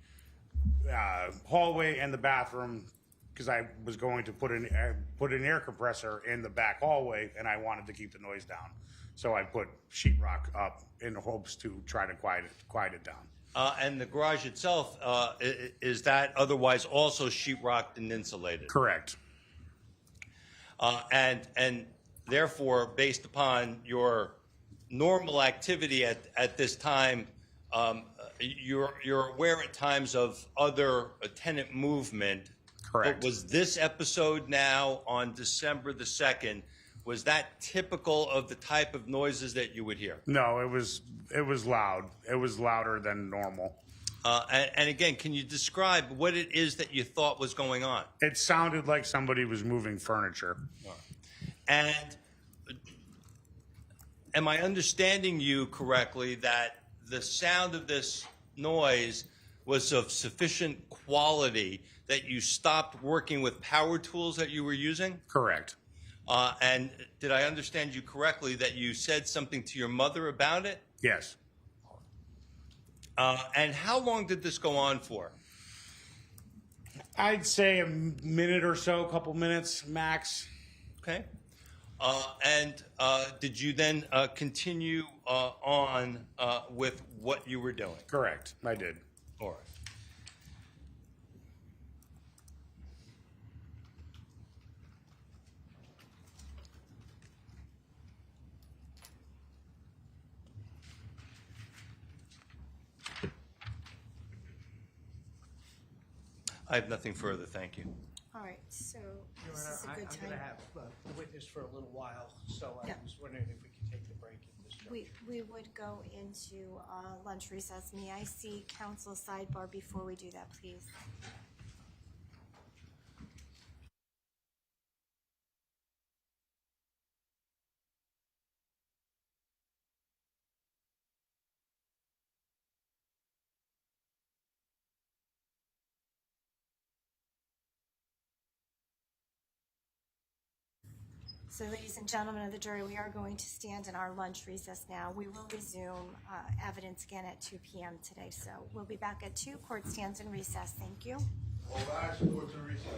hallway and the bathroom because I was going to put an air compressor in the back hallway and I wanted to keep the noise down. So I put sheetrock up in hopes to try to quiet it down. And the garage itself, is that otherwise also sheetrocked and insulated? Correct. And therefore, based upon your normal activity at this time, you're aware at times of other tenant movement. Correct. But was this episode now on December the 2nd, was that typical of the type of noises that you would hear? No, it was loud. It was louder than normal. And again, can you describe what it is that you thought was going on? It sounded like somebody was moving furniture. And am I understanding you correctly that the sound of this noise was of sufficient quality that you stopped working with power tools that you were using? Correct. And did I understand you correctly that you said something to your mother about it? Yes. And how long did this go on for? I'd say a minute or so, a couple minutes max. Okay. And did you then continue on with what you were doing? Correct. I did. All right. I have nothing further, thank you. All right, so Your this Honor, is a I'm good going time. to have the witness for a little while, so I Yeah. was wondering if we could take the break at this juncture. We would go into lunch recess. May I see council sidebar before we do that, please? So ladies and gentlemen of the jury, we are going to stand in our lunch recess now. We will resume evidence again at 2 p.m. today. So we'll be back at 2. Court stands in recess. Thank you. All rise, court to recess.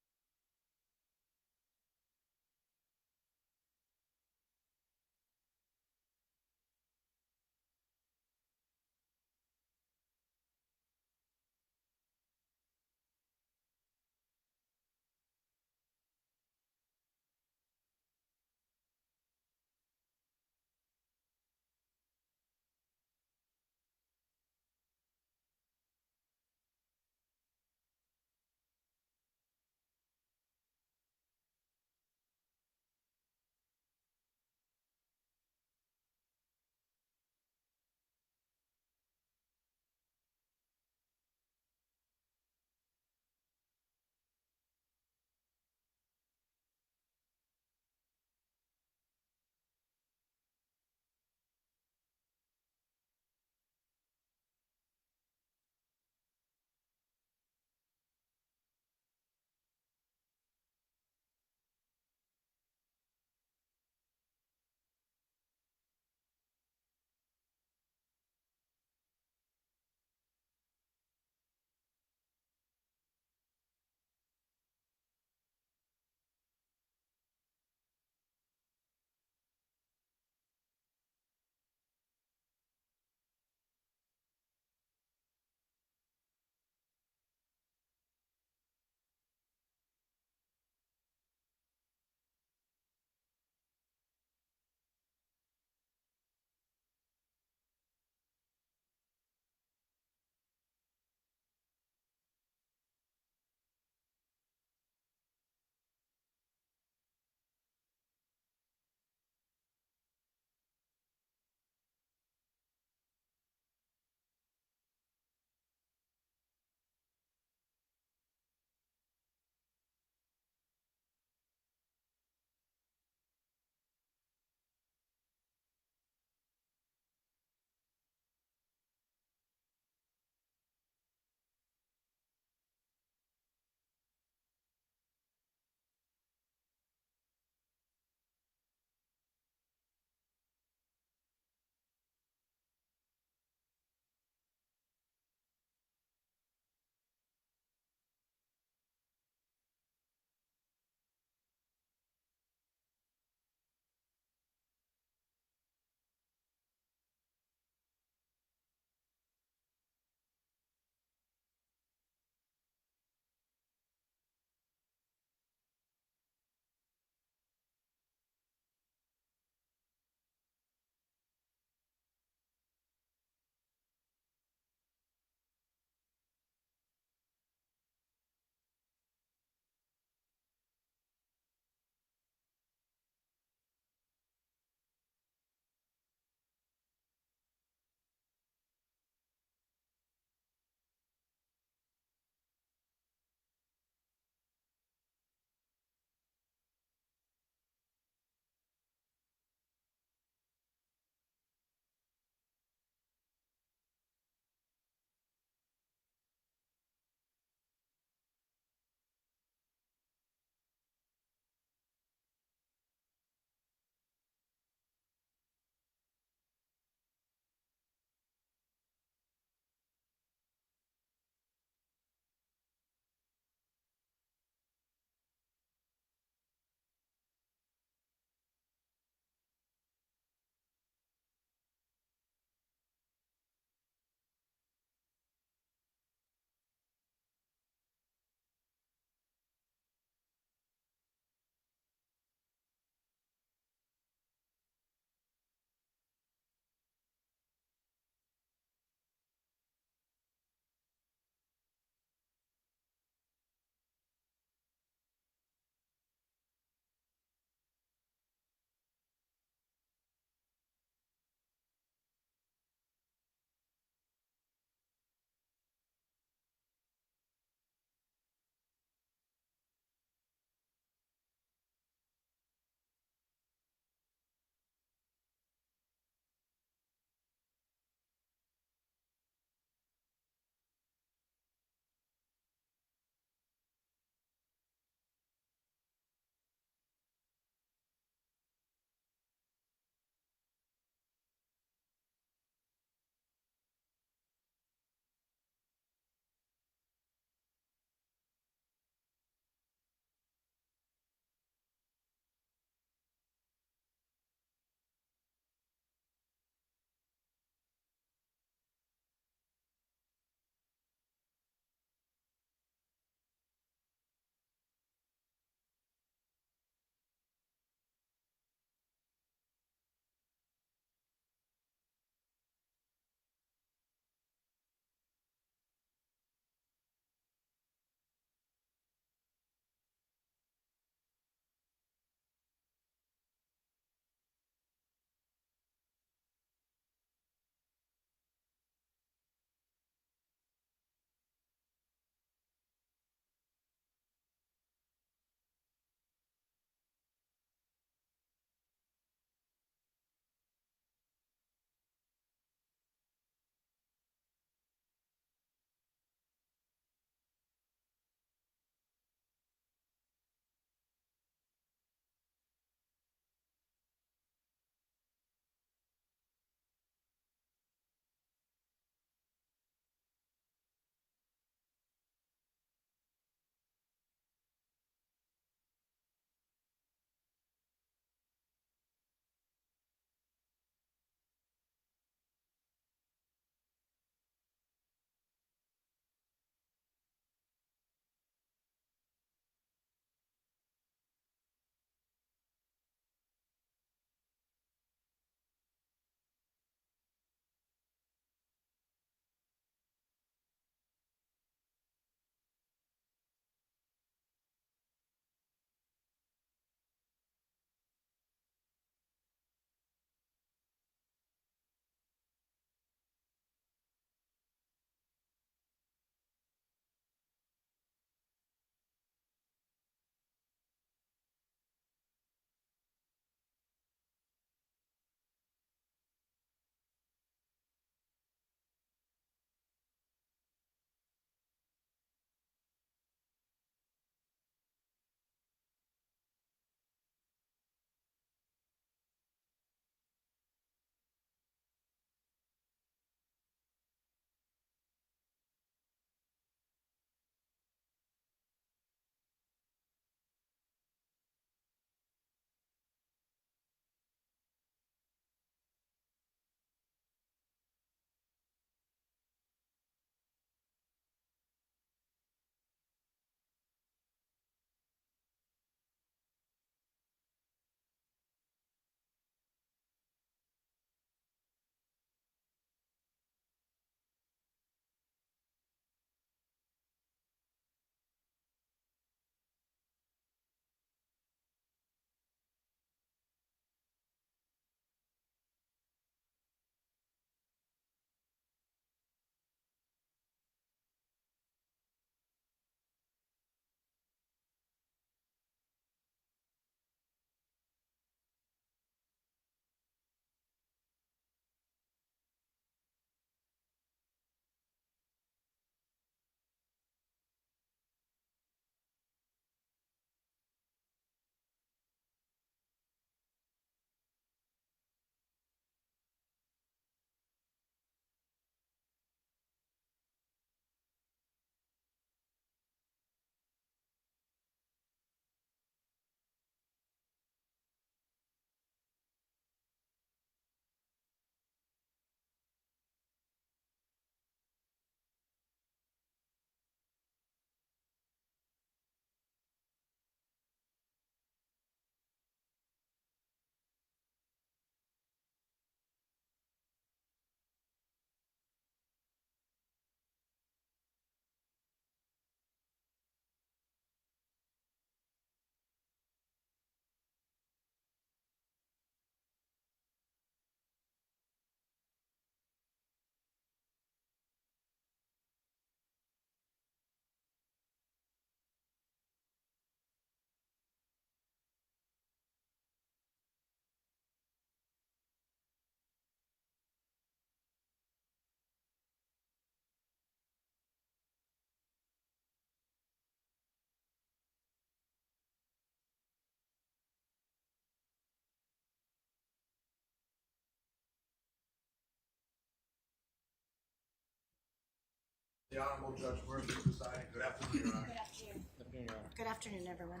The Honorable Judge Murphy presiding. Good afternoon, Your Honor. Good afternoon. Good afternoon, everyone.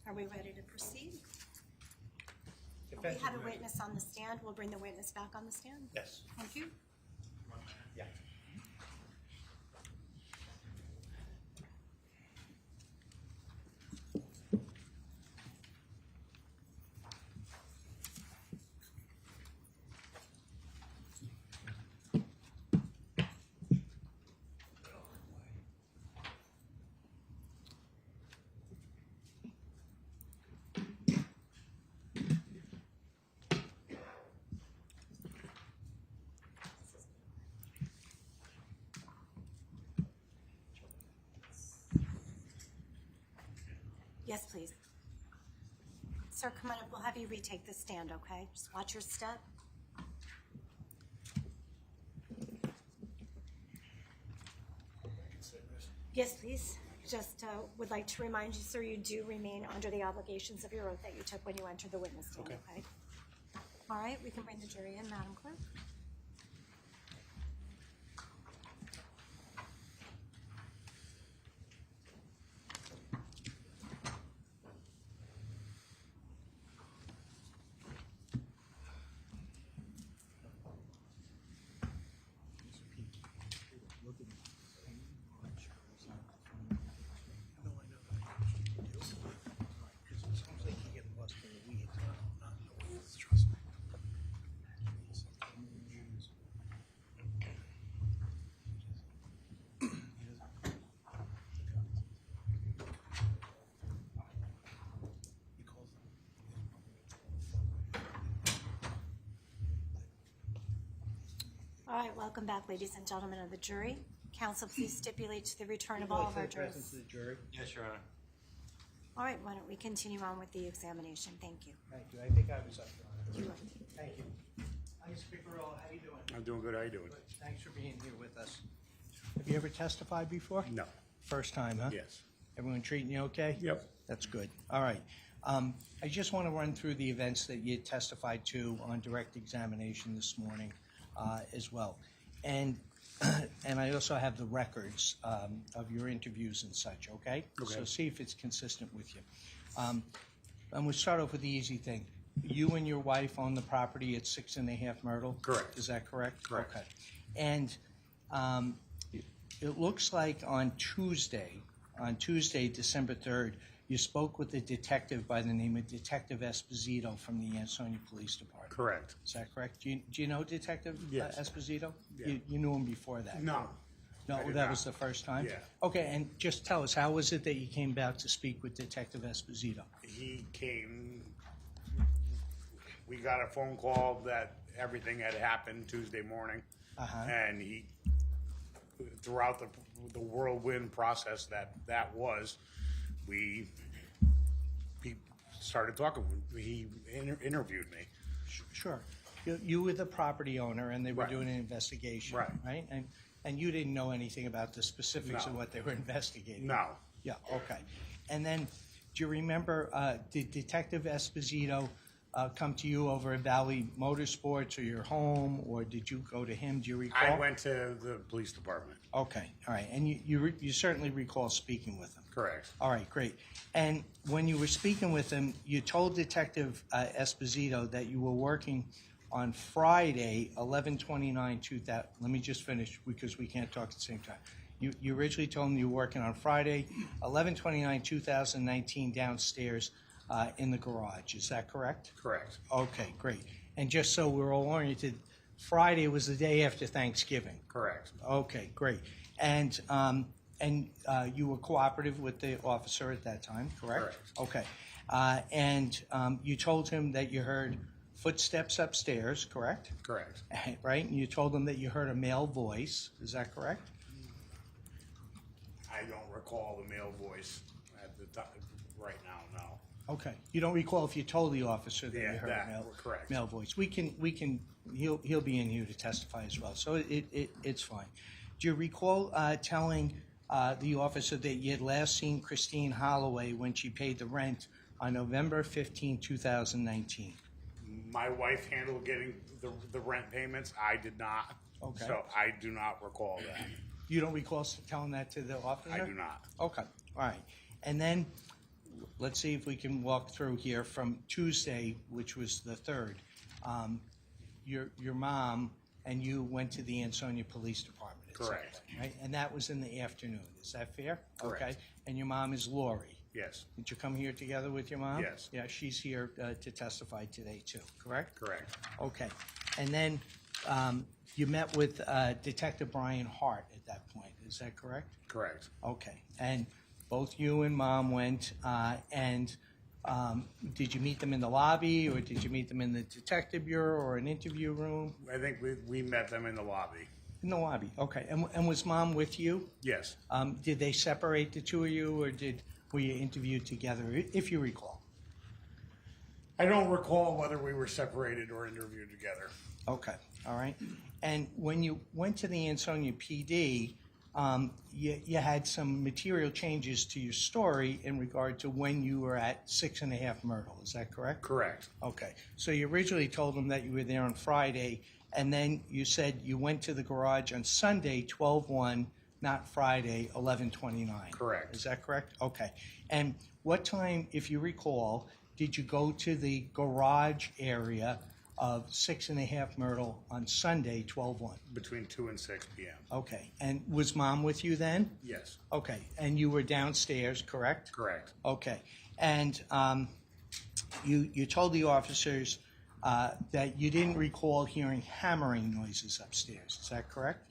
Are we ready to proceed? We have a witness on the stand. We'll bring the witness back on the stand. Yes. Thank you. Yeah. Yes, please. Sir, come on up. We'll have you retake the stand, okay? Just watch your step. Yes, please. Just would like to remind you, sir, you do remain under the obligations of your oath that you took when you entered the witness stand, okay? All right, we can bring the jury in, Madam Clerk. All right, welcome back, ladies and gentlemen of the jury. Counsel, please stipulate to the return of all of our jurors. The jury. Yes, Your Honor. All right, why don't we continue on with the examination? Thank you. Thank you. I think I was up, Your Honor. You are. Thank you. Mr. Picarella, how you doing? I'm doing good. How you doing? Thanks for being here with us. Have you ever testified before? No. First time, huh? Yes. Everyone treating you okay? Yep. That's good. All right. I just want to run through the events that you testified to on direct examination this morning as well. And I also have the records of your interviews and such, okay? Okay. So see if it's consistent with you. And we'll start off with the easy thing. You and your wife own the property at 6.5 Myrtle? Correct. Is that correct? Correct. Okay. And it looks like on Tuesday, December 3rd, you spoke with a detective by the name of Detective Esposito from the Ansonia Police Department. Correct. Is that correct? Do you know Detective Yes. Esposito? Yeah. You knew him before that? No. No, I did that not. was the first time? Yeah. Okay, and just tell us, how was it that you came back to speak with Detective Esposito? He came. We got a phone call that everything had happened Tuesday morning, and he, throughout the whirlwind process that was, he started talking. He interviewed me. Sure. You were the property owner, and they were Right. doing an investigation, Right. right? And you didn't know anything about the specifics No. of what they were investigating? No. Yeah, okay. And then, do you remember, did Detective Esposito come to you over at Valley Motorsports or your home, or did you go to him? Do you recall? I went to the police department. Okay, all right. And you certainly recall speaking with him? Correct. All right, great. And when you were speaking with him, you told Detective Esposito that you were working on Friday, 11/29/2000. Let me just finish because we can't talk at the same time. You originally told him you were working on Friday, 11/29/2019, downstairs in the garage. Is that correct? Correct. Okay, great. And just so we're all oriented, Friday was the day after Thanksgiving. Correct. Okay, great. And you were cooperative with the officer at that time, correct? Correct. Okay. And you told him that you heard footsteps upstairs, correct? Correct. Right? And you told him that you heard a male voice. Is that correct? I don't recall the male voice at the time right now. No. Okay. You don't recall if you told the officer that Yeah, you heard that, a correct. male voice. He'll be in here to testify as well, so it's fine. Do you recall telling the officer that you had last seen Christine Holloway when she paid the rent on November 15, 2019? My wife handled getting the rent payments. I did not. Okay. So I do not recall that. You don't recall telling that to the officer? I do not. Okay, all right. And then, let's see if we can walk through here from Tuesday, which was the 3rd. Your mom and you went to the Ansonia Police Department. it sounds Correct. like, Right, and that was in the afternoon, is that fair? Correct. Okay, and your mom is Lori. Yes, Did you come here together with your mom? Yes. Yeah, she's here to testify today too, correct? correct. Okay, and then you met with Detective Brian Hart at that point, is that correct? Correct. Okay, and both you and Mom went, and did you meet them in the lobby, or did you meet them in the detective bureau or an interview room? I think we met them in the lobby. In the lobby, okay. And was Mom with you? Yes. Did they separate the two of you, or were you interviewed together, if you recall? I don't recall whether we were separated or interviewed together. Okay, all right. And when you went to the Ansonia PD, you had some material changes to your story in regard to when you were at 6.5 Myrtle, is that correct? Correct. Okay, so you originally told them that you were there on Friday, and then you said you went to the garage on Sunday, 12/1, not Friday, 11/29. Correct. Is that correct? Okay. And what time, if you recall, did you go to the garage area of 6.5 Myrtle on Sunday, 12/1? Between 2 and 6 p.m. Okay, and was Mom with you then? Yes. Okay, and you were downstairs, correct? Correct. Okay, and you told the officers that you didn't recall hearing hammering noises upstairs, is that correct?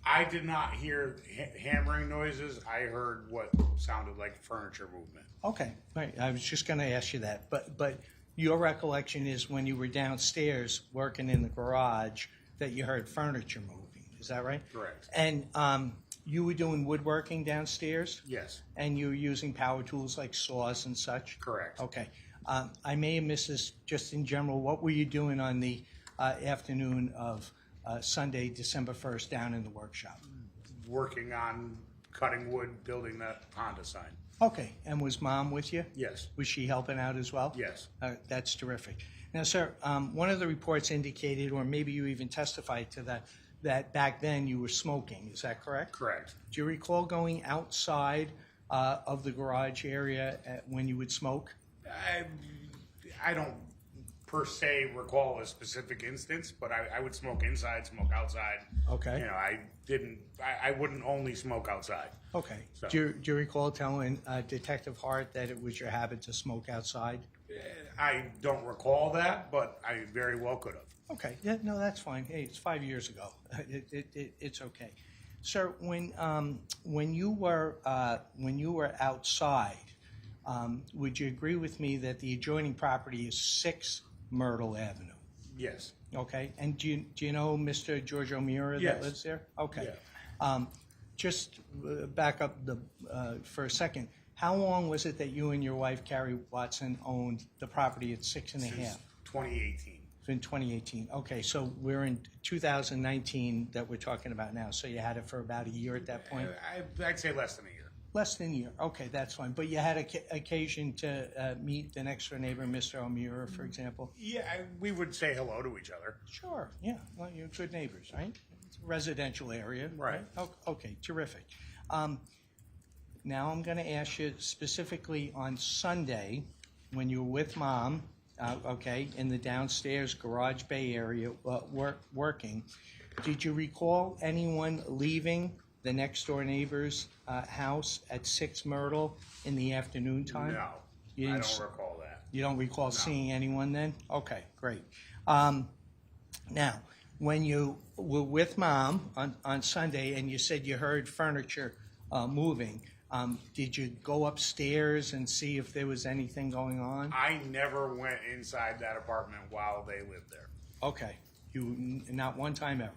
I did not hear hammering noises. I heard what sounded like furniture movement. Okay, right, I was just gonna ask you that, but your recollection is when you were downstairs working in the garage that you heard furniture moving, is that right? Correct. And you were doing woodworking downstairs? Yes. And you were using power tools like saws and such? Correct. Okay. I may have missed this just in general. What were you doing on the afternoon of Sunday, December 1st, down in the workshop? Working on cutting wood, building that Honda sign. Okay. And was Mom with you? Yes. Was she helping out as well? Yes. That's terrific. Now, sir, one of the reports indicated, or maybe you even testified to that back then you were smoking. Is that correct? Correct. Do you recall going outside of the garage area when you would smoke? I don't per se recall a specific instance, but I would smoke inside, smoke outside. Okay. You know, I wouldn't only smoke outside. Okay. So- Do you recall telling Detective Hart that it was your habit to smoke outside? I don't recall that, but I very well could have. Okay. Yeah. No, that's fine. Hey, it's 5 years ago. It's okay. Sir, when you were outside, would you agree with me that the adjoining property is 6 Myrtle Avenue? Yes. Okay. And do you know Mr. George O'Meara that Yes. lives there? Okay. Yeah. Just back up for a second. How long was it that you and your wife, Carrie Watson, owned the property at 6.5? Since 2018. In 2018. Okay, so we're in 2019 that we're talking about now. So you had it for about a year at that point? I'd say less than a year. Less than a year. Okay, that's fine. But you had occasion to meet the next door neighbor, Mr. O'Meara, for example? Yeah, we would say hello to each other. Sure, yeah. Well, you're good neighbors, right? It's a residential area. Right. Okay, terrific. Now I'm going to ask you specifically on Sunday, when you were with Mom, okay, in the downstairs garage bay area working, did you recall anyone leaving the next door neighbor's house at 6 Myrtle in the afternoon time? No, You I didn't don't recall that. You don't recall seeing anyone then? Okay, great. Now, when you were with Mom on Sunday and you said you heard furniture moving, did you go upstairs and see if there was anything going on? I never went inside that apartment while they lived there. Okay, not one time ever?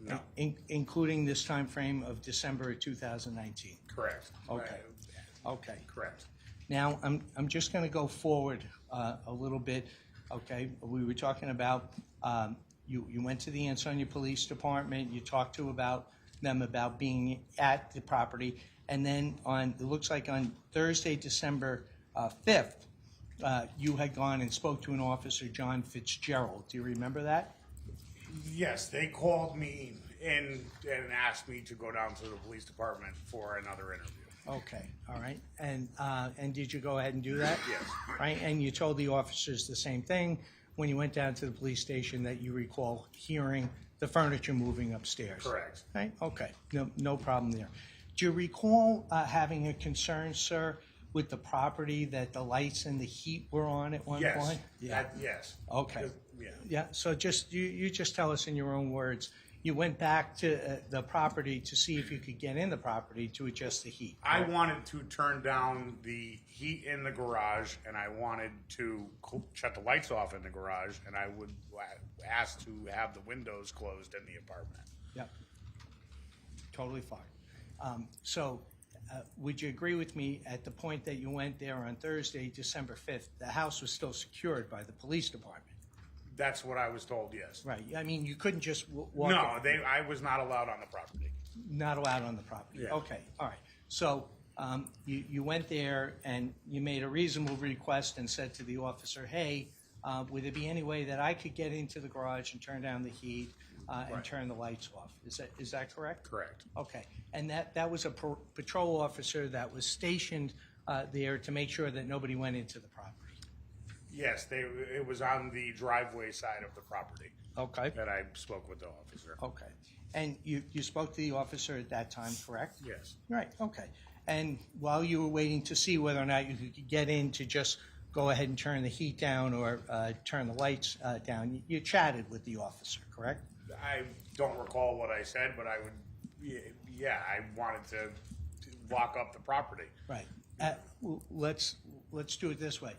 No. Including this time frame of December of 2019? Correct. Okay. Okay. Correct. Now, I'm just going to go forward a little bit, okay? We were talking about, you went to the Ansonia Police Department, you talked to them about being at the property, and then it looks like on Thursday, December 5th, you had gone and spoke to an officer, John Fitzgerald. Do you remember that? Yes, they called me and asked me to go down to the police department for another interview. Okay, all right. And did you go ahead and do that? Yes. Right, and you told the officers the same thing when you went down to the police station, that you recall hearing the furniture moving upstairs? Correct. Right, okay, no problem there. Do you recall having a concern, sir, with the property that the lights and the heat were on at one Yes. point? Yeah. Yes. Okay. Yeah. Yeah, so just, you just tell us in your own words, you went back to the property to see if you could get in the property to adjust the heat. I wanted to turn down the heat in the garage, and I wanted to shut the lights off in the garage, and I would ask to have the windows closed in the apartment. Yep. Totally fine. Would you agree with me at the point that you went there on Thursday, December 5th, the house was still secured by the police department? That's what I was told, yes. Right, I mean, you couldn't just walk. No, I was not allowed on the property. Not allowed on the property? Yeah. Okay, all right. So you went there and you made a reasonable request and said to the officer, hey, would there be any way that I could get into the garage and turn down the heat and Right. turn the lights off? Is that correct? Correct. Okay, and that was a patrol officer that was stationed there to make sure that nobody went into the property? Yes, it was on the driveway side of the property Okay, that I spoke with the officer. okay. And you spoke to the officer at that time, correct? Yes. Right, okay. And while you were waiting to see whether or not you could get in to just go ahead and turn the heat down or turn the lights down, you chatted with the officer, correct? I don't recall what I said, but I would, yeah, I wanted to walk up the property. Right. Let's do it this way.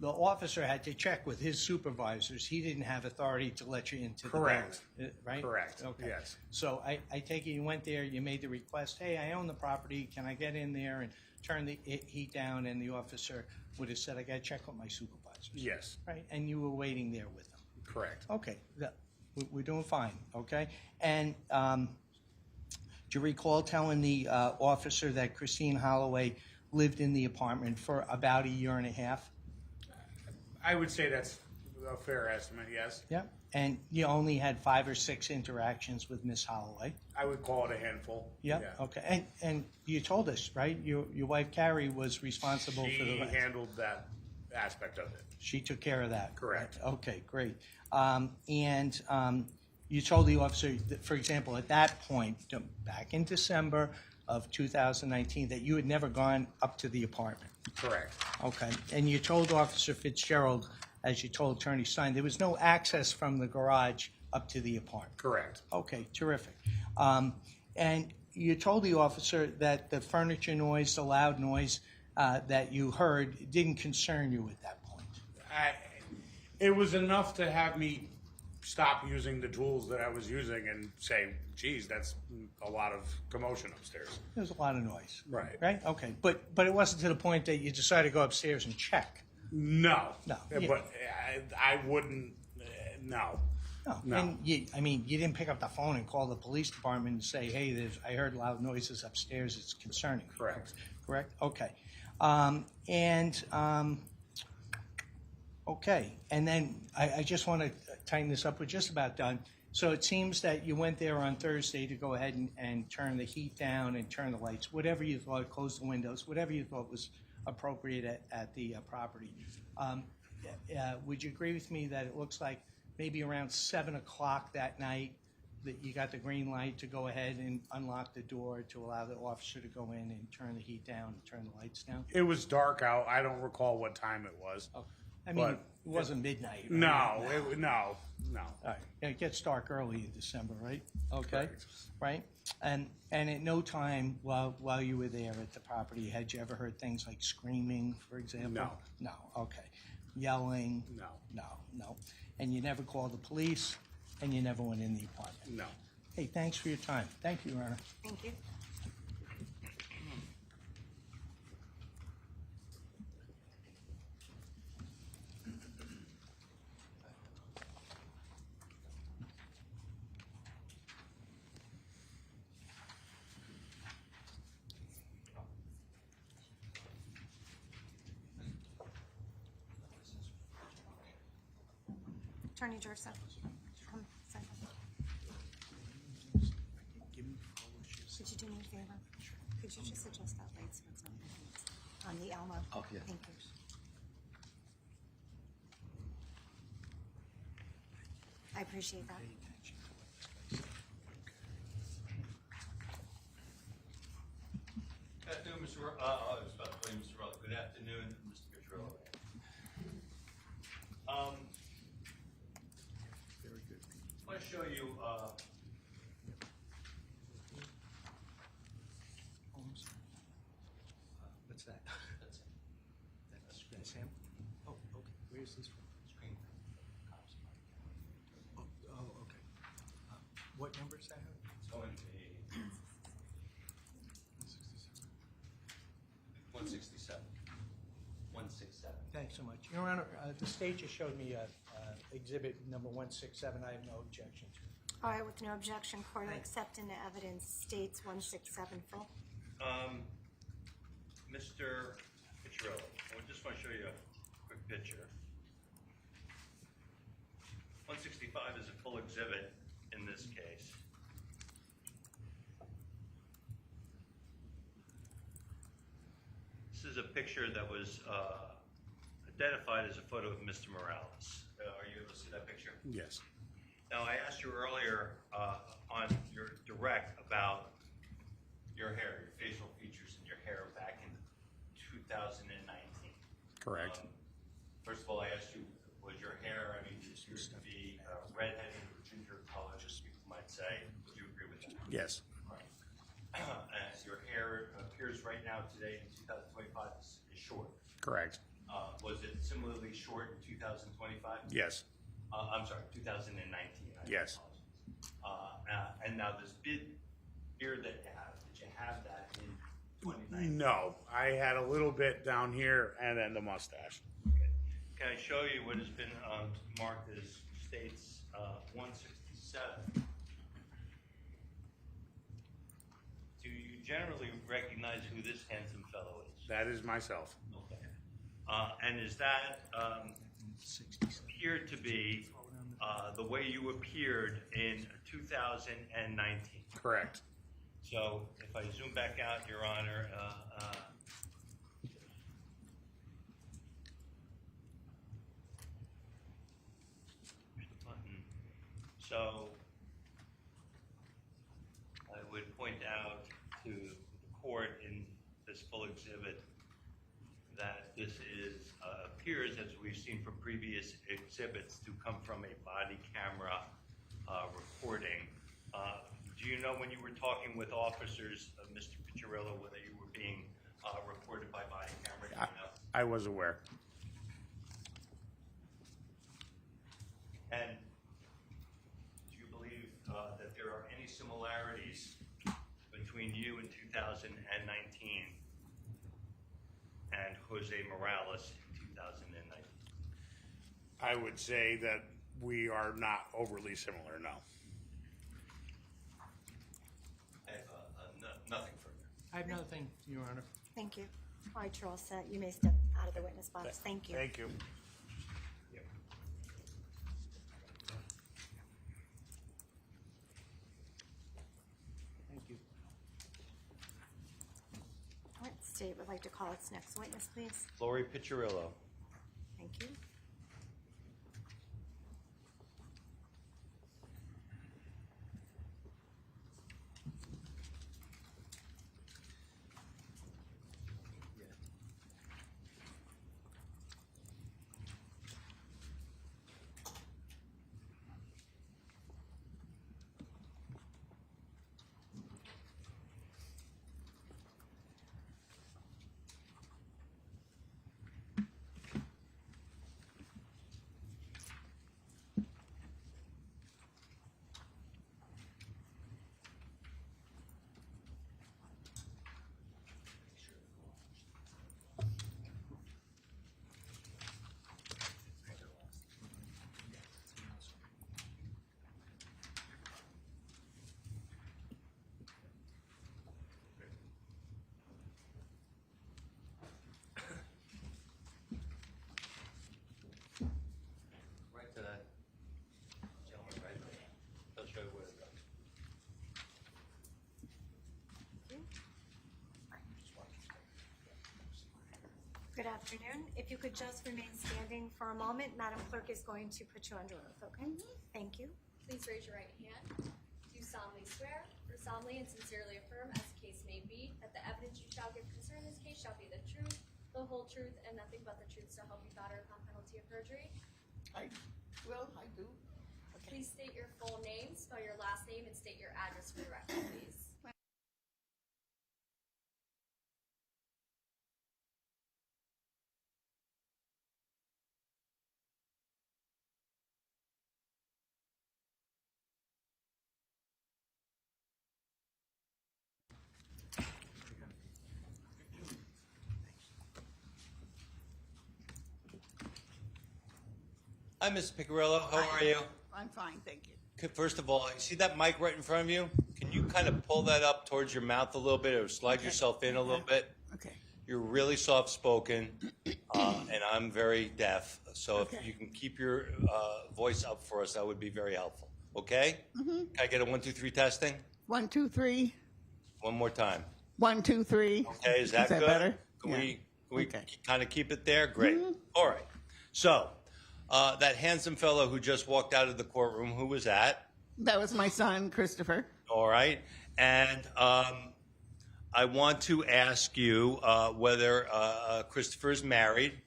The officer had to check with his supervisors. He didn't have authority to let you into the Correct. building, right? Correct. Okay. Yes. So I take it you went there, you made the request, hey, I own the property, can I get in there and turn the heat down? And the officer would have said, I got to check with my supervisors. Yes. Right? And you were waiting there with them. Correct. Okay, we're doing fine, okay? And do you recall telling the officer that Christine Holloway lived in the apartment for about a year and a half? I would say that's a fair estimate, yes. Yeah. And you only had 5 or 6 interactions with Miss Holloway? I would call it a handful. Yeah, okay. And you told us, right, your wife Carrie was responsible for the She rest. handled that aspect of it. She took care of that? Correct. Okay, great. You told the officer, that, for example, at that point, back in December of 2019, that you had never gone up to the apartment? Correct. Okay. And you told Officer Fitzgerald, as you told Attorney Stein, there was no access from the garage up to the apartment? Correct. Okay, terrific. And you told the officer that the furniture noise, the loud noise that you heard didn't concern you at that point? It was enough to have me stop using the tools that I was using and say, geez, that's a lot of commotion upstairs. There was a lot of noise. Right. Right? Okay. But it wasn't to the point that you decided to go upstairs and check? No. No. But I wouldn't, no. No. And you didn't pick up the phone and call the police department and say, hey, I heard loud noises upstairs, it's concerning me. Correct. Correct? Okay. Okay, and then I just want to tighten this up. We're just about done. So it seems that you went there on Thursday to go ahead and turn the heat down and turn the lights, whatever you thought, close the windows, whatever you thought was appropriate at the property. Would you agree with me that it looks like maybe around 7 o'clock that night that you got the green light to go ahead and unlock the door to allow the officer to go in and turn the heat down and turn the lights down? It was dark out. I don't recall what time it was. Oh, I mean, But- it wasn't midnight. Right? No. No. All right. Yeah, it gets dark early in December, right? Okay. Correct. Right? And at no time while you were there at the property had you ever heard things like screaming, for example? No. No. Okay. Yelling? No. No. And you never called the police, and you never went in the apartment? No. Hey, thanks for your time. Thank you, Your Honor. Thank you. Attorney Joseph. Come, sign. Could you just adjust that light so it's on the Elmo? Oh, yeah. Thank you. I appreciate that. Good afternoon, Mr. I was about to play Mr. Rutherford. Good afternoon, Mr. Picarella. Very good. I want to show you, Holmes. What's that? that's it. That's him? Oh, okay. Where's this from? Screen. Oh, okay. What number is that? It's going to be 167. 167. Thanks so much. Your Honor, the state just showed me exhibit number 167. I have no objection to it. All right, with no objection, court will accept into evidence states 167 full. Mr. Picarella, I just want to show you a quick picture. 165 is a full exhibit in this case. This is a picture that was identified as a photo of Mr. Morales. Are you able to see that picture? Yes. Now, I asked you earlier on your direct about your hair, your facial features and your hair back in 2019. Correct. First of all, I asked you, was your hair, I mean, it appears to be redheaded or ginger colored, as people might say. Would you agree with that? Yes. Right. Your hair appears right now today in 2025 is short. Correct. Was it similarly short in 2025? Yes. I'm sorry, 2019. Yes. And now this beard that you have, did you have that in 2019? No, I had a little bit down here and then the mustache. Okay. Can I show you what has been marked as states 167? Do you generally recognize who this handsome fellow is? That is myself. Okay. And is that appeared to be the way you appeared in 2019? Correct. So if I zoom back out, Your Honor, here's the button. So I would point out to the court in this full exhibit that this is appears, as we've seen from previous exhibits, to come from a body camera recording. Do you know when you were talking with officers, Mr. Picarella, whether you were being recorded by body camera? Do you know? I was aware. And do you believe that there are any similarities between you in 2019 and Jose Morales in 2019? I would say that we are not overly similar, no. I have nothing further. I have another thing, Your Honor. Thank you. All right, you're all set. You may step out of the witness box. Thank you. Thank you. Yep. Thank you. All right, state would like to call its next witness, please. Lori Picarillo. Thank you. Good afternoon. If you could just remain standing for a moment, Madam Clerk is going to put you under oath, okay? Thank you. Please raise your right hand. Do you solemnly swear or solemnly and sincerely affirm, as the case may be, that the evidence you shall give concerning this case shall be the truth, the whole truth, and nothing but the truth, so help you God, or upon penalty of perjury? I do. Please state your full name, spell your last name, and state your address for the record, please. Hi, Ms. Picarella. How are you? I'm fine, thank you. First of all, you see that mic right in front of you? Can you kind of pull that up towards your mouth a little bit or slide yourself in a little bit? Okay. You're really soft-spoken, and I'm very deaf. So if you can keep your voice up for us, that would be very helpful. Okay? Can I get a 1, 2, 3 testing? 1, 2, 3. One more time. 1, 2, 3. Okay, is that good? better? Can we Okay. kind of keep it there? Great. All right. So that handsome fellow who just walked out of the courtroom, who was that? That was my son, Christopher. All right. And I want to ask you whether Christopher is married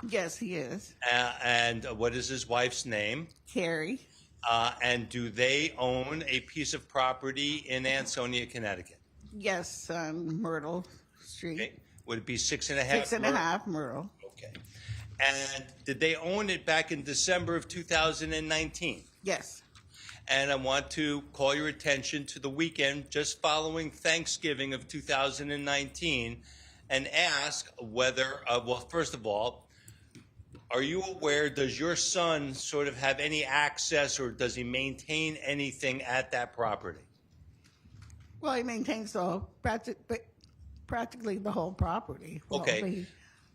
Yes, he is. and what is his wife's name? Carrie. And do they own a piece of property in Ansonia, Connecticut? Yes, on Myrtle Street. Okay. Would it be 6.5? 6.5 Myrtle. Okay. And did they own it back in December of 2019? Yes. And I want to call your attention to the weekend just following Thanksgiving of 2019 and ask whether, well, first of all, are you aware, does your son sort of have any access or does he maintain anything at that property? Well, he maintains practically the whole property. Well, Okay.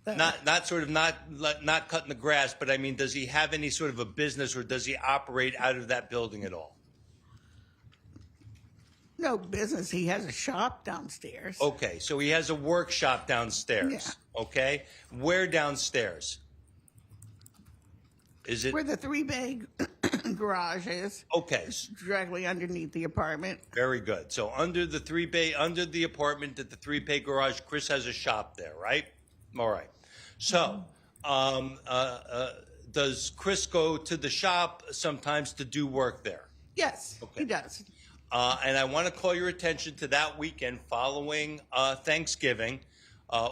Not cutting the grass, but I mean, does he have any sort of a business or does he operate out of that building at all? No business. He has a shop downstairs. Okay, so he has a workshop downstairs. Yeah. Okay, where downstairs? Is it Where the 3-bay garage is. okay? It's directly underneath the apartment. Very good. So under the 3-bay, under the apartment at the 3-bay garage, Chris has a shop there, right? All right. So, does Chris go to the shop sometimes to do work there? Yes, Okay. he does. And I want to call your attention to that weekend following Thanksgiving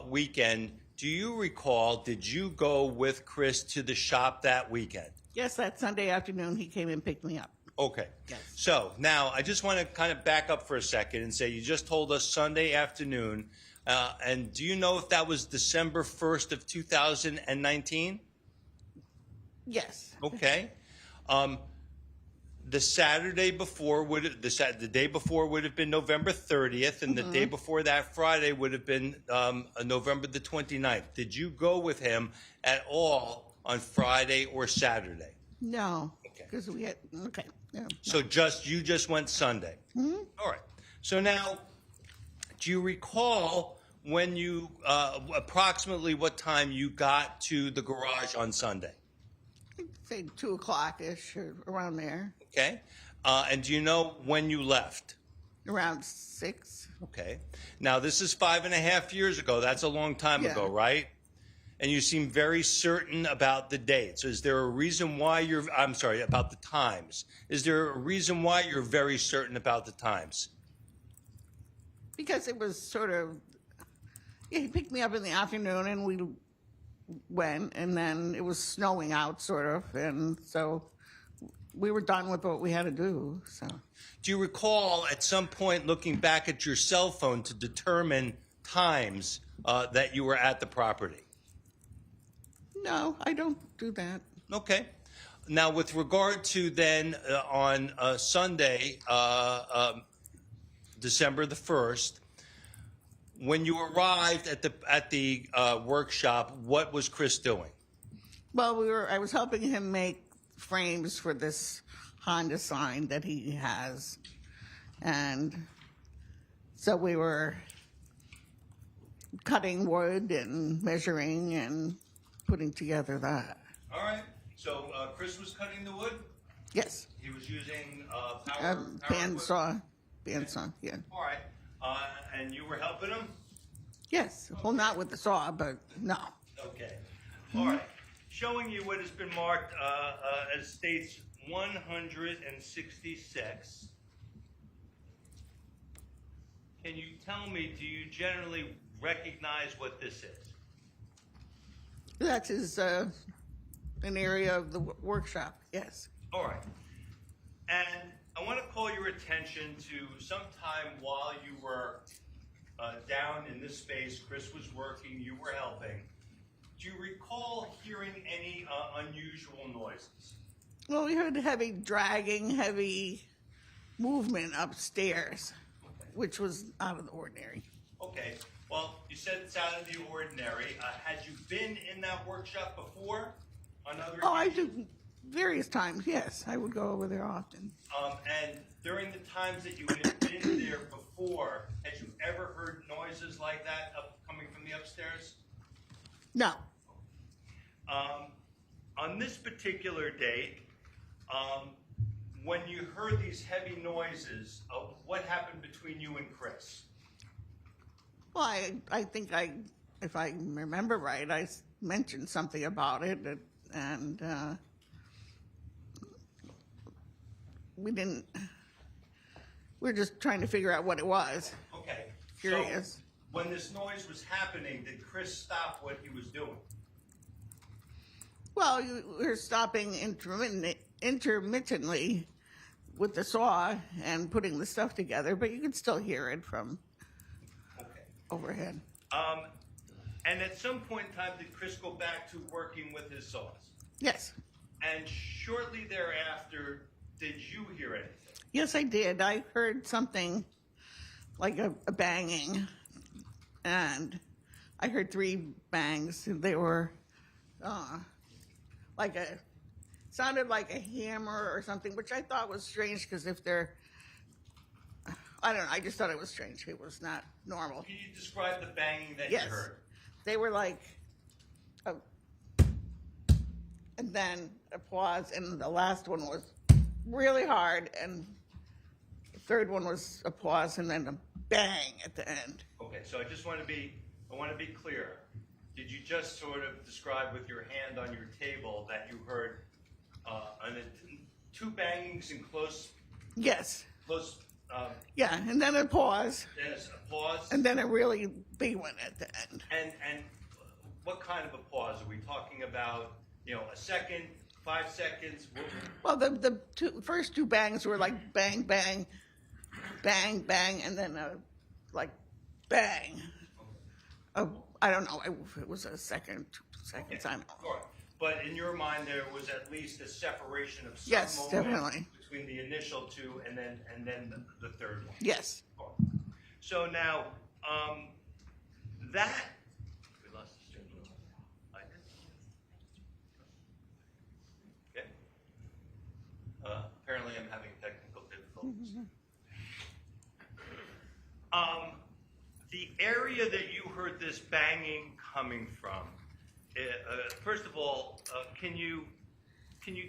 weekend. Do you recall, did you go with Chris to the shop that weekend? Yes, that Sunday afternoon he came and picked me up. Okay. Yes. So now I just want to kind of back up for a second and say you just told us Sunday afternoon. And do you know if that was December 1st of 2019? Yes. Okay. The Saturday before the day before would have been November 30th, and the day before that, Friday, would have been November the 29th. Did you go with him at all on Friday or Saturday? No. Okay. Because we had, okay. No. So you just went Sunday. All right. So now, do you recall when you approximately what time you got to the garage on Sunday? I'd say 2 o'clock-ish or around there. Okay. And do you know when you left? Around 6. Okay. Now, this is 5.5 years ago. That's a long time Yeah. ago, right? And you seem very certain about the dates. Is there a reason why I'm sorry, about the times. Is there a reason why you're very certain about the times? Because it was sort of, yeah, he picked me up in the afternoon and we went, and then it was snowing out, sort of, and so we were done with what we had to do. So, Do you recall at some point looking back at your cell phone to determine times that you were at the property? no, I don't do that. Okay. Now, with regard to then on Sunday, December the 1st, when you arrived at the workshop, what was Chris doing? Well, I was helping him make frames for this Honda sign that he has, and so we were cutting wood and measuring and putting together that. All right. So Chris was cutting the wood. Yes. He was using power Bandsaw. Bandsaw, yeah. All right. And you were helping him? Yes. Well, not with the saw, but no. Okay. All right. Showing you what has been marked as states 166. Can you tell me, do you generally recognize what this is? That is an area of the workshop, yes. All right. And I want to call your attention to sometime while you were down in this space, Chris was working, you were helping. Do you recall hearing any unusual noises? Well, we heard heavy dragging, heavy movement upstairs, which was out of the ordinary. Okay. Well, you said it's out of the ordinary. Had you been in that workshop before? On other Oh, I occasions? do various times, yes. I would go over there often. And during the times that you had been there before, had you ever heard noises like that coming from the upstairs? No. On this particular date, when you heard these heavy noises, what happened between you and Chris? Well, I think if I remember right, I mentioned something about it, and we were just trying to figure out what it was. Okay. Curious. So when this noise was happening, did Chris stop what he was doing? Well, we were stopping intermittently with the saw and putting the stuff together, but you could still hear it from overhead. And at some point in time, did Chris go back to working with his saws? Yes. And shortly thereafter, did you hear anything? Yes, I did. I heard something like a banging, and I heard 3 bangs. They were sounded like a hammer or something, which I thought was strange because if they're, I don't know, I just thought it was strange. It was not normal. Can you describe the banging that Yes. you heard? They were like, and then a pause, and the last one was really hard, and the third one was a pause, and then a bang at the end. Okay, so I want to be clear. Did you just sort of describe with your hand on your table that you heard 2 bangings in close? Yes. Close. Yeah, and then a pause, There's a pause. and then a really big one at the end. And what kind of a pause are we talking about? A second, 5 seconds. Well, the first 2 bangs were like bang, bang, bang, bang, and then like bang. I don't know if it was a second, 2 seconds. I don't know. All right. But in your mind, there was at least a separation of some Yes, moment definitely. between the initial 2 and then the third one. Yes. So now, that. We lost the stream. I did. Okay. Apparently, I'm having technical difficulties. The area that you heard this banging coming from. First of all, can you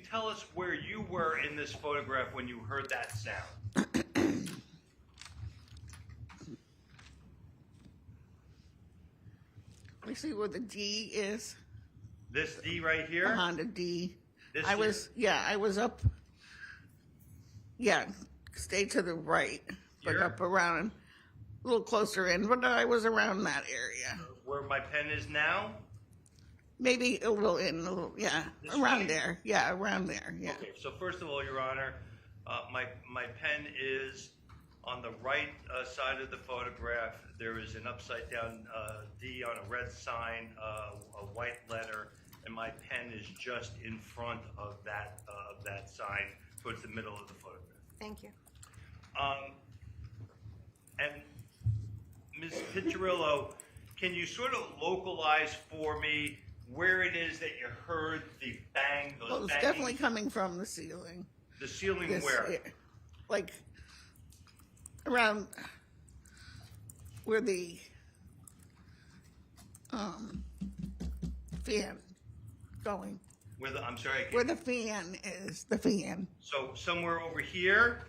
tell us where you were in this photograph when you heard that sound? Let me see where the D is. This D right here? Behind the D. This I was up. Yeah, stay to the right, but Here? up around, a little closer in, but I was around that area. Where my pen is now? Maybe a little in, a little, yeah, This around way? there. Yeah, around there, yeah. Okay, so first of all, Your Honor, my pen is on the right side of the photograph. There is an upside down D on a red sign, a white letter, and my pen is just in front of that sign towards the middle of the photograph. Thank you. And Ms. Picarella, can you sort of localize for me where it is that you heard the bang, those Well, it's bangings? definitely coming from the ceiling. The ceiling This where? here. Like, around where the fan going. I'm sorry. Where the fan is, the fan. So somewhere over here,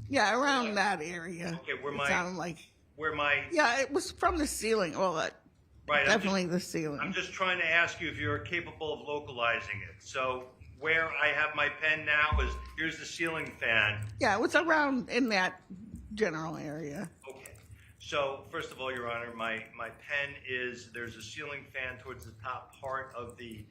Yeah, around that area. Okay, where it my- sounded like. where my Yeah, it was from the ceiling. Well, right. definitely the ceiling. I'm just trying to ask you if you're capable of localizing it. So where I have my pen now is here's the ceiling fan. Yeah, it was around in that general area. Okay. So first of all, Your Honor, my pen is there's a ceiling fan towards the top part of the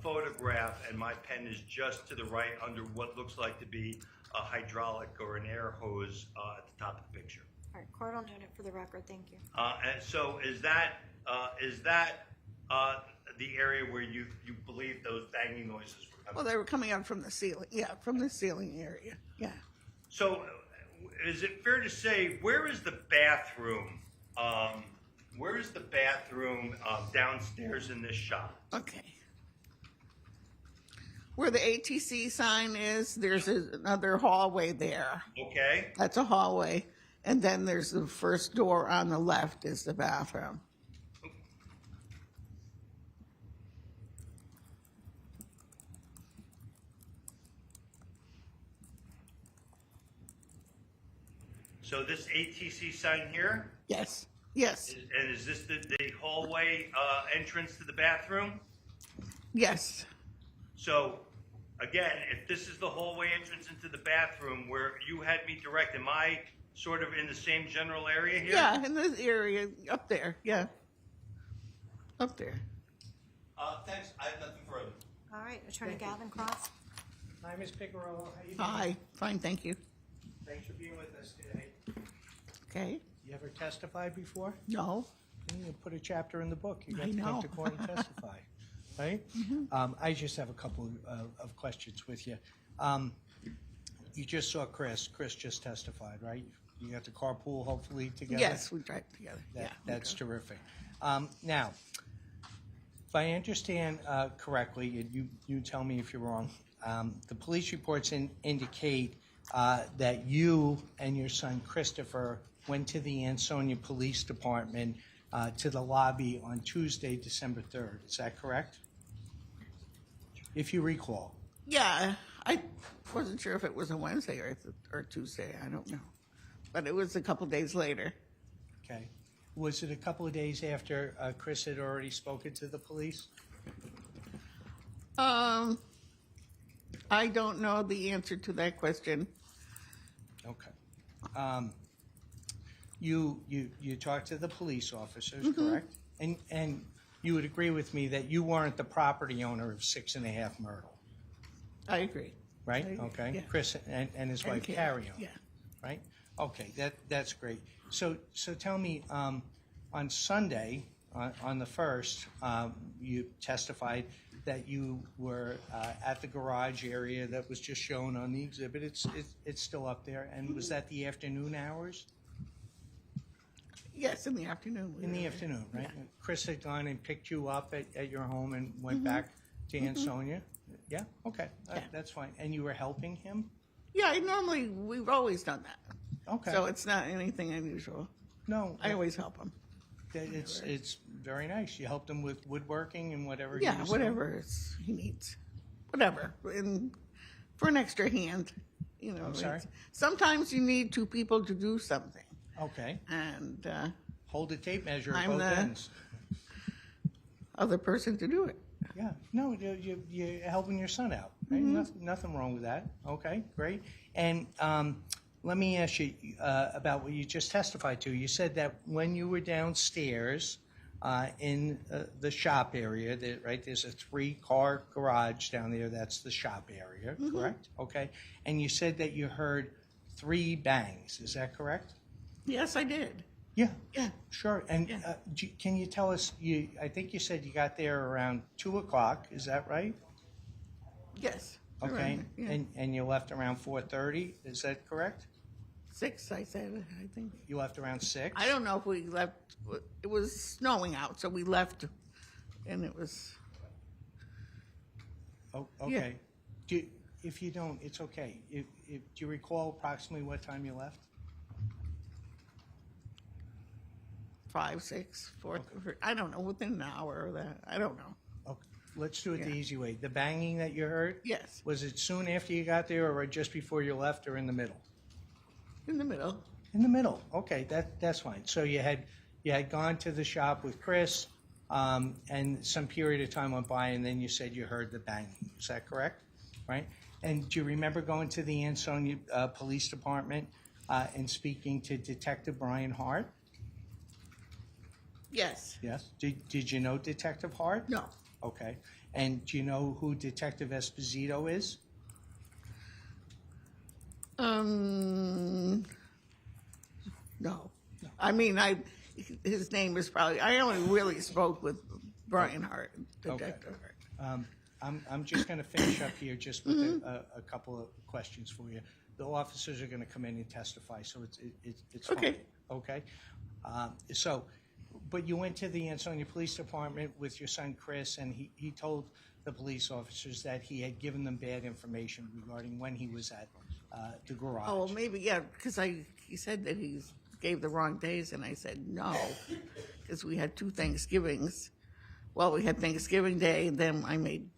photograph, and my pen is just to the right under what looks like to be a hydraulic or an air hose at the top of the picture. All right, court will note it for the record, thank you. And so is that the area where you believe those banging noises were coming? Well, they were coming out from the ceiling. Yeah, from the ceiling area. Yeah. So is it fair to say, where is the bathroom? Where is the bathroom downstairs in this shop? Okay. Where the ATC sign is, there's another hallway there. Okay. That's a hallway. And then there's the first door on the left is the bathroom. So this ATC sign here, Yes. Yes. and is this the hallway entrance to the bathroom? Yes. So, again, if this is the hallway entrance into the bathroom where you had me direct, am I sort of in the same general area here? Yeah, in this area up there. Yeah. Up there. Thanks. I have nothing further. All right, Attorney Galvin Cross. Hi, Ms. Picarella. How you doing? Hi. Fine, thank you. Thanks for being with us today. Okay. You ever testified before? No. You put a chapter in the book. You got I to come know. to court and testify, right? I just have a couple of questions with you. You just saw Chris. Chris just testified, right? You got the carpool hopefully together? Yes, we drive together. That's terrific. Now, if I understand correctly, and you tell me if you're wrong, the police reports indicate that you and your son Christopher went to the Ansonia Police Department to the lobby on Tuesday, December 3rd. Is that correct? If you recall. Yeah, I wasn't sure if it was a Wednesday or Tuesday. I don't know. But it was a couple days later. Okay. Was it a couple of days after Chris had already spoken to the police? I don't know the answer to that question. Okay. You talked to the police officers, correct? And you would agree with me that you weren't the property owner of 6.5 Myrtle, I agree. right? I agree, Okay. yeah. Chris and his wife Carrie, Carrie owned, yeah. right? Okay, that's great. So tell me, on Sunday, on the 1st, you testified that you were at the garage area that was just shown on the exhibit. It's still up there. And was that the afternoon hours? Yes, in the afternoon. In the afternoon, right? Chris had gone and picked you up at your home and went back to Ansonia? Yeah? Okay, Yeah. that's fine. And you were helping him? Yeah, we've always done that. Okay. So it's not anything unusual. No, I always help him. it's very nice. You helped him with woodworking and whatever he Yeah, was whatever he needs. Whatever. And for an extra hand, I'm sorry? it's- Sometimes you need two people to do something. doing. Okay. And Hold the tape measure at I'm both the- ends. other person to do it. Yeah, no, you're helping your son out. Right? Nothing wrong with that. Okay, great. And let me ask you about what you just testified to. You said that when you were downstairs in the shop area, right, there's a 3-car garage down there. That's the shop area, correct? Okay. And you said that you heard 3 bangs. Is that correct? Yes, I did. Yeah. Yeah. Sure. And can you tell us, I think you said you got there around 2 o'clock. Is that right? Yes. Okay. Around there, yeah. And you left around 4:30. Is that correct? 6, I said, I think. You left around 6? I don't know if we left. It was snowing out, so we left, and it was. Oh, okay. If you don't, it's okay. Do you recall approximately what time you left? 5, 6, 4, I don't know, within an hour or that. I don't know. Okay, let's do it the Yeah. easy way. The banging that you heard? Yes. Was it soon after you got there, or right just before you left, or in the middle? In the middle. In the middle. Okay, that's fine. So you had gone to the shop with Chris, and some period of time went by, and then you said you heard the banging. Is that correct? Right. And do you remember going to the Ansonia Police Department and speaking to Detective Brian Hart? Yes. Yes. Did you know Detective Hart? No. Okay. And do you know who Detective Esposito is? No. I mean, his name is probably, I only really spoke with Brian Hart, Detective Hart. I'm just going to finish up here just with a couple of questions for you. The officers are going to come in and testify, so it's fine. Okay. Okay. But you went to the Ansonia Police Department with your son Chris, and he told the police officers that he had given them bad information regarding when he was at the garage. Oh, well, maybe, yeah, because he said that he gave the wrong days, and I said no, because we had 2 Thanksgivings. Well, we had Thanksgiving Day, and then I made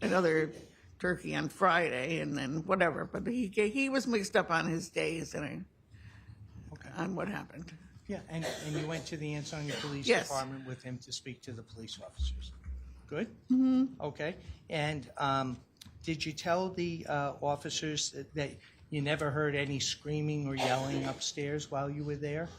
another turkey on Friday, and then whatever. But he was mixed up on his days and on what happened. Yeah, and you went to the Ansonia Police Yes. Department with him to speak to the police officers. Good? Mm-hmm. Okay. And did you tell the officers that you never heard any screaming or yelling upstairs while you were there?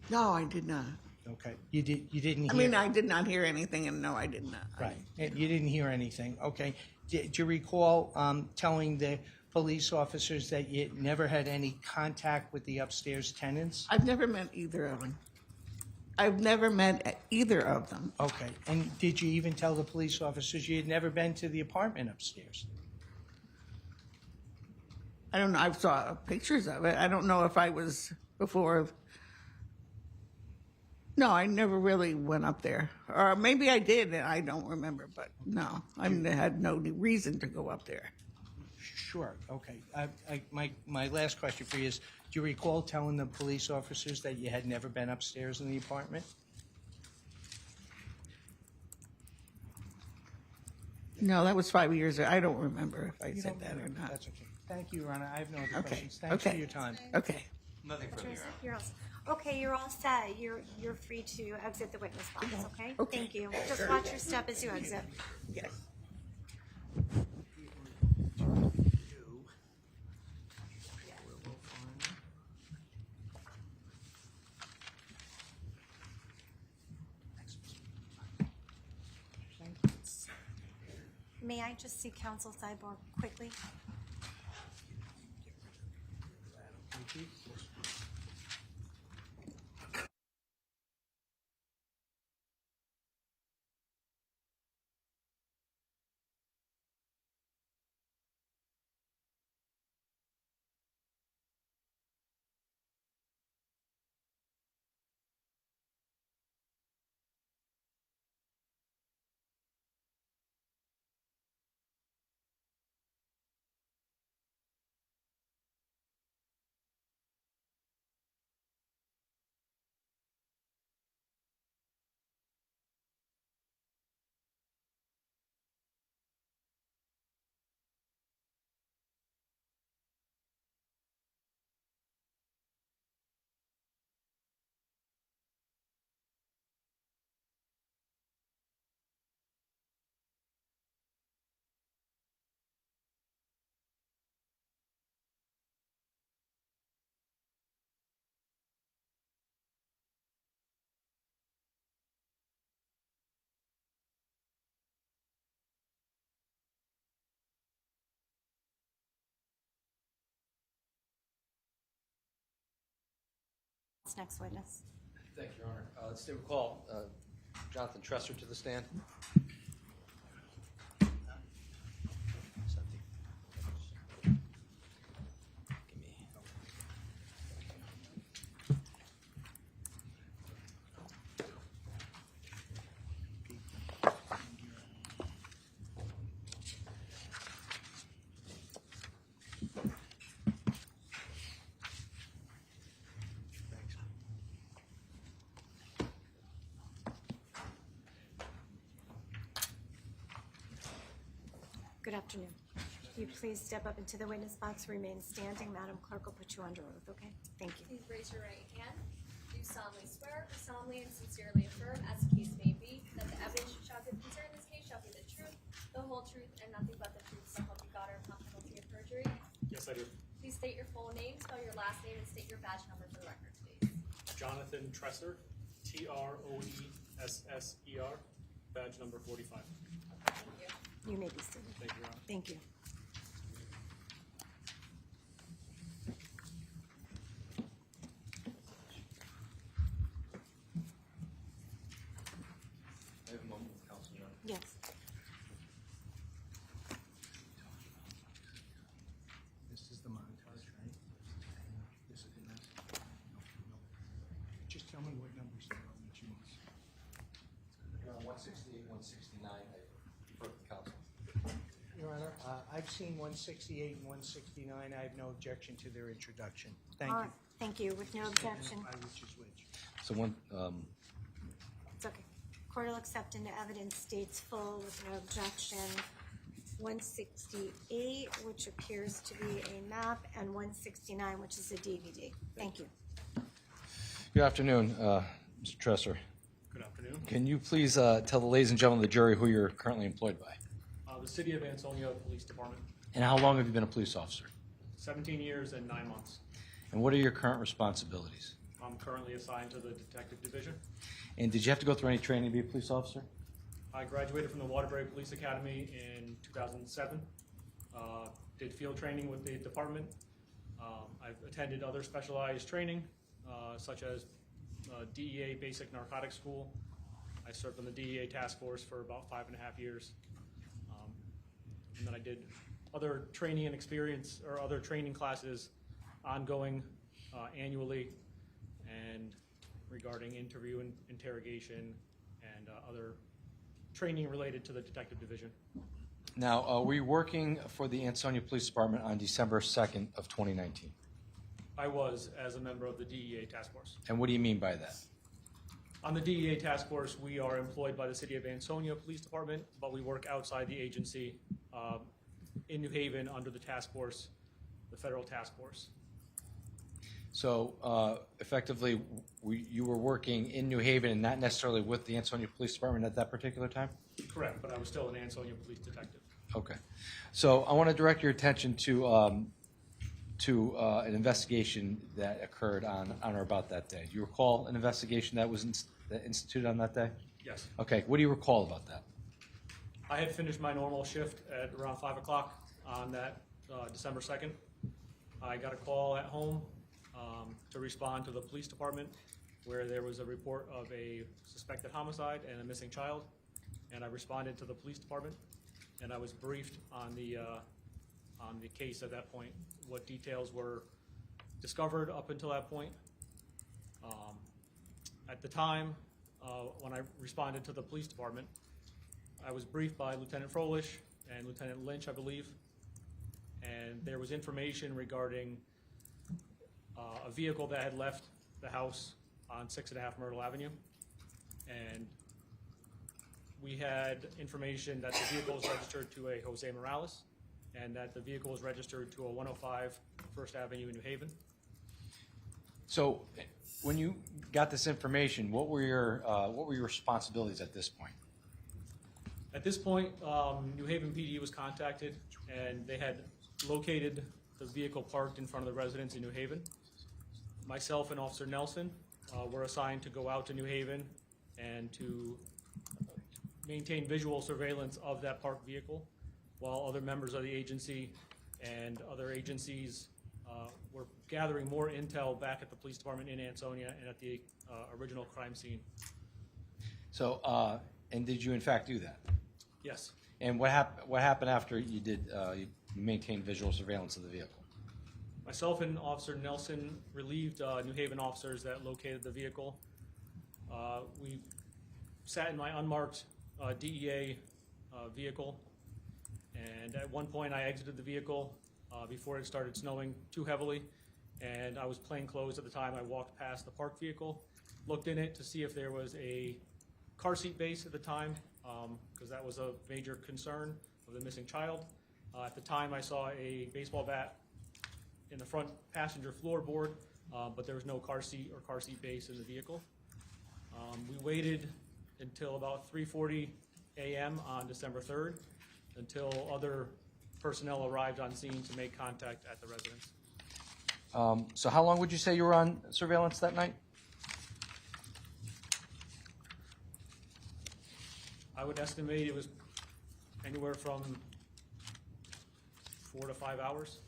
No, I did not. Okay. You didn't I hear... mean, I did not hear anything, and no, I did not. Right. You didn't hear anything. Okay. Did you recall telling the police officers that you never had any contact with the upstairs tenants? I've never met either of them. I've never met either of them. Okay. And did you even tell the police officers you had never been to the apartment upstairs? I don't know. I saw pictures of it. I don't know if I was before. No, I never really went up there. Or maybe I did, and I don't remember. But no, I had no reason to go up there. Sure. Okay. My last question for you is, do you recall telling the police officers that you had never been upstairs in the apartment? No, that was 5 years ago. I don't remember if I You said don't that or remember. not. That's okay. Thank you, Ronna. I have no other Okay. questions. Thanks for Okay. your time. Okay. Nothing from Teresa, here. you're all, okay, you're all set. You're free to exit the witness box, okay? Okay. Thank you. Just watch your step as you exit. Yes. May I just see counsel sidebar quickly? Next witness. Thank you, Your Honor. Let's do a call. Jonathan Tresser to the stand. Good afternoon. Will you please step up into the witness box, remain standing. Madam Clerk will put you under oath, okay? Thank you. Please raise your right hand. Do solemnly swear, solemnly and sincerely affirm, as the case may be, that the evidence you shall give concerning this case shall be the truth, the whole truth, and nothing but the truth, so help you God, or upon penalty of perjury? Yes, I do. Please state your full name, spell your last name, and state your badge number for the record, please. Jonathan Tresser, Troesser, badge number 45. Thank you. You may be seated. Thank you, Your Honor. Thank you. I have a moment with counsel, Your Honor. Yes. This is the montage, right? This is the next. No. Just tell me what numbers there are that you want. Your Honor, 168, 169, I refer to the counsel. Your Honor, I've seen 168 and 169. I have no objection to their introduction. Thank All you. right. Thank you. With no objection. Which is which? So It's okay. Court will accept into evidence states full with no objection. 168, which appears to be a map, and 169, which is a DVD. Thank you. good afternoon, Mr. Tresser. Good afternoon. Can you please tell the ladies and gentlemen of the jury who you're currently employed by? The City of Ansonia Police Department, And how long have you been a police officer? 17 years and 9 months. And what are your current responsibilities? I'm currently assigned to the Detective Division. And did you have to go through any training to be a police officer? I graduated from the Waterbury Police Academy in 2007. Did field training with the department. I've attended other specialized training, such as DEA Basic Narcotics School. I served on the DEA task force for about 5.5 years. And then I did other training and experience, or other training classes ongoing annually, and regarding interview and interrogation and other training related to the Detective Division. Now, were you working for the Ansonia Police Department on December 2nd of 2019? I was, as a member of the DEA task force. And what do you mean by that? On the DEA task force, we are employed by the City of Ansonia Police Department, but we work outside the agency in New Haven under the task force, the federal task force. So effectively, you were working in New Haven and not necessarily with the Ansonia Police Department at that particular time? Correct, but I was still an Ansonia police detective. Okay. So I want to direct your attention to an investigation that occurred on or about that day. Do you recall an investigation that was instituted on that day? Yes. Okay. What do you recall about that? I had finished my normal shift at around 5 o'clock on that December 2nd. I got a call at home to respond to the police department where there was a report of a suspected homicide and a missing child. And I responded to the police department, and I was briefed on the case at that point, what details were discovered up until that point. At the time, when I responded to the police department, I was briefed by Lieutenant Froelich and Lieutenant Lynch, I believe, and there was information regarding a vehicle that had left the house on 6.5 Myrtle Avenue, and we had information that the vehicle was registered to a Jose Morales, and that the vehicle was registered to a 105 First Avenue in New Haven. So when you got this information, what were your responsibilities at this point? At this point, New Haven PD was contacted, and they had located the vehicle parked in front of the residence in New Haven. Myself and Officer Nelson were assigned to go out to New Haven and to maintain visual surveillance of that parked vehicle, while other members of the agency and other agencies were gathering more intel back at the police department in Ansonia and at the original crime scene. So, and did you in fact do that? Yes. And what happened after you did you maintained visual surveillance of the vehicle? Myself and Officer Nelson relieved New Haven officers that located the vehicle. We sat in my unmarked DEA vehicle, and at one point I exited the vehicle before it started snowing too heavily, and I was plainclothes at the time. I walked past the parked vehicle, looked in it to see if there was a car seat base at the time, because that was a major concern of the missing child. At the time, I saw a baseball bat in the front passenger floorboard, but there was no car seat or car seat base in the vehicle. We waited until about 3:40 a.m. on December 3rd until other personnel arrived on scene to make contact at the residence. So how long would you say you were on surveillance that night? I would estimate it was anywhere from 4 to 5 hours.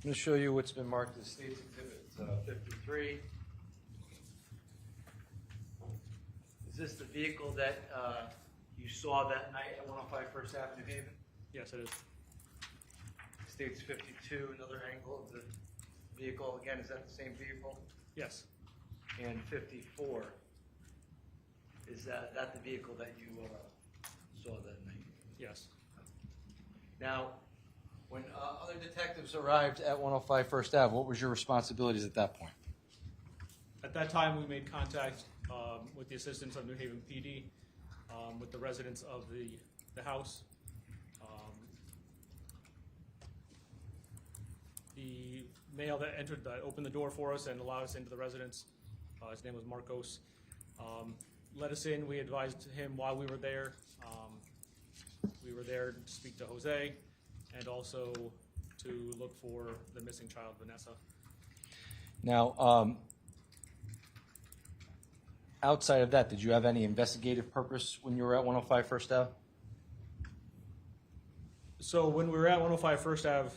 I'm going to show you what's been marked as State's Exhibit 53. Is this the vehicle that you saw that night at 105 First Avenue, Haven? Yes, it is. State's 52, another angle of the vehicle. Again, is that the same vehicle? Yes. And 54, is that the vehicle that you saw that night? Yes. Now, when other detectives arrived at 105 First Ave, what was your responsibilities at that point? At that time, we made contact with the assistance of New Haven PD, with the residents of the house. The male that opened the door for us and allowed us into the residence, his name was Marcos, let us in. We advised him while we were there. We were there to speak to Jose and also to look for the missing child, Vanessa. Now, outside of that, did you have any investigative purpose when you were at 105 First Ave? So when we were at 105 First Ave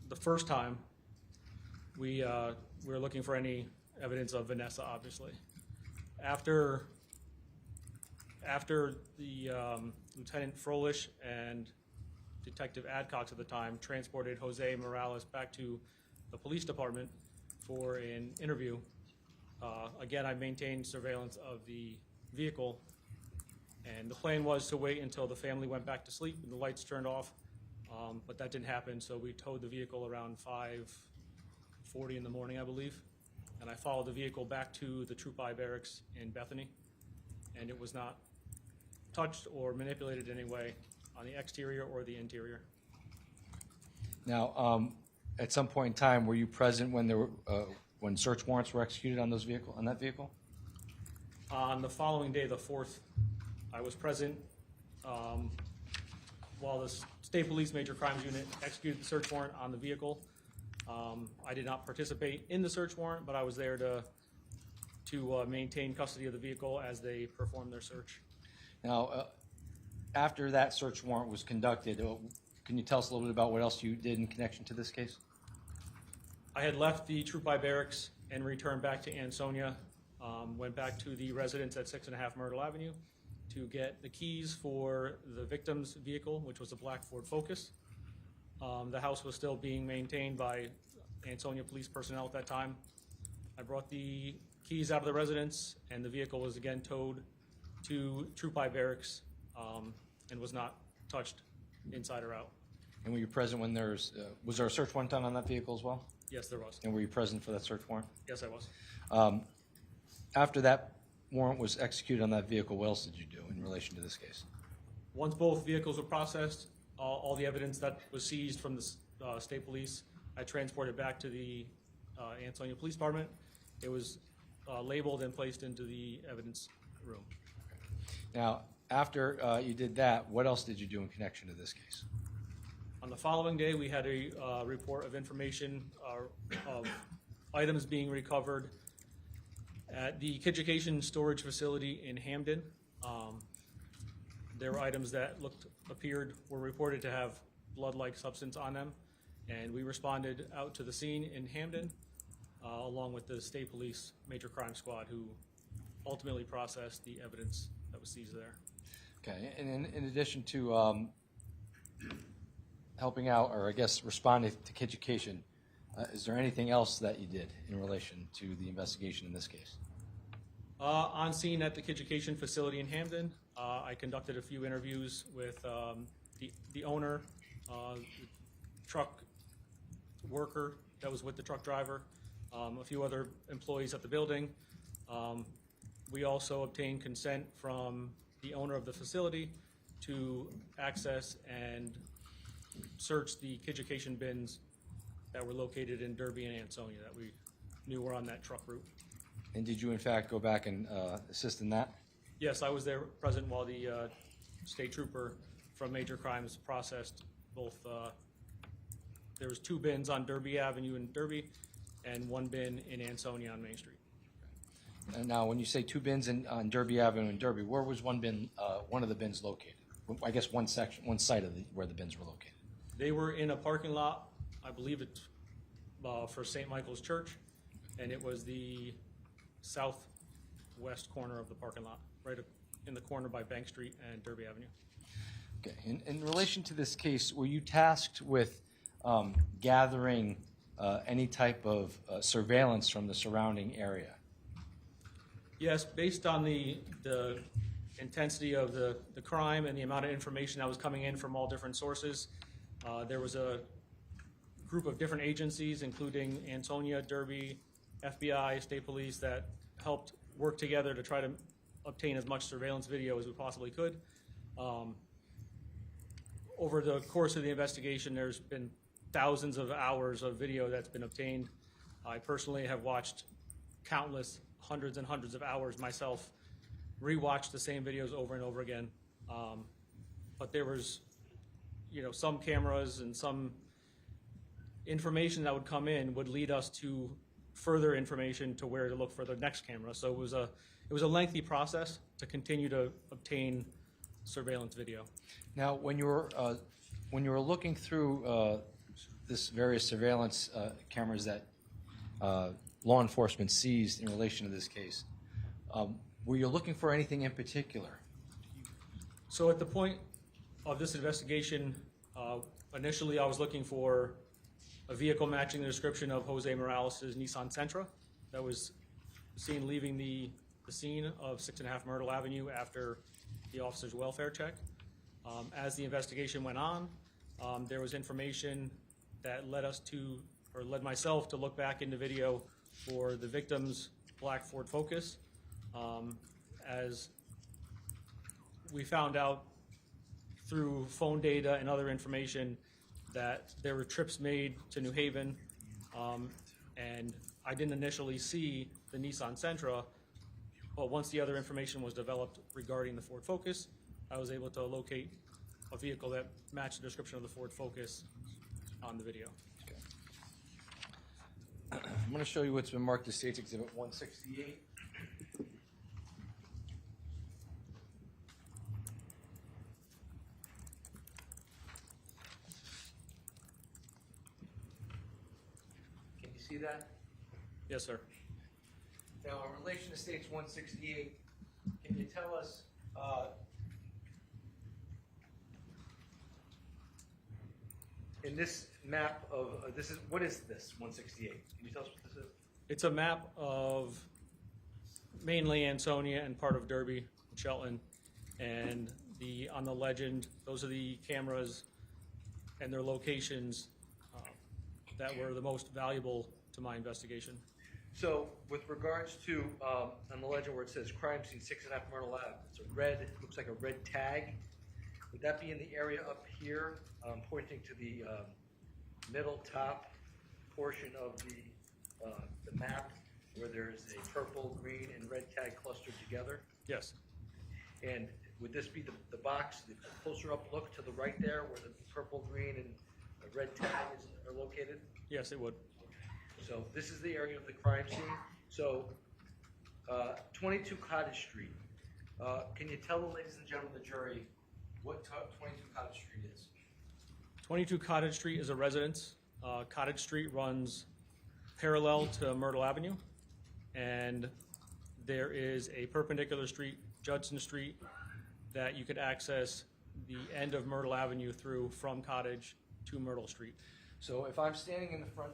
the first time, we were looking for any evidence of Vanessa, obviously. After the Lieutenant Froelich and Detective Adcox at the time transported Jose Morales back to the police department for an interview, again, I maintained surveillance of the vehicle, and the plan was to wait until the family went back to sleep and the lights turned off, but that didn't happen, so we towed the vehicle around 5:40 in the morning, I believe, and I followed the vehicle back to the Troop I barracks in Bethany, and it was not touched or manipulated in any way on the exterior or the interior. Now, at some point in time, were you present when there were when search warrants were executed on that vehicle? On the following day, the 4th, I was present while the State Police Major Crimes Unit executed the search warrant on the vehicle. I did not participate in the search warrant, but I was there to maintain custody of the vehicle as they performed their search. Now, after that search warrant was conducted, can you tell us a little bit about what else you did in connection to this case? I had left the Troop I barracks and returned back to Ansonia, went back to the residence at 6.5 Myrtle Avenue to get the keys for the victim's vehicle, which was a black Ford Focus. The house was still being maintained by Ansonia police personnel at that time. I brought the keys out of the residence, and the vehicle was again towed to Troop I barracks and was not touched inside or out. And were you present when was there a search warrant done on that vehicle as well? Yes, there was. And were you present for that search warrant? Yes, I was. After that warrant was executed on that vehicle, what else did you do in relation to this case? Once both vehicles were processed, all the evidence that was seized from the state police, I transported back to the Ansonia Police Department. It was labeled and placed into the evidence room. Now, after you did that, what else did you do in connection to this case? On the following day, we had a report of information of items being recovered at the Kitchication Storage Facility in Hamden. There were items that were reported to have blood-like substance on them, and we responded out to the scene in Hamden, along with the State Police Major Crime Squad, who ultimately processed the evidence that was seized there. Okay, and in addition to helping out, or I guess responding to Kitchucation, is there anything else that you did in relation to the investigation in this case? On scene at the Kitchucation facility in Hamden, I conducted a few interviews with the owner, the truck worker that was with the truck driver, a few other employees at the building. We also obtained consent from the owner of the facility to access and search the Kitchucation bins that were located in Derby and Ansonia that we knew were on that truck route. And did you in fact go back and assist in that? Yes, I was there present while the state trooper from Major Crimes processed both. There was 2 bins on Derby Avenue in Derby and 1 bin in Ansonia on Main Street. And now, when you say 2 bins on Derby Avenue in Derby, where was one of the bins located? I guess one side of where the bins were located. They were in a parking lot, I believe it's for St. Michael's Church, and it was the southwest corner of the parking lot, right in the corner by Bank Street and Derby Avenue. Okay. In relation to this case, were you tasked with gathering any type of surveillance from the surrounding area? Yes, based on the intensity of the crime and the amount of information that was coming in from all different sources, there was a group of different agencies, including Ansonia, Derby, FBI, State Police, that helped work together to try to obtain as much surveillance video as we possibly could. Over the course of the investigation, there's been thousands of hours of video that's been obtained. I personally have watched countless hundreds and hundreds of hours myself, rewatched the same videos over and over again. But there was, some cameras and some information that would come in would lead us to further information to where to look for the next camera. So it was a lengthy process to continue to obtain surveillance video. Now, when you were looking through this various surveillance cameras that law enforcement seized in relation to this case, were you looking for anything in particular? So at the point of this investigation, initially I was looking for a vehicle matching the description of Jose Morales' Nissan Sentra that was seen leaving the scene of 6.5 Myrtle Avenue after the officer's welfare check. As the investigation went on, there was information that led myself to look back into video for the victim's black Ford Focus. As we found out through phone data and other information that there were trips made to New Haven, and I didn't initially see the Nissan Sentra, but once the other information was developed regarding the Ford Focus, I was able to locate a vehicle that matched the description of the Ford Focus on the video. I'm going to show you what's been marked as State's Exhibit 168. Can you see that? Yes, sir. Now, in relation to State's 168, can you tell us in this map of what is this 168? Can you tell us what this is? It's a map of mainly Ansonia and part of Derby, Shelton, and on the legend, those are the cameras and their locations that were the most valuable to my investigation. So, with regards to on the legend where it says crime scene 6.5 Myrtle Ave, it's it looks like a red tag. Would that be in the area up here, pointing to the middle top portion of the map, where there's a purple, green, and red tag clustered together? Yes. And would this be the box, the closer up look to the right there, where the purple, green, and the red tags are located? Yes, it would. So this is the area of the crime scene. So 22 Cottage Street. Can you tell the ladies and gentlemen of the jury what 22 Cottage Street is? 22 Cottage Street is a residence. Cottage Street runs parallel to Myrtle Avenue, and there is a perpendicular street, Judson Street, that you could access the end of Myrtle Avenue through from Cottage to Myrtle Street. So if I'm standing in the front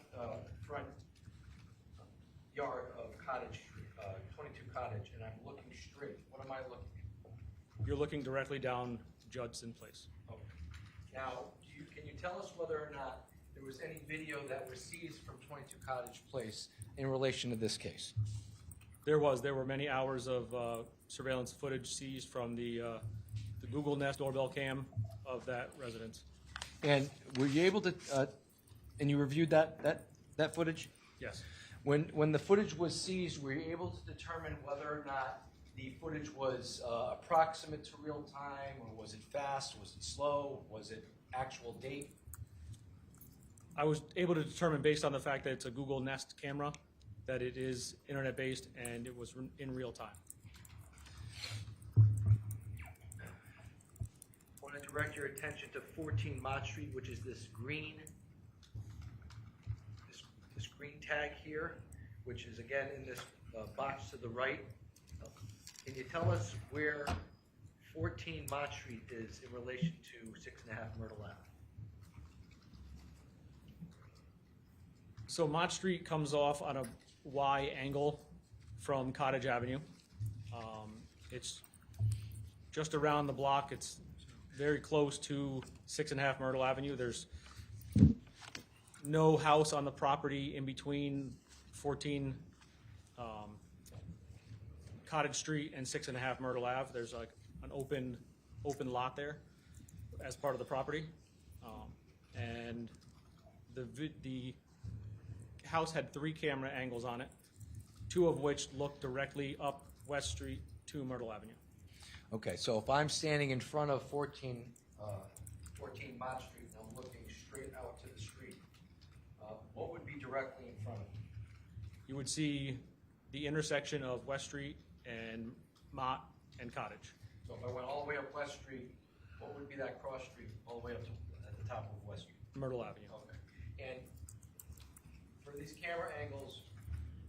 yard of Cottage Street, 22 Cottage, and I'm looking straight, what am I looking at? You're looking directly down Judson Place. Okay. Now, can you tell us whether or not there was any video that was seized from 22 Cottage Place in relation to this case? There were many hours of surveillance footage seized from the Google Nest doorbell cam of that residence. And were you able to, and you reviewed that footage? Yes. When the footage was seized, were you able to determine whether or not the footage was approximate to real time, or was it fast, was it slow, was it actual date? I was able to determine, based on the fact that it's a Google Nest camera, that it is internet-based and it was in real time. I want to direct your attention to 14 Mott Street, which is this green tag here, which is again in this box to the right. Can you tell us where 14 Mott Street is in relation to 6.5 Myrtle Ave? So Mott Street comes off on a Y angle from Cottage Avenue. It's just around the block. It's very close to 6.5 Myrtle Avenue. There's no house on the property in between 14 Cottage Street and 6.5 Myrtle Ave. There's like an open lot there as part of the property, and the house had 3 camera angles on it, 2 of which looked directly up West Street to Myrtle Avenue. Okay, so if I'm standing in front of 14 Mott Street and I'm looking straight out to the street, what would be directly in front of me? You would see the intersection of West Street and Mott and Cottage. So if I went all the way up West Street, what would be that cross street all the way up to at the top of West Street? Myrtle Avenue. Okay. And for these camera angles,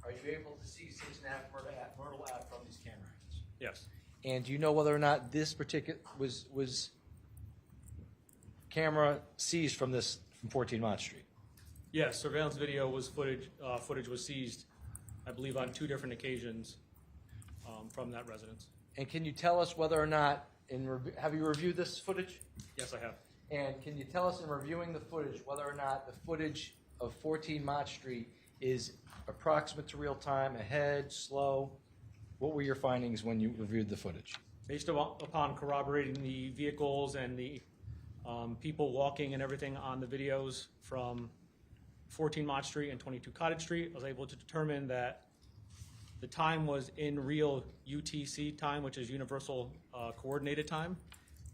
are you able to see 6.5 Myrtle Ave from these camera angles? Yes. And do you know whether or not this particular was camera seized from 14 Mott Street? Yes, surveillance video was footage was seized, I believe, on 2 different occasions from that residence. And can you tell us whether or not, have you reviewed this footage? Yes, I have. And can you tell us in reviewing the footage whether or not the footage of 14 Mott Street is approximate to real time, ahead, slow? What were your findings when you reviewed the footage? Based upon corroborating the vehicles and the people walking and everything on the videos from 14 Mott Street and 22 Cottage Street, I was able to determine that the time was in real UTC time, which is Universal Coordinated Time,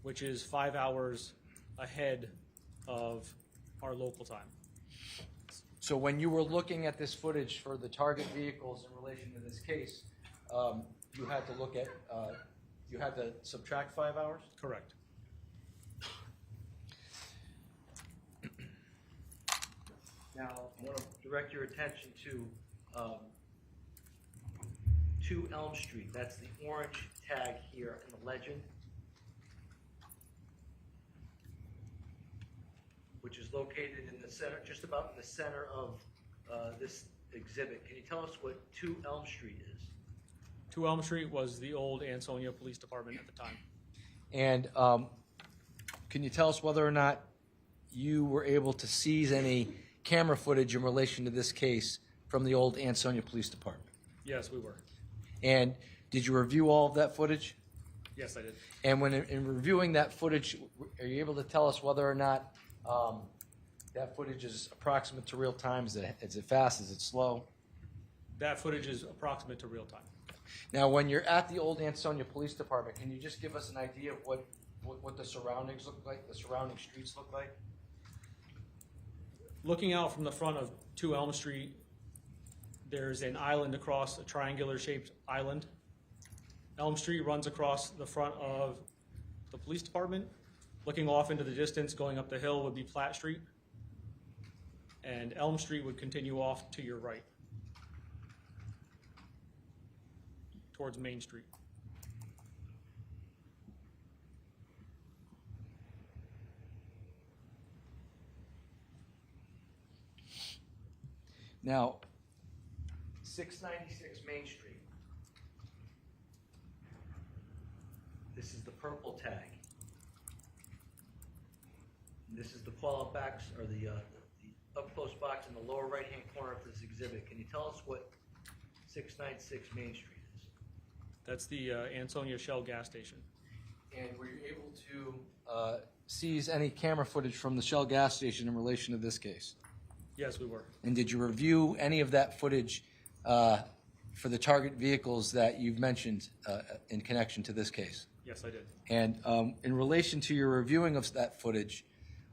which is 5 hours ahead of our local time. So when you were looking at this footage for the target vehicles in relation to this case, you had to look at, you had to subtract 5 hours? Correct. Now, I want to direct your attention to 2 Elm Street. That's the orange tag here in the legend, which is located in the center, just about in the center of this exhibit. Can you tell us what 2 Elm Street is? 2 Elm Street was the old Ansonia Police Department at the time. And can you tell us whether or not you were able to seize any camera footage in relation to this case from the old Ansonia Police Department? Yes, we were. And did you review all of that footage? Yes, I did. And when in reviewing that footage, are you able to tell us whether or not that footage is approximate to real time? Is it fast? Is it slow? That footage is approximate to real time. Now, when you're at the old Ansonia Police Department, can you just give us an idea of what the surroundings look like, the surrounding streets look like? Looking out from the front of 2 Elm Street, there's an island across, a triangular-shaped island. Elm Street runs across the front of the police department. Looking off into the distance, going up the hill would be Platt Street. And Elm Street would continue off to your right, towards Main Street. Now, 696 Main Street. This is the purple tag. This is the call-out box, or the up-close box in the lower right-hand corner of this exhibit. Can you tell us what 696 Main Street is? That's the Ansonia Shell gas station. And were you able to seize any camera footage from the Shell gas station in relation to this case? Yes, we were. And did you review any of that footage for the target vehicles that you've mentioned in connection to this case? Yes, I did. And in relation to your reviewing of that footage,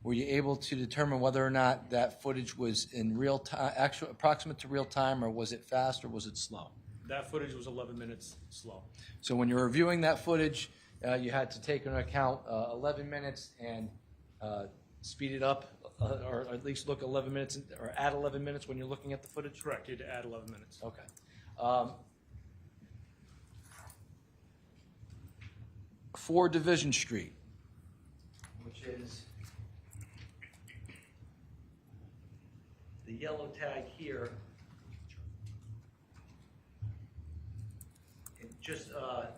were you able to determine whether or not that footage was in real time, approximate to real time, or was it fast or was it slow? That footage was 11 minutes slow. So when you're reviewing that footage, you had to take into account 11 minutes and speed it up, or at least look 11 minutes, or add 11 minutes when you're looking at the footage? Correct. You had to add 11 minutes. Okay. 4 Division Street, which is the yellow tag here. It just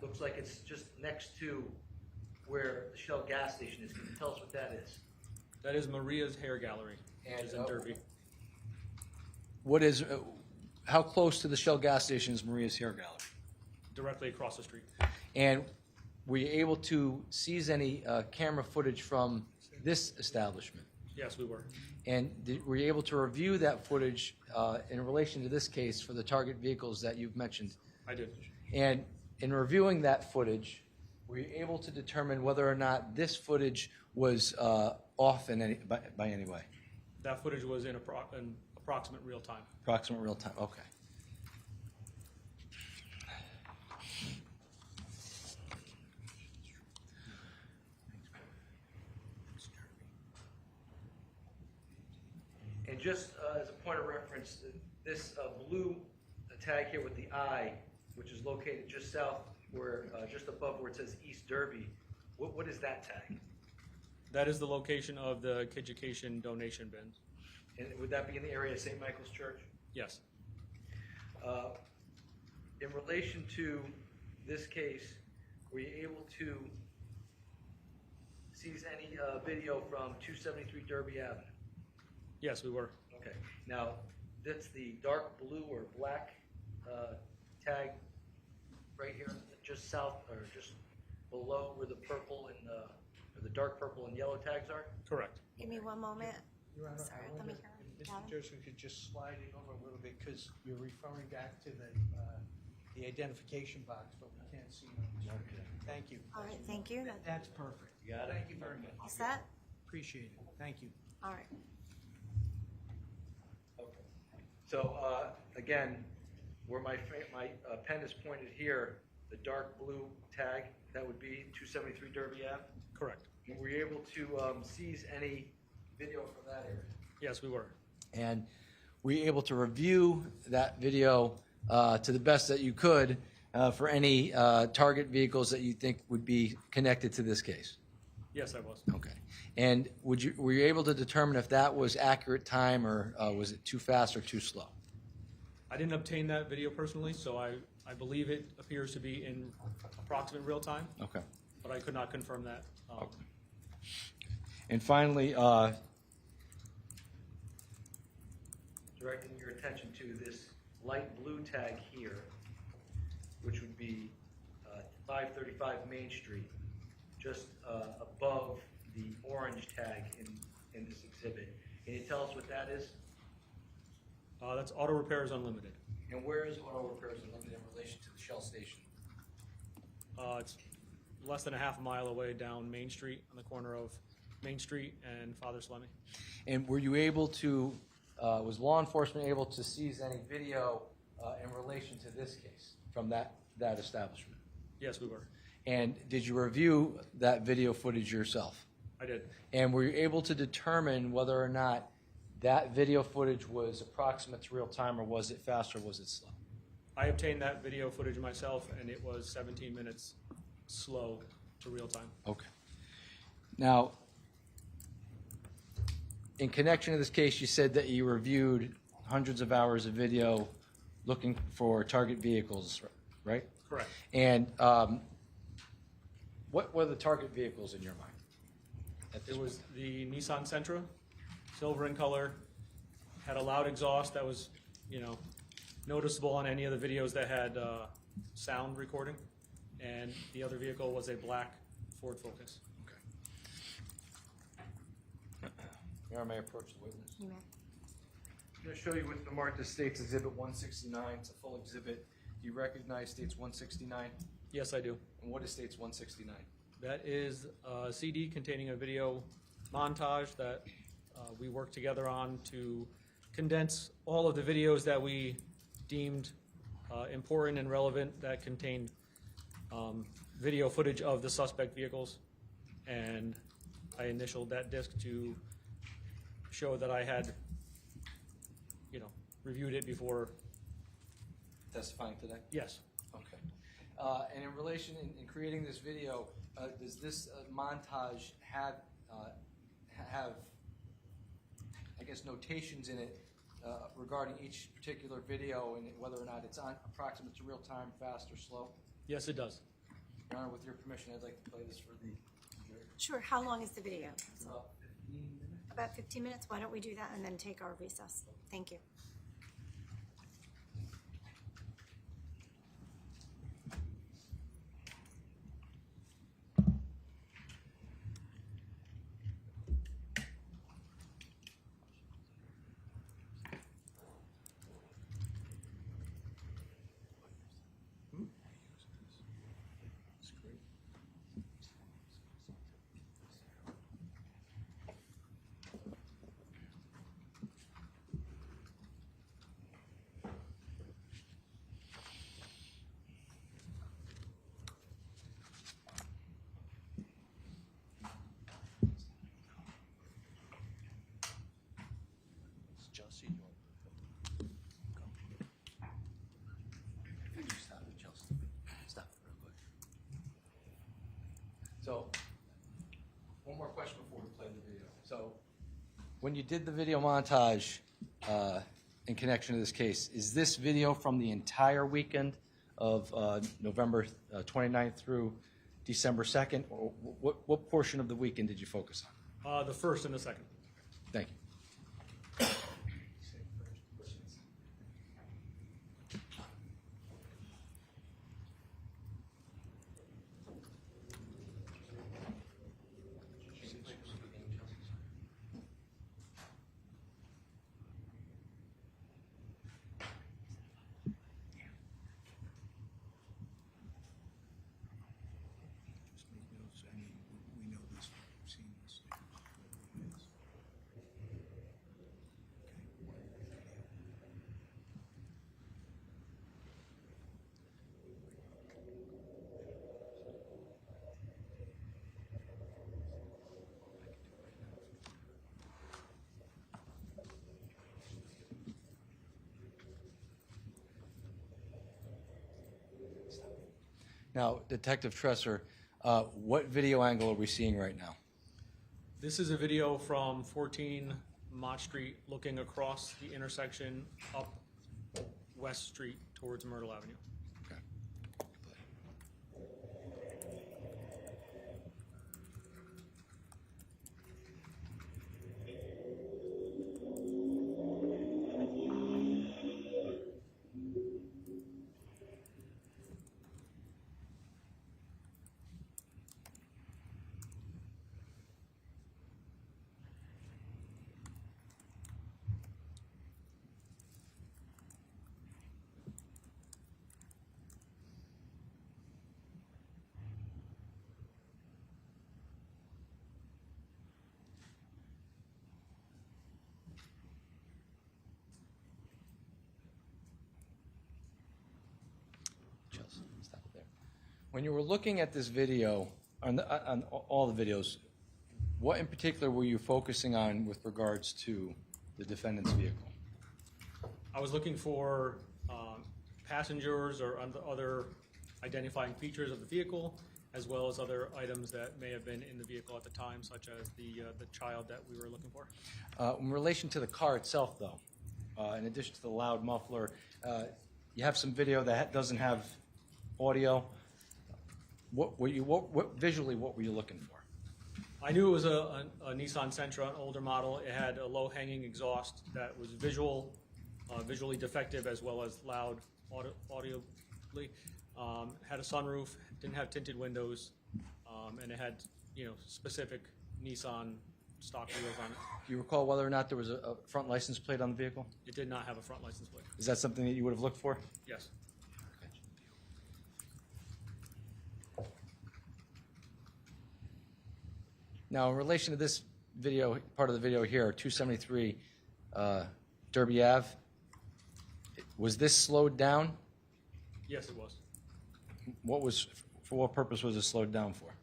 looks like it's just next to where the Shell gas station is. Can you tell us what that is? That is Maria's Hair Gallery, which is in Derby. What is, how close to the Shell gas station is Maria's Hair Gallery? Directly across the street. And were you able to seize any camera footage from this establishment? Yes, we were. And were you able to review that footage in relation to this case for the target vehicles that you've mentioned? I did. And in reviewing that footage, were you able to determine whether or not this footage was off in by any way? That footage was in approximate real time. Approximate real time, okay. And just as a point of reference, this blue tag here with the I, which is located just south, where just above where it says East Derby, what is that tag? That is the location of the Kiducation donation bins. And would that be in the area of St. Michael's Church? Yes. In relation to this case, were you able to seize any video from 273 Derby Avenue? Yes, we were. Okay. Now, that's the dark blue or black tag right here, just south or just below where the purple and or the dark purple and yellow tags are? Correct. Give me one moment. Your Honor, Sorry, I let me wonder hear if Gavin. Mr. Joseph could just slide it over a little bit, because you're referring back to the identification box, but we can't see it. Thank you. All right, thank you. That's perfect. You got it? Thank you very much. All set? Appreciate it. Thank you. All right. Okay. So, again, where my pen is pointed here, the dark blue tag, that would be 273 Derby Ave? Correct. And were you able to seize any video from that area? Yes, we were. And were you able to review that video to the best that you could for any target vehicles that you think would be connected to this case? Yes, I was. Okay. And were you able to determine if that was accurate time, or was it too fast or too slow? I didn't obtain that video personally, so I believe it appears to be in approximate real time, Okay. but I could not confirm that. And finally, directing your attention to this light blue tag here, which would be 535 Main Street, just above the orange tag in this exhibit. Can you tell us what that is? That's Auto Repairs Unlimited. And where is Auto Repairs Unlimited in relation to the Shell station? It's less than a half a mile away down Main Street, on the corner of Main Street and Father Slemmy. And were you able to, was law enforcement able to seize any video in relation to this case from that establishment? Yes, we were. And did you review that video footage yourself? I did. And were you able to determine whether or not that video footage was approximate to real time, or was it fast, or was it slow? I obtained that video footage myself, and it was 17 minutes slow to real time. Okay. Now, in connection to this case, you said that you reviewed hundreds of hours of video looking for target vehicles, right? Correct. And what were the target vehicles in your mind? It was the Nissan Sentra, silver in color, had a loud exhaust that was, noticeable on any of the videos that had sound recording. And the other vehicle was a black Ford Focus. Mayor, may I approach the witness? You may. I'm going to show you what the marked as States Exhibit 169. It's a full exhibit. Do you recognize States 169? Yes, I do. And what is States 169? That is a CD containing a video montage that we worked together on to condense all of the videos that we deemed important and relevant that contained video footage of the suspect vehicles. And I initialed that disc to show that I had, reviewed it before. Testifying today? Yes. Okay. And in relation, in creating this video, does this montage have, I guess, notations in it regarding each particular video and whether or not it's on approximate to real time, fast or slow? Yes, it does. Your Honor, with your permission, I'd like to play this for the jury. Sure, how long is the video? About 15 minutes. About 15 minutes? Why don't we do that and then take our recess? Thank you. So, one more question before we play the video. So, when you did the video montage in connection to this case, is this video from the entire weekend of November 29th through December 2nd? Or what portion of the weekend did you focus on? The first and the second. Thank you. Now, Detective Tresser, what video angle are we seeing right now? This is a video from 14 Mott Street looking across the intersection up West Street towards Myrtle Avenue. Okay. Just stop it there. When you were looking at this video, on all the videos, what in particular were you focusing on with regards to the defendant's vehicle? I was looking for passengers or other identifying features of the vehicle, as well as other items that may have been in the vehicle at the time, such as the child that we were looking for. In relation to the car itself, though, in addition to the loud muffler, you have some video that doesn't have audio. Visually, what were you looking for? I knew it was a Nissan Sentra, an older model. It had a low-hanging exhaust that was visually defective as well as loud audibly. Had a sunroof, didn't have tinted windows, and it had specific Nissan stock wheels on it. Do you recall whether or not there was a front license plate on the vehicle? It did not have a front license plate. Is that something that you would have looked for? Yes. Now, in relation to this video, part of the video here, 273 Derby Ave, was this slowed down? Yes, it was. For what purpose was it slowed down for?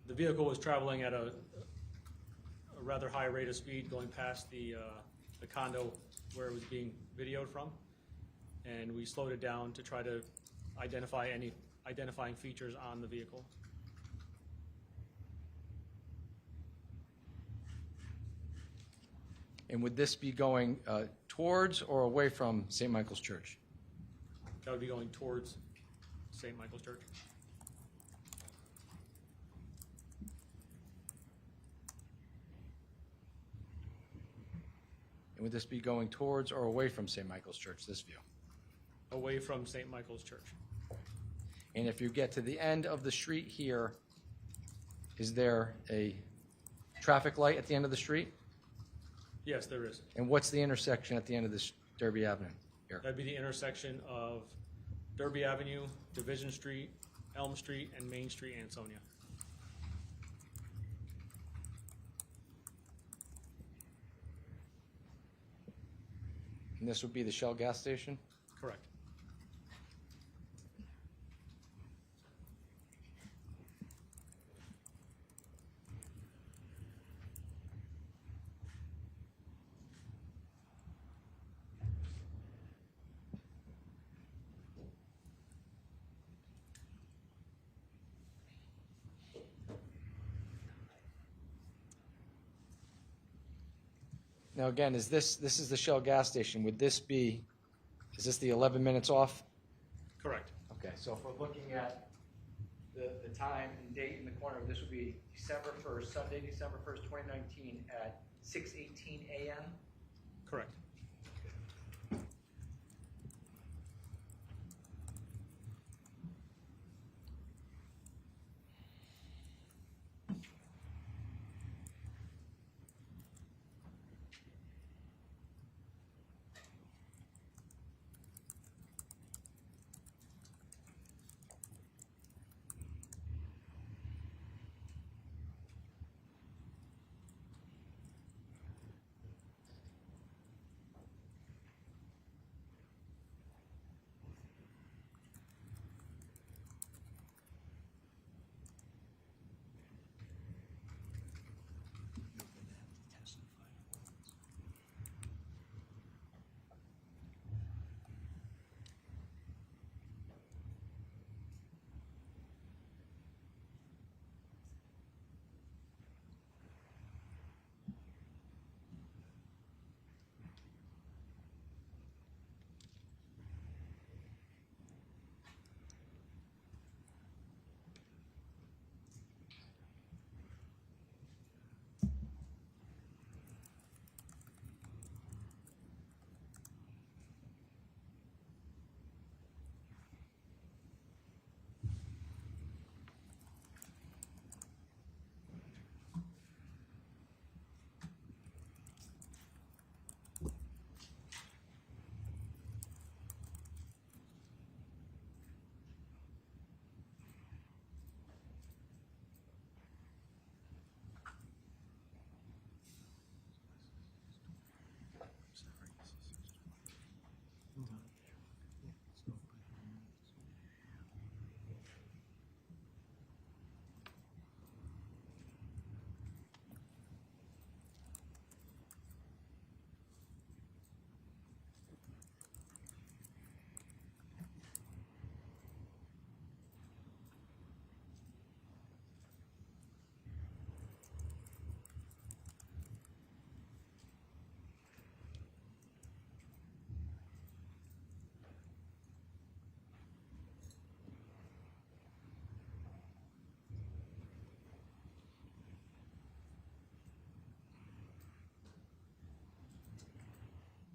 The vehicle was traveling at a rather high rate of speed, going past the condo where it was being videoed from, and we slowed it down to try to identify any identifying features on the vehicle. And would this be going towards or away from St. Michael's Church? That would be going towards St. Michael's Church. And would this be going towards or away from St. Michael's Church, this view? Away from St. Michael's Church. And if you get to the end of the street here, is there a traffic light at the end of the street? Yes, there is. And what's the intersection at the end of this Derby Avenue here? That'd be the intersection of Derby Avenue, Division Street, Elm Street, and Main Street, Ansonia. And this would be the Shell gas station? Correct. Now again, is this is the Shell gas station? Would this be, is this the 11 minutes off? Correct. Okay, so if we're looking at the time and date in the corner, this would be December 1st, Sunday, December 1st, 2019 at 6:18 a.m.? Correct.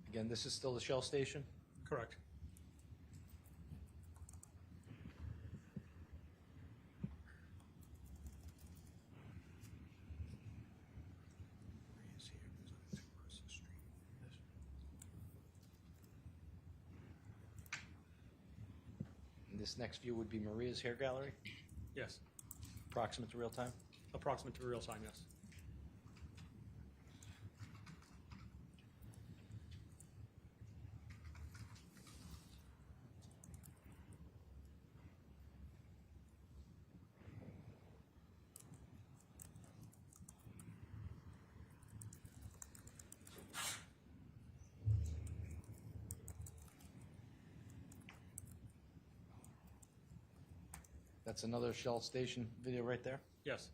Again, this is still the Shell station? Correct. And this next view would be Maria's Hair Gallery, Yes. approximate to real time? Approximate to real time, yes. That's another Shell station video right there? Yes.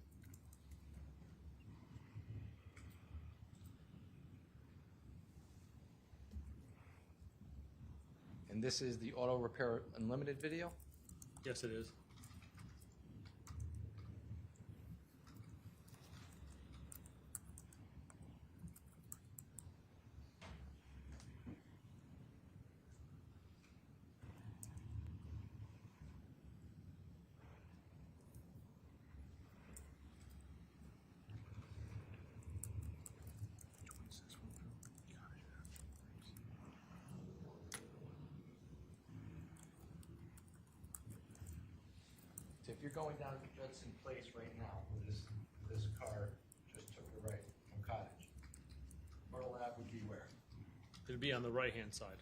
And this is the Auto Repair Unlimited video? Yes, it is. So if you're going down Judson Place right now, where this car just took the right from Cottage, Myrtle Ave would be where? It'd be on the right-hand side.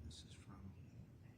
This is from Mount Street.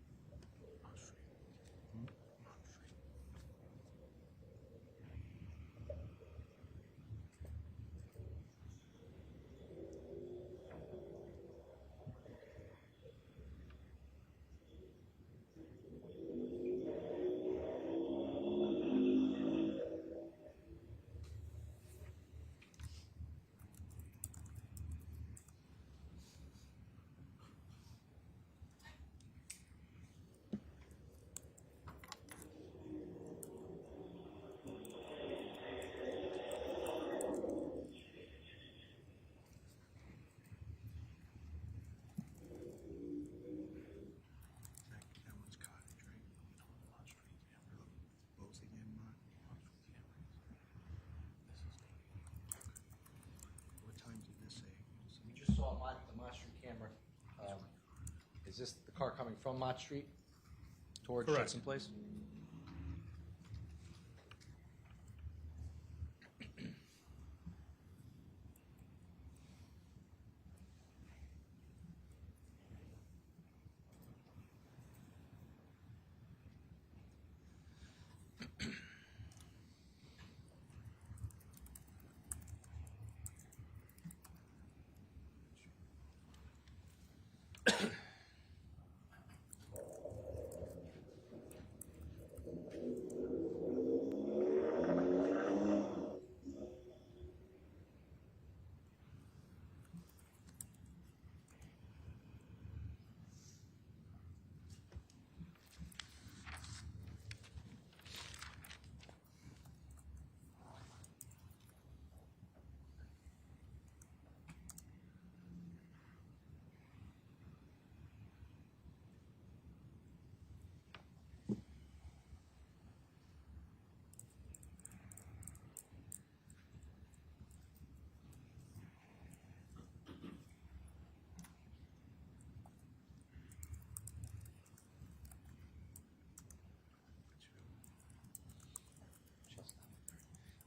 Mount Street. That one's Cottage, right? No, Mount Street. Yeah, both again, Mount Street. Yeah. This is what time did this say? We just saw the Mott Street camera. Is this the car coming from Mott Street towards Correct. Judson Place?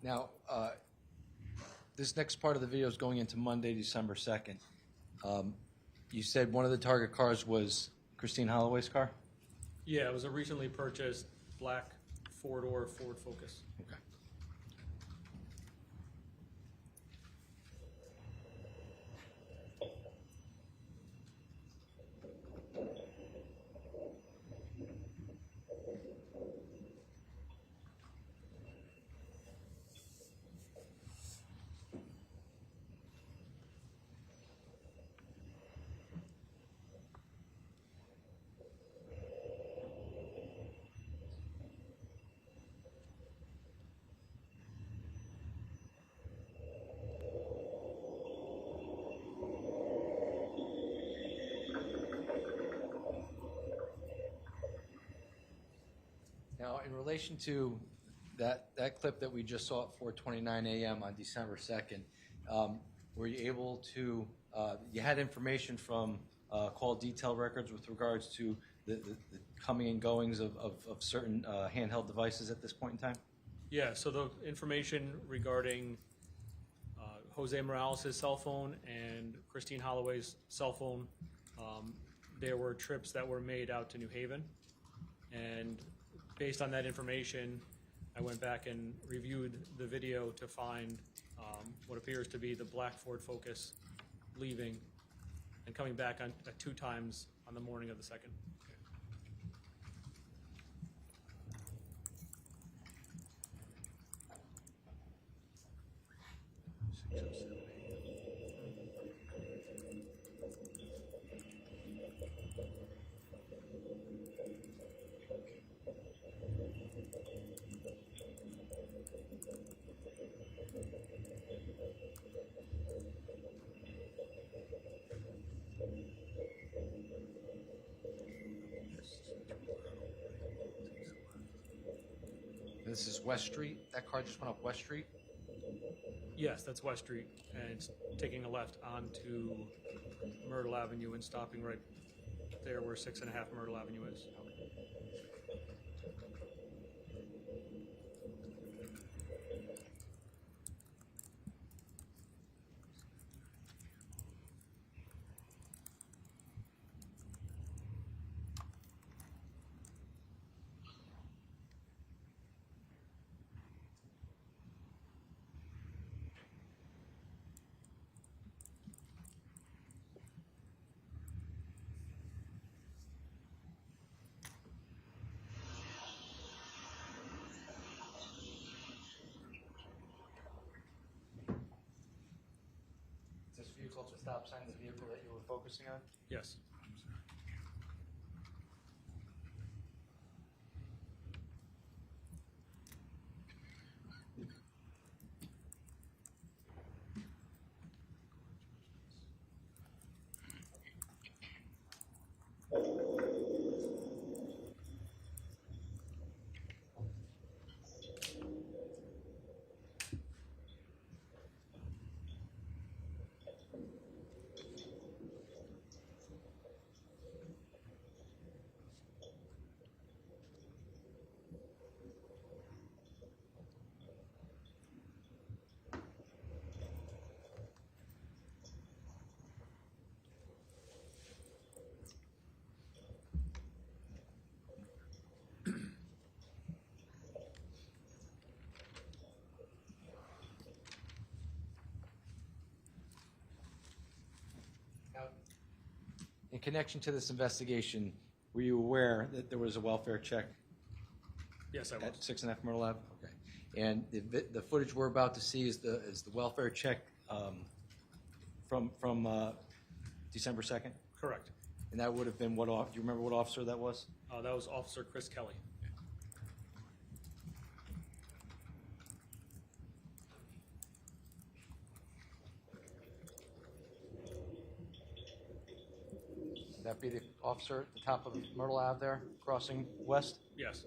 Now, this next part of the video is going into Monday, December 2nd. You said one of the target cars was Christine Holloway's car? Yeah, it was a recently purchased black four-door Ford Focus. Okay. Now, in relation to that clip that we just saw at 4:29 a.m. on December 2nd, were you able to, you had information from call detail records with regards to the coming and goings of certain handheld devices at this point in time? Yeah, so the information regarding Jose Morales' cell phone and Christine Holloway's cell phone, there were trips that were made out to New Haven. And based on that information, I went back and reviewed the video to find what appears to be the black Ford Focus leaving and coming back at 2 times on the morning of the 2nd. This is West Street. That car just went up West Street. Yes, that's West Street, and it's taking a left onto Myrtle Avenue and stopping right there where 6.5 Myrtle Avenue is. Is this vehicle to stop sign the vehicle that you were focusing on? Yes. Now, in connection to this investigation, were you aware that there was a welfare check Yes, I was. at 6.5 Myrtle Ave? Okay. And the footage we're about to see is the welfare check from December 2nd? Correct. And that would have been what, do you remember what officer that was? That was Officer Chris Kelly. Would that be the officer at the top of Myrtle Ave there, crossing west? Yes.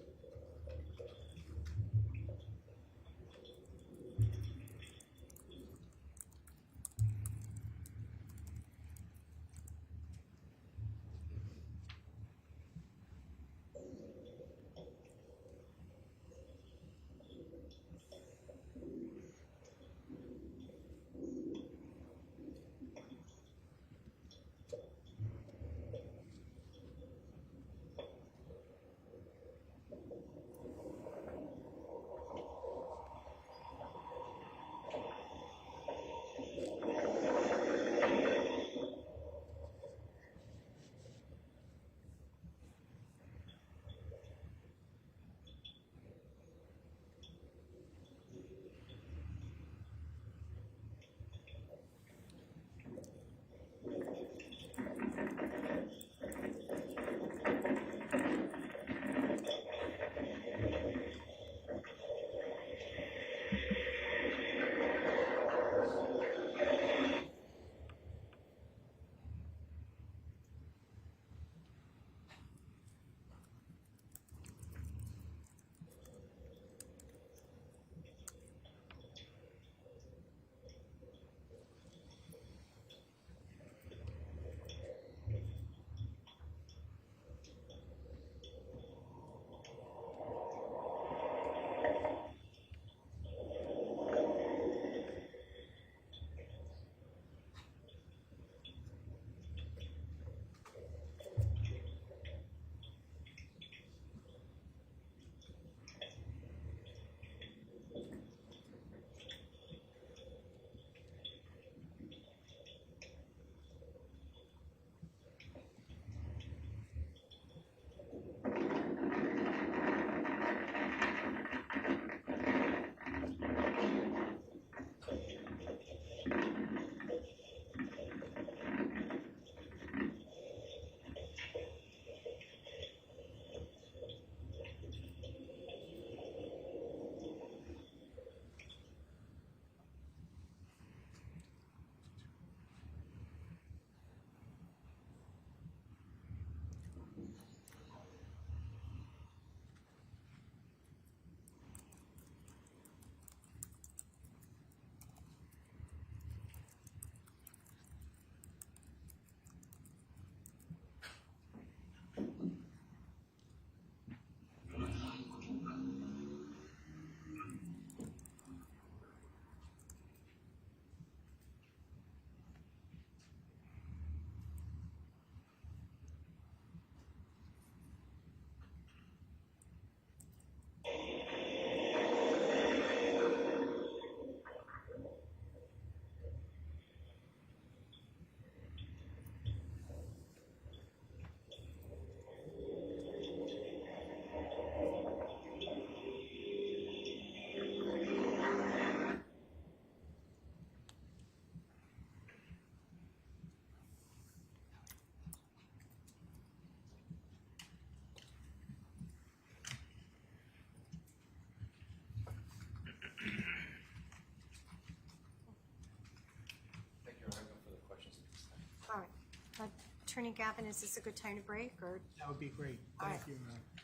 Attorney Gavin, is this a good time to break, or That would be great. All Thank right. you.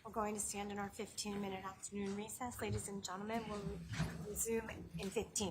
we're going to stand in our 15-minute afternoon recess? Ladies and gentlemen, we'll resume in 15.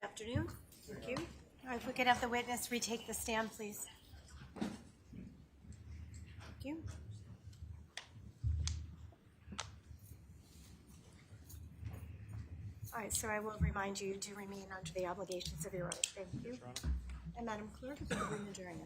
Afternoon. Thank you. All right, if we could have the witness retake the stand, please. Thank you. All right, so I will remind you to remain under the obligations of your oath. Thank you. And Madam Clerk, if you could bring the jury in.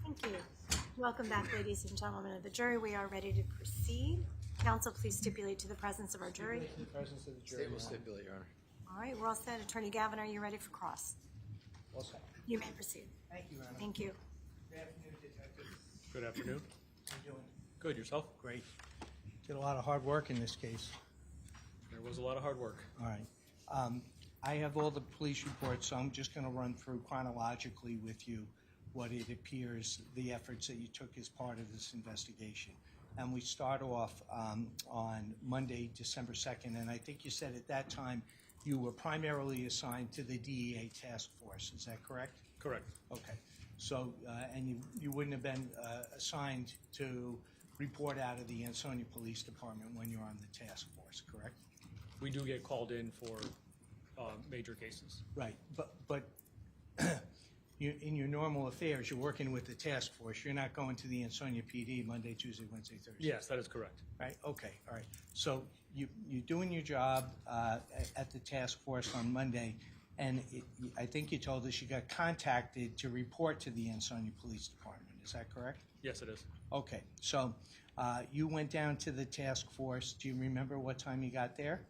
Thank you. Welcome back, ladies and gentlemen of the jury. We are ready to proceed. Counsel, please stipulate to the presence of our jury. In the presence of the jury. State will stipulate, Your Honor. All right, we're all set. Attorney Gavin, are you ready for cross? All set. You may proceed. Thank you, Anna. Thank you. Good afternoon, Detective. Good afternoon. How you doing? Good, yourself? Great. Did a lot of hard work in this case. There was a lot of hard work. All right. I have all the police reports, so I'm just going to run through chronologically with you what it appears, the efforts that you took as part of this investigation. And we start off on Monday, December 2nd, and I think you said at that time you were primarily assigned to the DEA task force. Is that correct? Correct. Okay. So, and you wouldn't have been assigned to report out of the Ansonia Police Department when you're on the task force, correct? We do get called in for major cases. Right, but in your normal affairs, you're working with the task force. You're not going to the Ansonia PD Monday, Tuesday, Wednesday, Thursday. Yes, that is correct. Right, okay, all right. So you're doing your job at the task force on Monday, and I think you told us you got contacted to report to the Ansonia Police Department. Is that correct? Yes, it is. Okay, so you went down to the task force. Do you remember what time you got there?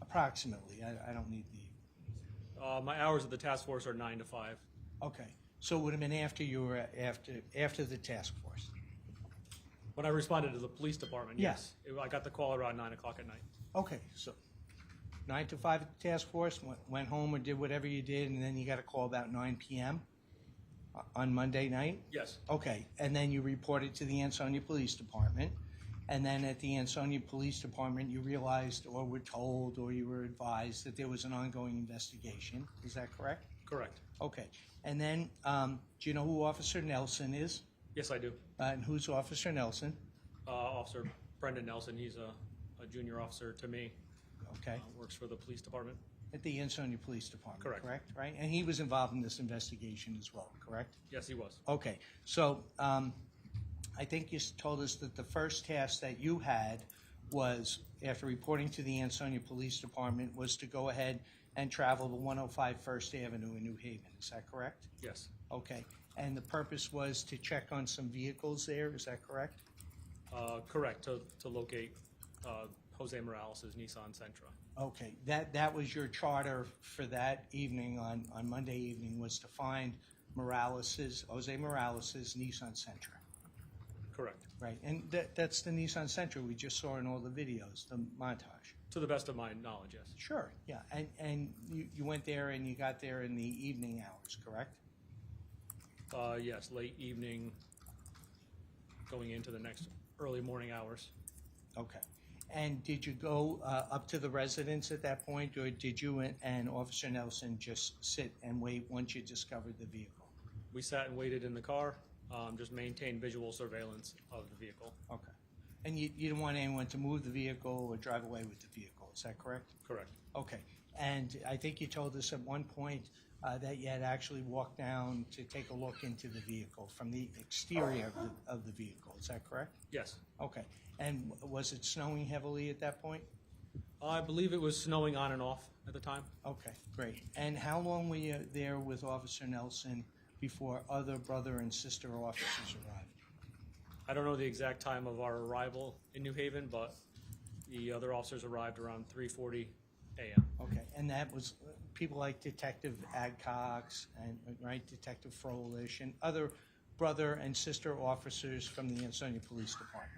Approximately. I don't need the... My hours at the task force are 9 to 5. Okay, so it would have been after you were after the task force. When I responded to the police department, Yes. I got the call around 9 o'clock at night. Okay, so 9 to 5 at the task force, went home or did whatever you did, and then you got a call about 9 p.m. On Monday night? Yes. Okay, and then you reported to the Ansonia Police Department, and then at the Ansonia Police Department you realized or were told or you were advised that there was an ongoing investigation. Is that correct? Correct. Okay, and then do you know who Officer Nelson is? Yes, I do. And who's Officer Nelson? Officer Brendan Nelson, he's a junior officer to me. Okay. Works for the police department. At the Ansonia Police Department, Correct. right? And he was involved in this investigation as well, correct? Yes, he was. Okay, so I think you told us that the first task that you had was, after reporting to the Ansonia Police Department, was to go ahead and travel to 105 First Avenue in New Haven. Is that correct? Yes. Okay, and the purpose was to check on some vehicles there. Is that correct? Correct, to locate Jose Morales' Nissan Sentra. Okay, that was your charter for that evening on Monday evening, was to find Jose Morales' Nissan Sentra. Correct. Right, and that's the Nissan Sentra we just saw in all the videos, the montage. To the best of my knowledge, yes. Sure, yeah, and you went there and you got there in the evening hours, correct? Yes, late evening, going into the next early morning hours. Okay, and did you go up to the residence at that point, or did you and Officer Nelson just sit and wait once you discovered the vehicle? We sat and waited in the car, just maintained visual surveillance of the vehicle. Okay. And you didn't want anyone to move the vehicle or drive away with the vehicle, is that correct? Correct. Okay. And I think you told us at one point that you had actually walked down to take a look into the vehicle from the exterior of the vehicle, is that correct? Yes. Okay. And was it snowing heavily at that point? I believe it was snowing on and off at the time. Okay, great. And how long were you there with Officer Nelson before other brother and sister officers arrived? I don't know the exact time of our arrival in New Haven, but the other officers arrived around 3:40 a.m. Okay, and that was people like Detective Adcox and Detective Froelich and other brother and sister officers from the Ansonia Police Department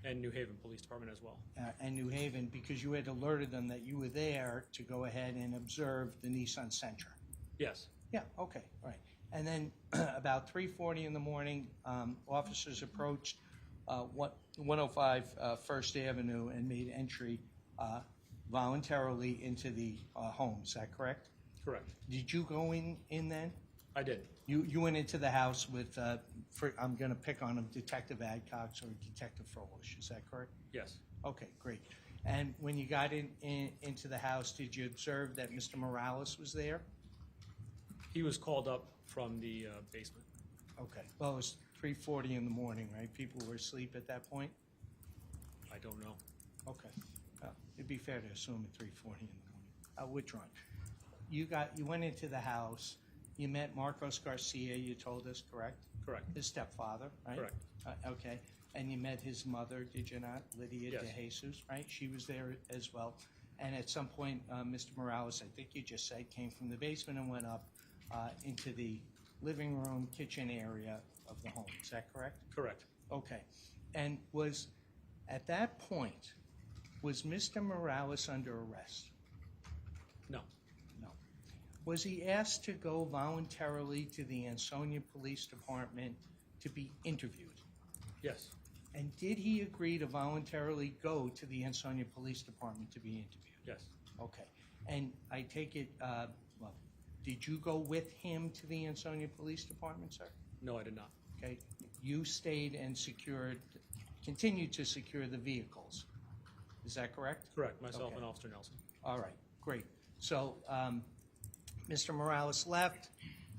And New Haven Police Department as well. and New Haven, because you had alerted them that you were there to go ahead and observe the Nissan Sentra. Yes. Yeah, okay, all right. And then about 3:40 in the morning, officers approached 105 First Avenue and made entry voluntarily into the home. Is that correct? Correct. Did you go in then? I did. You went into the house with, I'm going to pick on him, Detective Adcox or Detective Froelich. Is that correct? Yes. Okay, great. And when you got into the house, did you observe that Mr. Morales was there? He was called up from the basement. Okay. Well, it was 3:40 in the morning, right? People were asleep at that point? I don't know. Okay. Well, it'd be fair to assume at 3:40 in the morning. Which one? You went into the house. You met Marcos Garcia, you told us, correct? Correct. His stepfather, right? Correct. Okay. And you met his mother, did you not? Lydia Yes. De Jesus, right? She was there as well. And at some point, Mr. Morales, I think you just said, came from the basement and went up into the living room, kitchen area of the home. Is that correct? Correct. Okay. And at that point, was Mr. Morales under arrest? No. No. Was he asked to go voluntarily to the Ansonia Police Department to be interviewed? Yes. And did he agree to voluntarily go to the Ansonia Police Department to be interviewed? Yes. Okay. And I take it, well, did you go with him to the Ansonia Police Department, sir? No, I did not. Okay. You stayed and continued to secure the vehicles. Is that correct? Correct. Myself Okay. and Officer Nelson. All right, great. So Mr. Morales left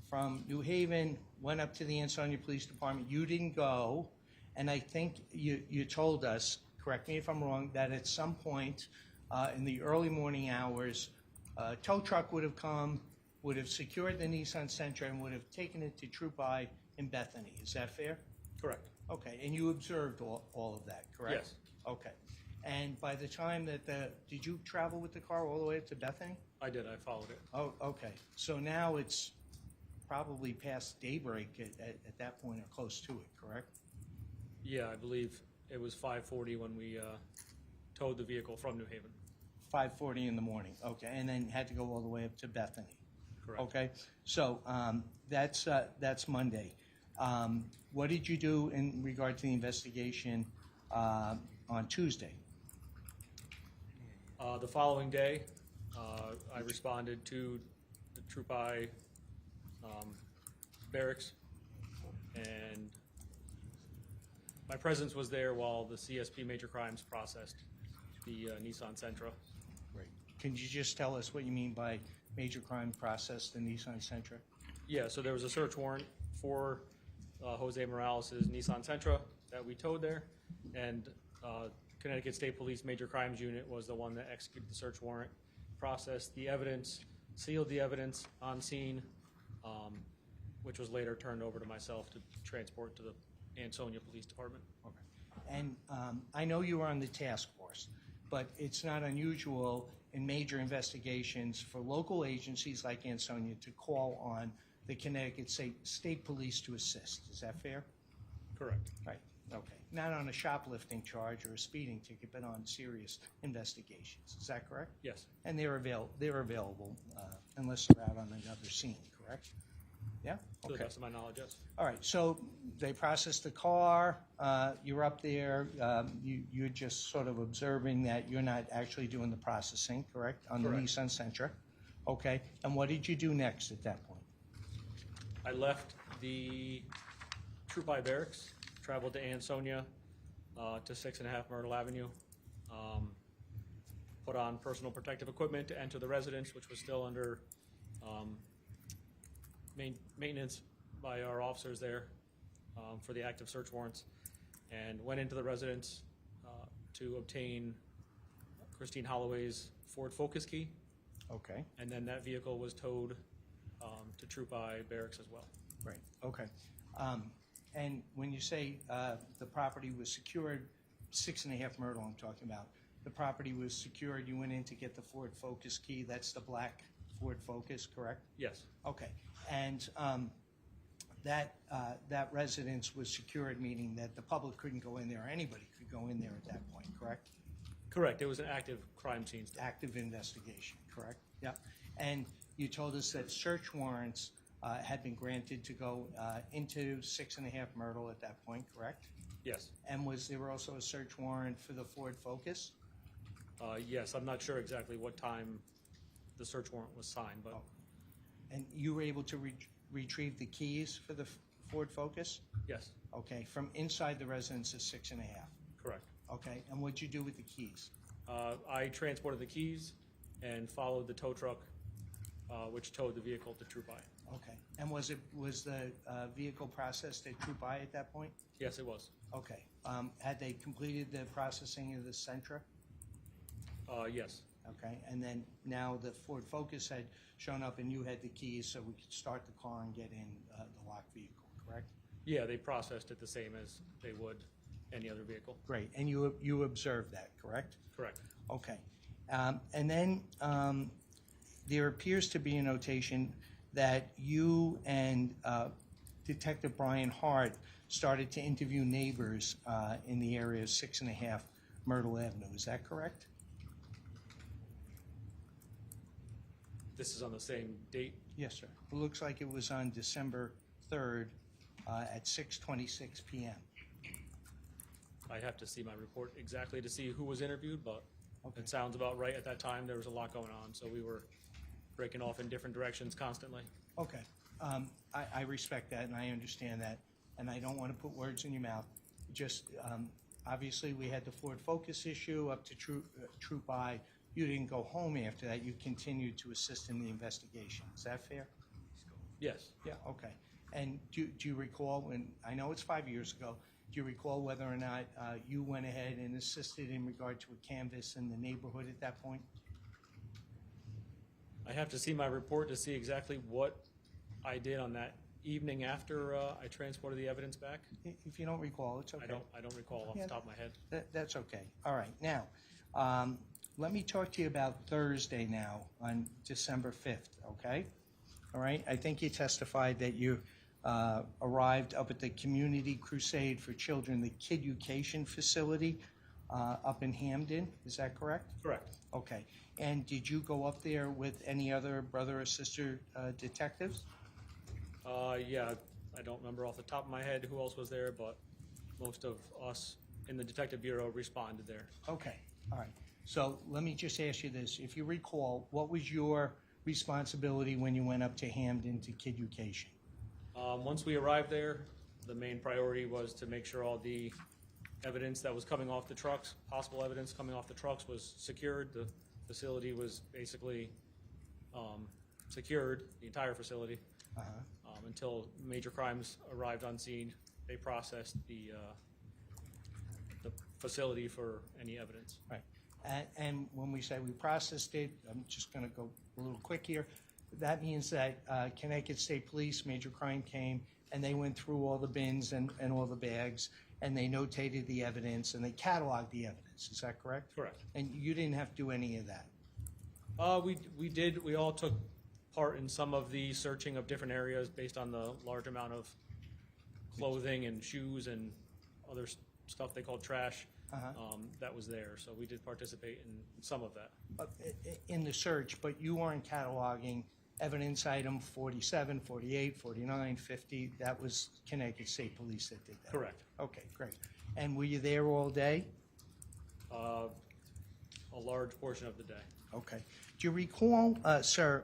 from New Haven, went up to the Ansonia Police Department. You didn't go, and I think you told us, correct me if I'm wrong, that at some point in the early morning hours, a tow truck would have come, would have secured the Nissan Sentra, and would have taken it to Troop I in Bethany. Is that fair? Correct. Okay, and you observed all of that, correct? Yes. Okay. And by the time that did you travel with the car all the way up to Bethany? I did. I followed it. Oh, okay. So now it's probably past daybreak at that point or close to it, correct? Yeah, I believe it was 5:40 when we towed the vehicle from New Haven. 5:40 in the morning, okay, and then had to go all the way up to Bethany. Correct. Okay, so that's Monday. What did you do in regard to the investigation on Tuesday? The following day, I responded to the Troop I barracks, and my presence was there while the CSP Major Crimes processed the Nissan Sentra. Right. Can you just tell us what you mean by major crime process, the Nissan Sentra? Yeah, so there was a search warrant for Jose Morales' Nissan Sentra that we towed there, and Connecticut State Police Major Crimes Unit was the one that executed the search warrant, processed the evidence, sealed the evidence on scene, which was later turned over to myself to transport to the Ansonia Police Department. Okay. And I know you were on the task force, but it's not unusual in major investigations for local agencies like Ansonia to call on the Connecticut State Police to assist. Is that fair? Correct. Right. Okay. Not on a shoplifting charge or a speeding ticket, but on serious investigations. Is that correct? Yes. And they're available unless they're out on another scene, correct? Yeah? To the Okay. best of my knowledge, yes. All right, so they processed the car, you're up there, you're just sort of observing that you're not actually doing the processing, correct? On the Correct. Nissan Sentra. Okay, and what did you do next at that point? I left the Troop I barracks, traveled to Ansonia to 6.5 Myrtle Avenue, put on personal protective equipment to enter the residence, which was still under maintenance by our officers there for the active search warrants, and went into the residence to obtain Christine Holloway's Ford Focus key, Okay, and then that vehicle was towed to Troop I barracks as well. great, okay. And when you say the property was secured, 6.5 Myrtle I'm talking about, the property was secured, you went in to get the Ford Focus key, that's the black Ford Focus, correct? Yes. Okay, and that residence was secured, meaning that the public couldn't go in there, or anybody could go in there at that point, correct? Correct. It was an active crime scene. Still. Active investigation, correct? Yep. And you told us that search warrants had been granted to go into 6.5 Myrtle at that point, correct? Yes. And was there also a search warrant for the Ford Focus? Yes. I'm not sure exactly what time the search warrant was signed, but And you were able to retrieve the keys for the Ford Focus? yes. Okay, from inside the residence of 6.5? Correct. Okay, and what'd you do with the keys? I transported the keys and followed the tow truck, which towed the vehicle to Troop I. Okay, and was the vehicle processed at Troop I at that point? Yes, it was. Okay, had they completed the processing of the Sentra? Yes. Okay, and then now the Ford Focus had shown up and you had the keys so we could start the car and get in the locked vehicle, correct? Yeah, they processed it the same as they would any other vehicle. Great, and you observed that, correct? Correct. Okay, and then there appears to be a notation that you and Detective Brian Hart started to interview neighbors in the area of 6.5 Myrtle Avenue. Is that correct? This is on the same date. Yes, sir. It looks like it was on December 3rd at 6:26 p.m. I have to see my report exactly to see who was interviewed, but it sounds about right. At that time, there was a lot going on, so we were breaking off in different directions constantly. Okay. I respect that and I understand that, and I don't want to put words in your mouth. Just obviously, we had the Ford Focus issue up to Troop I. You didn't go home after that. You continued to assist in the investigation. Is that fair? Yes. Yeah, okay. And do you recall when, I know it's 5 years ago, do you recall whether or not you went ahead and assisted in regard to a canvass in the neighborhood at that point? I have to see my report to see exactly what I did on that evening after I transported the evidence back. If you don't recall, it's okay. I don't recall off the top of my head. That's okay. All right. Now, let me talk to you about Thursday now on December 5th, okay? All right. I think you testified that you arrived up at the Community Crusade for Children, the Kiducation facility up in Hamden. Is that correct? Correct. Okay. And did you go up there with any other brother or sister detectives? Yeah, I don't remember off the top of my head who else was there, but most of us in the Detective Bureau responded there. Okay. All right. So let me just ask you this. If you recall, what was your responsibility when you went up to Hamden to Kiducation? Once we arrived there, the main priority was to make sure all the evidence that was coming off the trucks, possible evidence coming off the trucks, was secured. The facility was basically secured, the entire facility, until major crimes arrived on scene. They processed the facility for any evidence. Right. And when we say we processed it, I'm just going to go a little quick here. That means that Connecticut State Police, major crime came, and they went through all the bins and all the bags, and they notated the evidence, and they cataloged the evidence. Is that correct? Correct. And you didn't have to do any of that? We did. We all took part in some of the searching of different areas based on the large amount of clothing and shoes and other stuff they called trash that was there. So we did participate in some of that. In the search, but you weren't cataloging evidence item 47, 48, 49, 50. That was Connecticut State Police that did that? Correct. Okay, great. And were you there all day? A large portion of the day. Okay. Do you recall, sir,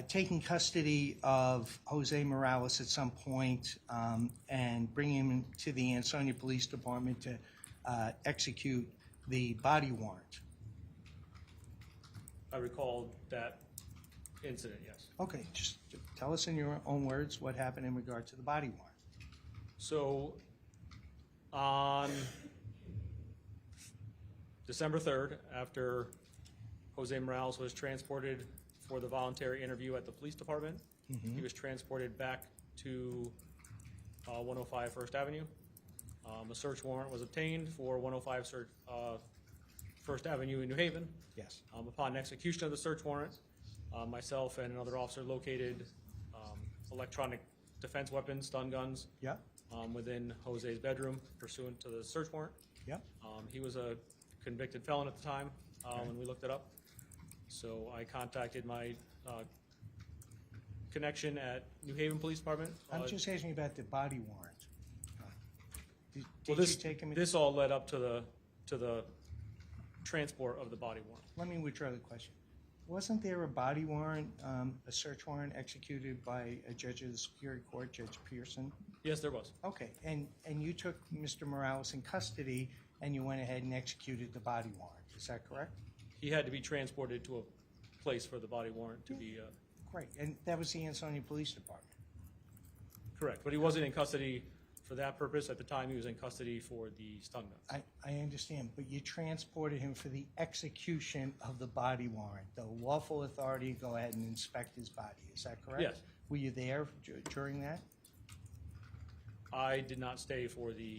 taking custody of Jose Morales at some point and bringing him to the Ansonia Police Department to execute the body warrant? I recall that incident, yes. Okay, just tell us in your own words what happened in regard to the body warrant. So on December 3rd, after Jose Morales was transported for the voluntary interview at the police department, he was transported back to 105 First Avenue. A search warrant was obtained for 105 First Avenue in New Haven. Yes. Upon execution of the search warrant, myself and another officer located a electronic defense weapons, stun guns, Yeah, within Jose's bedroom pursuant to the search warrant. yeah, He was a convicted felon at the time when we looked it up. So I contacted my connection at New Haven Police Department. I'm just asking about the body warrant. Did Well, you this, take him? this all led up to the transport of the body warrant. Let me withdraw the question. Wasn't there a body warrant, a search warrant executed by a judge of the Superior Court, Judge Pearson? Yes, there was. Okay, and you took Mr. Morales in custody and you went ahead and executed the body warrant, is that correct? He had to be transported to a place for the body warrant to be Great, and that was the Ansonia Police Department? correct. But he wasn't in custody for that purpose. At the time, he was in custody for the stun guns. I understand, but you transported him for the execution of the body warrant, the lawful authority to go ahead and inspect his body, is that correct? Yes. Were you there during that? I did not stay for the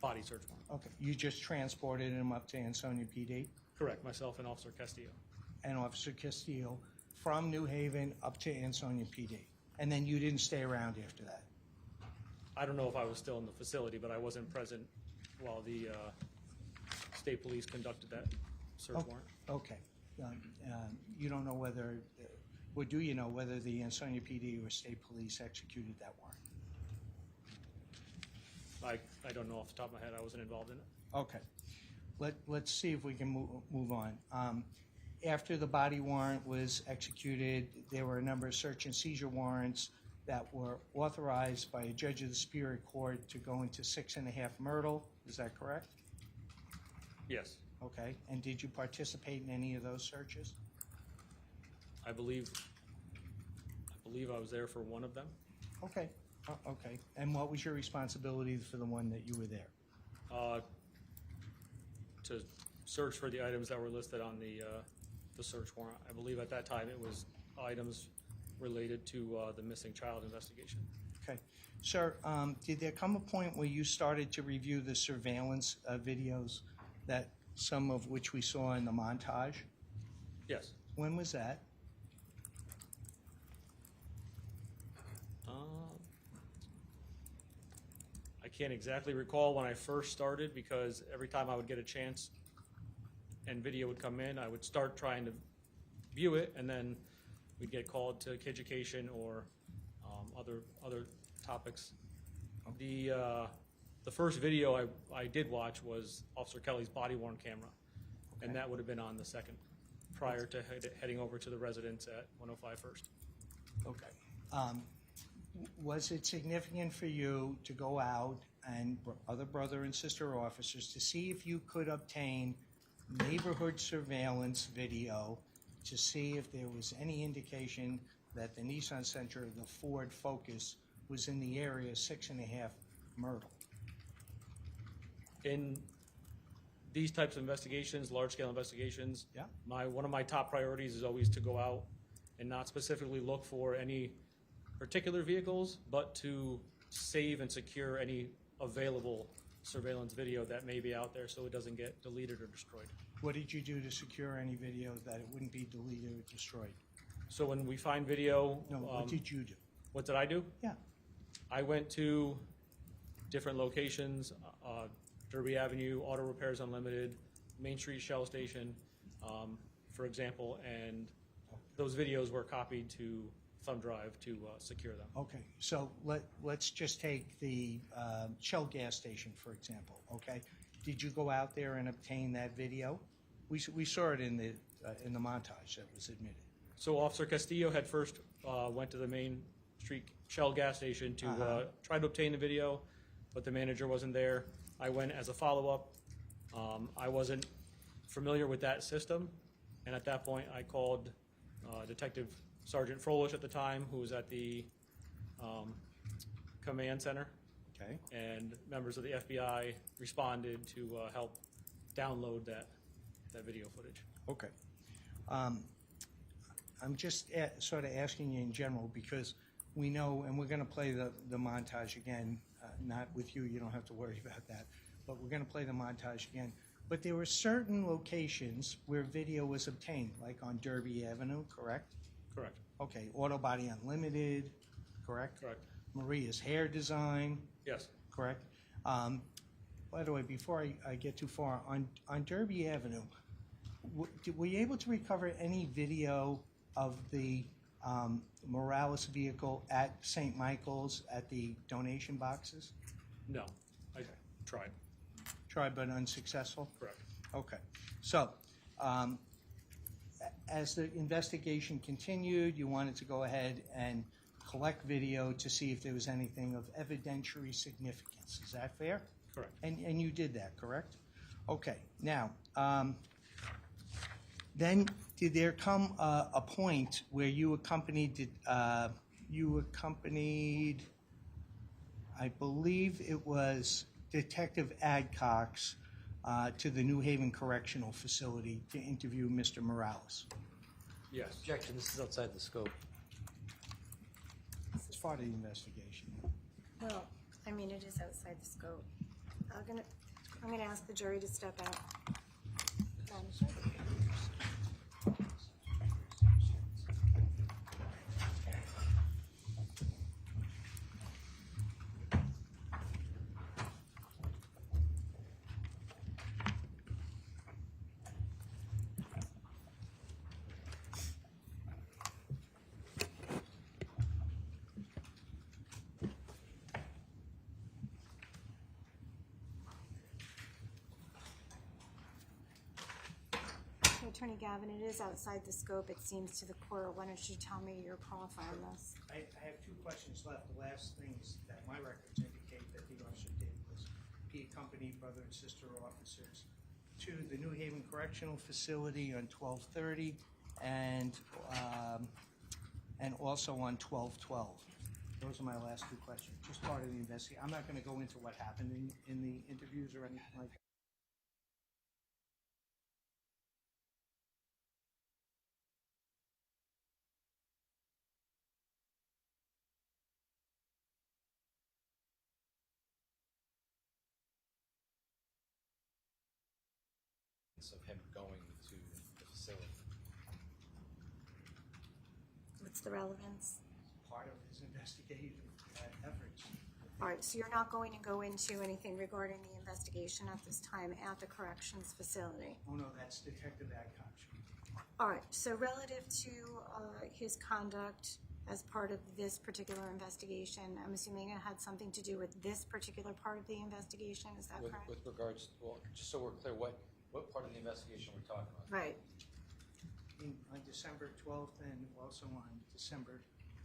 body search warrant. Okay, you just transported him up to Ansonia PD Correct, myself and Officer Castillo. and Officer Castillo from New Haven up to Ansonia PD, and then you didn't stay around after that? I don't know if I was still in the facility, but I wasn't present while the state police conducted that search warrant. Okay. You don't know whether, or do you know whether the Ansonia PD or state police executed that warrant? I don't know off the top of my head. I wasn't involved in it. Okay. Let's see if we can move on. After the body warrant was executed, there were a number of search and seizure warrants that were authorized by a judge of the Superior Court to go into 6.5 Myrtle. Is that correct? Yes, Okay. And did you participate in any of those searches? I believe I was there for one of them. Okay. Okay. And what was your responsibility for the one that you were there? To search for the items that were listed on the search warrant. I believe at that time it was items related to the missing child investigation. Okay. Sir, did there come a point where you started to review the surveillance videos, that some of which we saw in the montage? Yes. When was that? I can't exactly recall when I first started, because every time I would get a chance and video would come in, I would start trying to view it, and then we'd get called to education or other topics. The first video I did watch was Officer Kelly's body worn camera, and that would have been on the second, prior to heading over to the residence at 105 First. Okay. Was it significant for you to go out and other brother and sister officers to see if you could obtain neighborhood surveillance video to see if there was any indication that the Nissan Sentra, the Ford Focus, was in the area 6.5 Myrtle? In these types of investigations, large-scale investigations, Yeah. one of my top priorities is always to go out and not specifically look for any particular vehicles, but to save and secure any available surveillance video that may be out there so it doesn't get deleted or destroyed. What did you do to secure any video that it wouldn't be deleted or destroyed? So when we find video... No, what did you do? What did I do? Yeah. I went to different locations, Derby Avenue, Auto Repairs Unlimited, Main Street Shell Station, for example, and those videos were copied to thumb drive to secure them. Okay, so let's just take the Shell gas station, for example, okay? Did you go out there and obtain that video? We saw it in the montage that was admitted. So Officer Castillo had first went to the Main Street Shell gas station to try to obtain the video, but the manager wasn't there. I went as a follow-up. I wasn't familiar with that system, and at that point I called Detective Sergeant Froelich at the time, who was at the command center. Okay. And members of the FBI responded to help download that video footage. Okay. I'm just sort of asking you in general because we know, and we're going to play the montage again, not with you, you don't have to worry about that, but we're going to play the montage again. But there were certain locations where video was obtained, like on Derby Avenue, correct? Correct. Okay, Auto Body Unlimited, correct? Correct. Maria's hair design, Yes. correct? By the way, before I get too far, on Derby Avenue, were you able to recover any video of the Morales vehicle at St. Michael's at the donation boxes? No, I tried. Tried but unsuccessful? Correct. Okay. So, as the investigation continued, you wanted to go ahead and collect video to see if there was anything of evidentiary significance. Is that fair? Correct. And you did that, correct? Okay. Now, then did there come a point where you accompanied, I believe it was Detective Adcox, to the New Haven Correctional Facility to interview Mr. Morales? Yes. Objection, this is outside the scope. It's part of the investigation. Well, I mean, it is outside the scope. I'm gonna ask the jury to step out. Attorney Gavin, it is outside the scope, it seems, to the court. Why don't you tell me your profile on this? I have 2 questions left. The last things that my records indicate that the officer did was he accompanied brother and sister officers to the New Haven Correctional Facility on 12/30 and also on 12/12. Those are my last 2 questions. Just part of the investigation. I'm not going to go into what happened in the interviews or anything like that. Of him going to the facility. What's the relevance? Part of his investigative efforts. All right, so you're not going to go into anything regarding the investigation at this time at the corrections facility? Oh, no, that's Detective Adcox. All right, so relative to his conduct as part of this particular investigation, I'm assuming it had something to do with this particular part of the investigation, is that correct? With regards, well, just so we're clear, what part of the investigation we're talking about? Right. On December 12th and also on December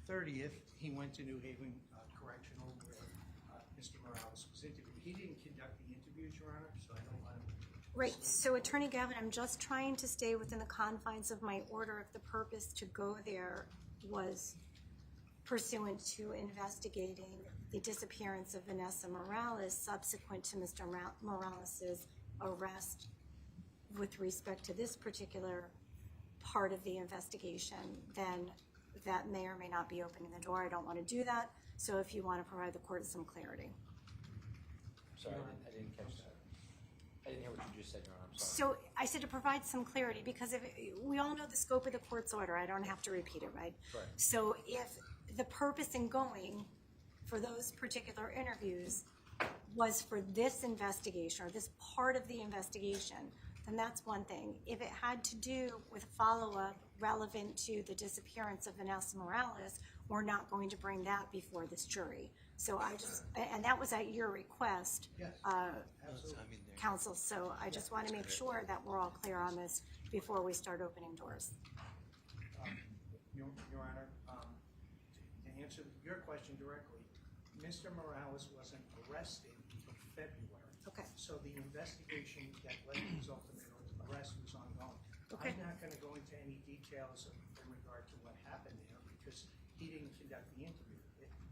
30th, he went to New Haven Correctional where Mr. Morales was interviewed. He didn't conduct the interviews, Your Honor, so I don't want to... Right, so Attorney Gavin, I'm just trying to stay within the confines of my order. If the purpose to go there was pursuant to investigating the disappearance of Vanessa Morales subsequent to Mr. Morales's arrest with respect to this particular part of the investigation, then that may or may not be opening the door. I don't want to do that. So if you want to provide the court some clarity. Sorry, I didn't catch that. I didn't hear what you just said, Your Honor. I'm sorry. So I said to provide some clarity because if we all know the scope of the court's order, I don't have to repeat it, right? Correct. So if the purpose in going for those particular interviews was for this investigation or this part of the investigation, then that's one thing. If it had to do with follow-up relevant to the disappearance of Vanessa Morales, we're not going to bring that before this jury. So I just, and that was at your request, Yes, absolutely. counsel, so I just want to make sure that we're all clear on this before we start opening doors. Your Honor, to answer your question directly, Mr. Morales wasn't arrested until February. Okay. So the investigation that led to his ultimate arrest was ongoing. Okay. I'm not going to go into any details in regard to what happened there because he didn't conduct the interview.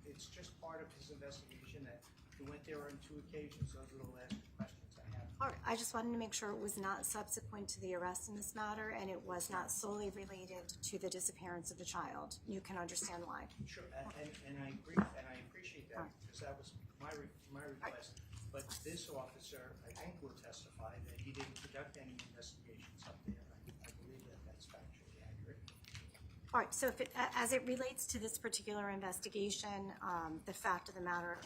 It's just part of his investigation that he went there on 2 occasions. Those are the last 2 questions I have. All right, I just wanted to make sure it was not subsequent to the arrest in this matter and it was not solely related to the disappearance of the child. You can understand why. Sure, and I agree, and I appreciate that because that was my request. But this officer, I think, will testify that he didn't conduct any investigations up there. I believe that that's factually accurate. All right, so if it, as it relates to this particular investigation, the fact of the matter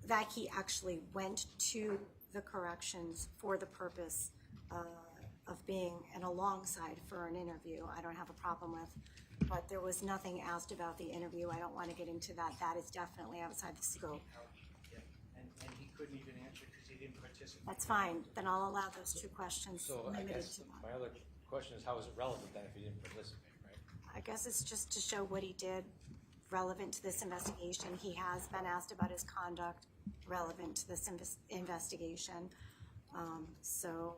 that he actually went to the corrections for the purpose of being an alongside for an interview, I don't have a problem with. But there was nothing asked about the interview. I don't want to get into that. That is definitely outside the scope. Yeah, and he couldn't even answer because he didn't participate. That's fine. Then I'll allow those 2 questions So I limited guess to that. my other question is, how is it relevant then if he didn't participate, right? I guess it's just to show what he did relevant to this investigation. He has been asked about his conduct relevant to this investigation. So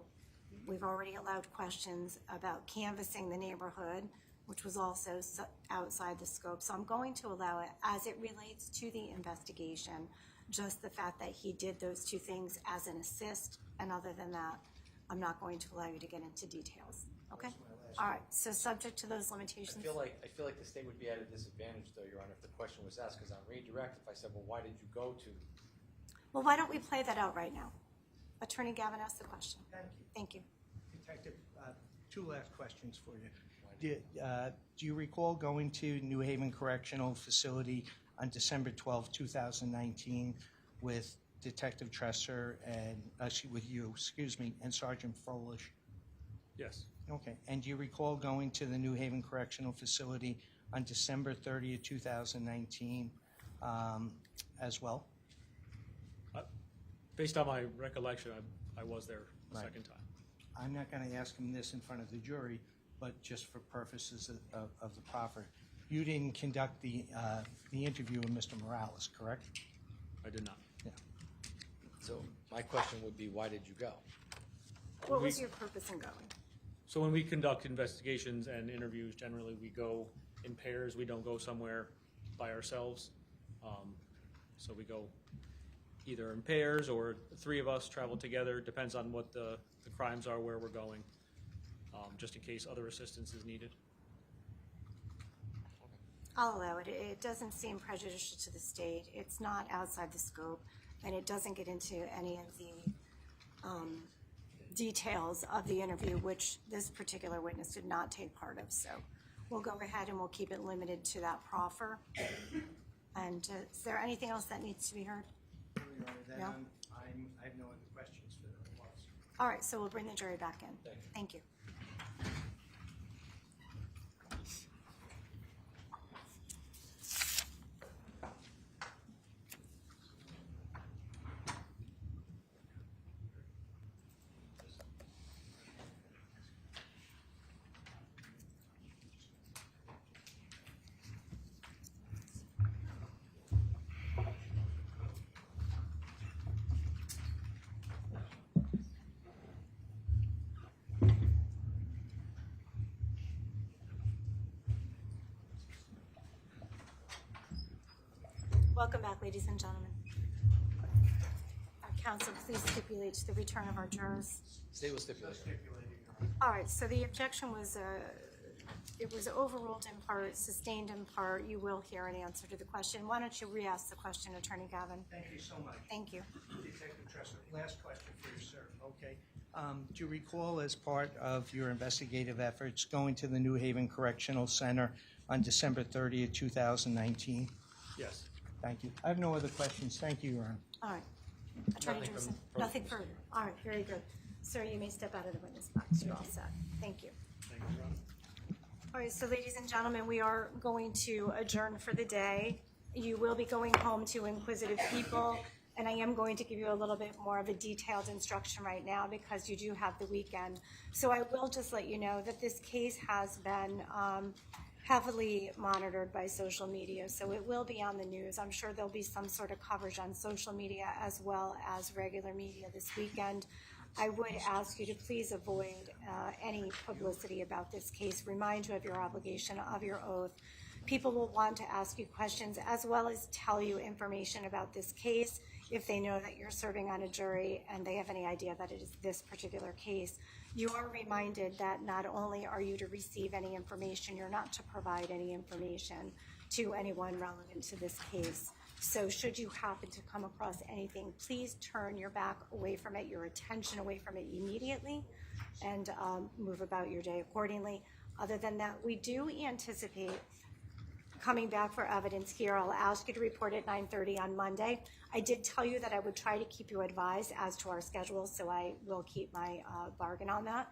we've already allowed questions about canvassing the neighborhood, which was also outside the scope. So I'm going to allow it as it relates to the investigation, just the fact that he did those 2 things as an assist, and other than that, I'm not going to allow you to get into details. Okay? All right, so subject to those limitations. I feel like the state would be at a disadvantage, though, Your Honor, if the question was asked, because on redirect, if I said, well, why did you go to? Well, why don't we play that out right now? Attorney Gavin asked the question. Thank you. Detective, 2 last questions for you. Do you recall going to New Haven Correctional Facility on December 12, 2019 with Detective Tresser and, with you, and Sergeant Froelich? Yes. Okay. And do you recall going to the New Haven Correctional Facility on December 30th, 2019 as well? Based on my recollection, I was there the Right. second time. I'm not going to ask him this in front of the jury, but just for purposes of the proffer. You didn't conduct the interview with Mr. Morales, correct? I did not. Yeah. So my question would be, why did you go? What was your purpose in going? So when we conduct investigations and interviews, generally we go in pairs. We don't go somewhere by ourselves. So we go either in pairs or 3 of us travel together. Depends on what the crimes are, where we're going, just in case other assistance is needed. I'll allow it. It doesn't seem prejudicial to the state. It's not outside the scope, and it doesn't get into any of the details of the interview, which this particular witness did not take part of. So we'll go ahead and we'll keep it limited to that proffer. And is there anything else that needs to be heard? Then No? I have no other questions for the reports. All right, so we'll bring the jury back in. Thank you. Welcome back, ladies and gentlemen. Our counsel, please stipulate to the return of our jurors. State will stipulate. All right, so the objection was, it was overruled in part, sustained in part. You will hear an answer to the question. Why don't you re-ask the question, Attorney Gavin? Thank you so much. Thank you. Detective Tresser, last question for you, sir. Okay. Do you recall, as part of your investigative efforts, going to the New Haven Correctional Center on December 30th, 2019? Yes. Thank you. I have no other questions. Thank you, Your Honor. All right. Attorney Nothing Jurison, from nothing further. All right, very good. Sir, you may step out of the witness box. You're all set. Thank you. Thank you, Your Honor. All right, so ladies and gentlemen, we are going to adjourn for the day. You will be going home to inquisitive people, and I am going to give you a little bit more of a detailed instruction right now because you do have the weekend. So I will just let you know that this case has been heavily monitored by social media, so it will be on the news. I'm sure there'll be some sort of coverage on social media as well as regular media this weekend. I would ask you to please avoid any publicity about this case. Remind you of your obligation, of your oath. People will want to ask you questions as well as tell you information about this case if they know that you're serving on a jury and they have any idea that it is this particular case. You are reminded that not only are you to receive any information, you're not to provide any information to anyone relevant to this case. So should you happen to come across anything, please turn your back away from it, your attention away from it immediately, and move about your day accordingly. Other than that, we do anticipate coming back for evidence here. I'll ask you to report at 9:30 on Monday. I did tell you that I would try to keep you advised as to our schedule, so I will keep my bargain on that.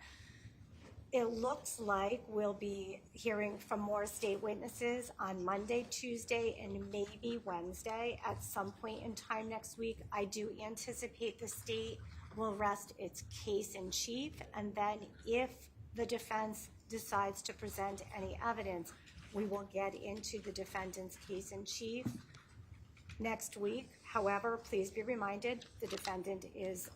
It looks like we'll be hearing from more state witnesses on Monday, Tuesday, and maybe Wednesday at some point in time next week. I do anticipate the state will rest its case in chief, and then if the defense decides to present any evidence, we will get into the defendant's case in chief next week. However, please be reminded, the defendant is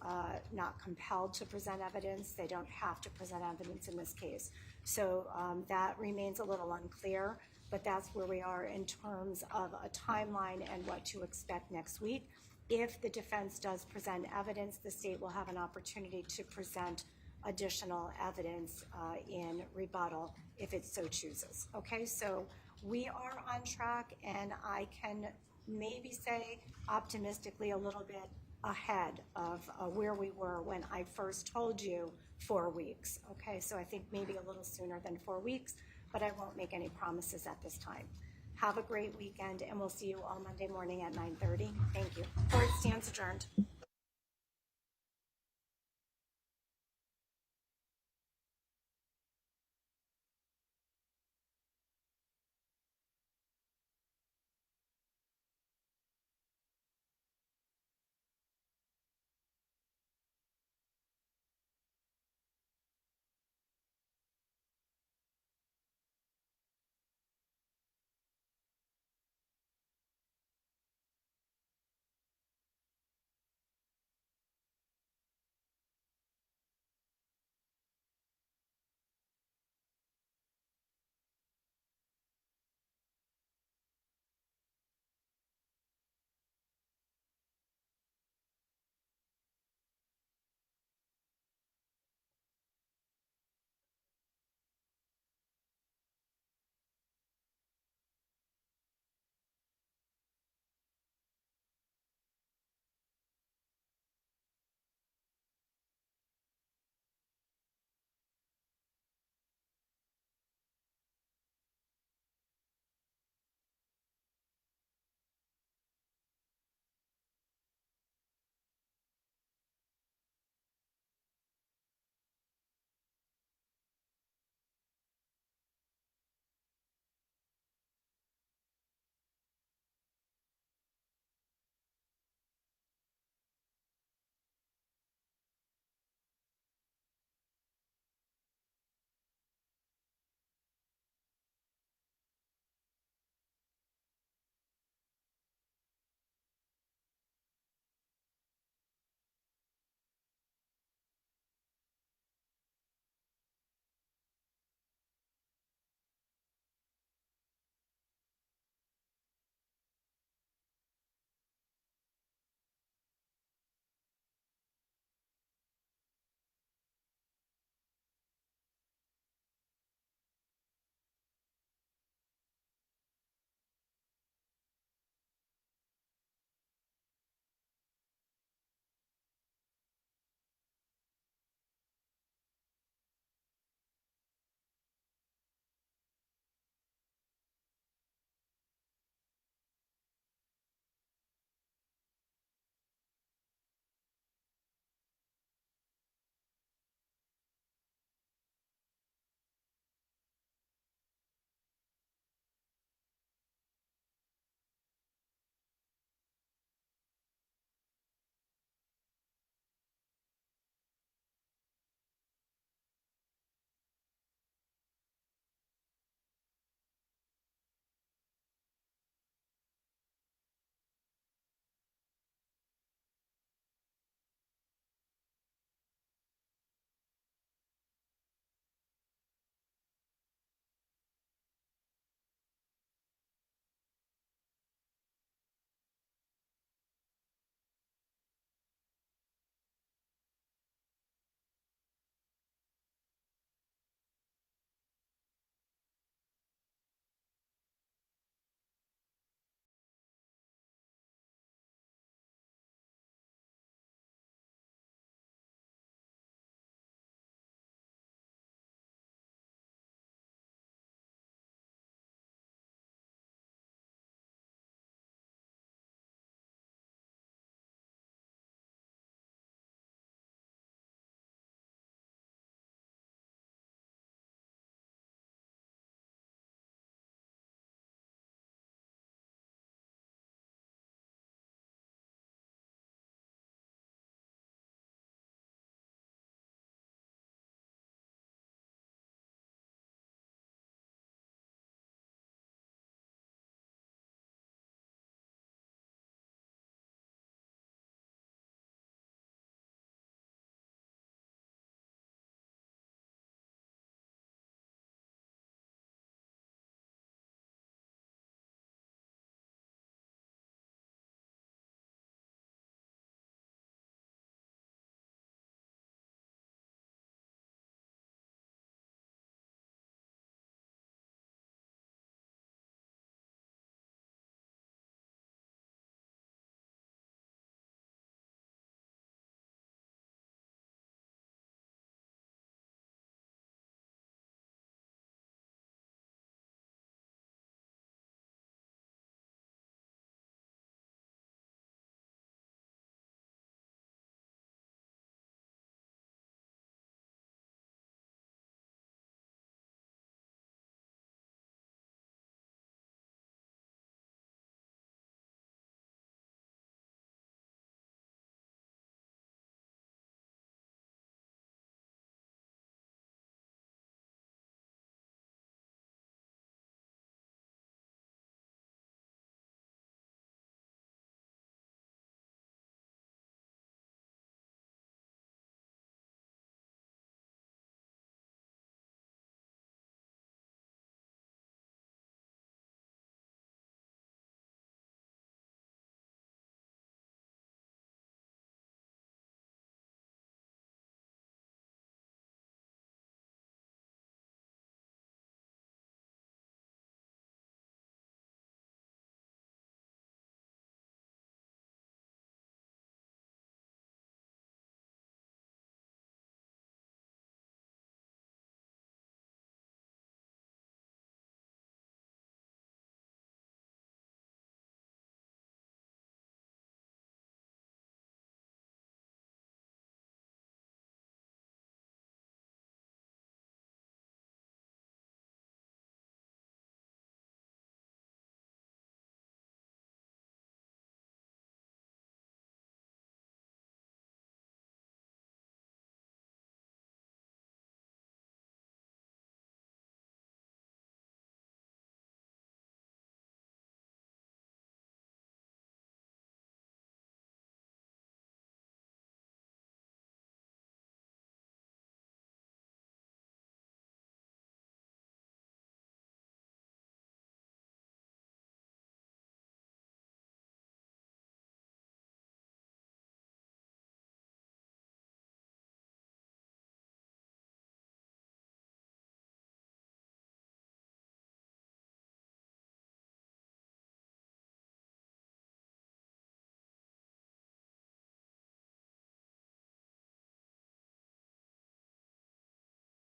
not compelled to present evidence. They don't have to present evidence in this case. So that remains a little unclear, but that's where we are in terms of a timeline and what to expect next week. If the defense does present evidence, the state will have an opportunity to present additional evidence in rebuttal if it so chooses. Okay, so we are on track, and I can maybe say optimistically a little bit ahead of where we were when I first told you 4 weeks. Okay, so I think maybe a little sooner than 4 weeks, but I won't make any promises at this time. Have a great weekend, and we'll see you all Monday morning at 9:30. Thank you. Court stands adjourned.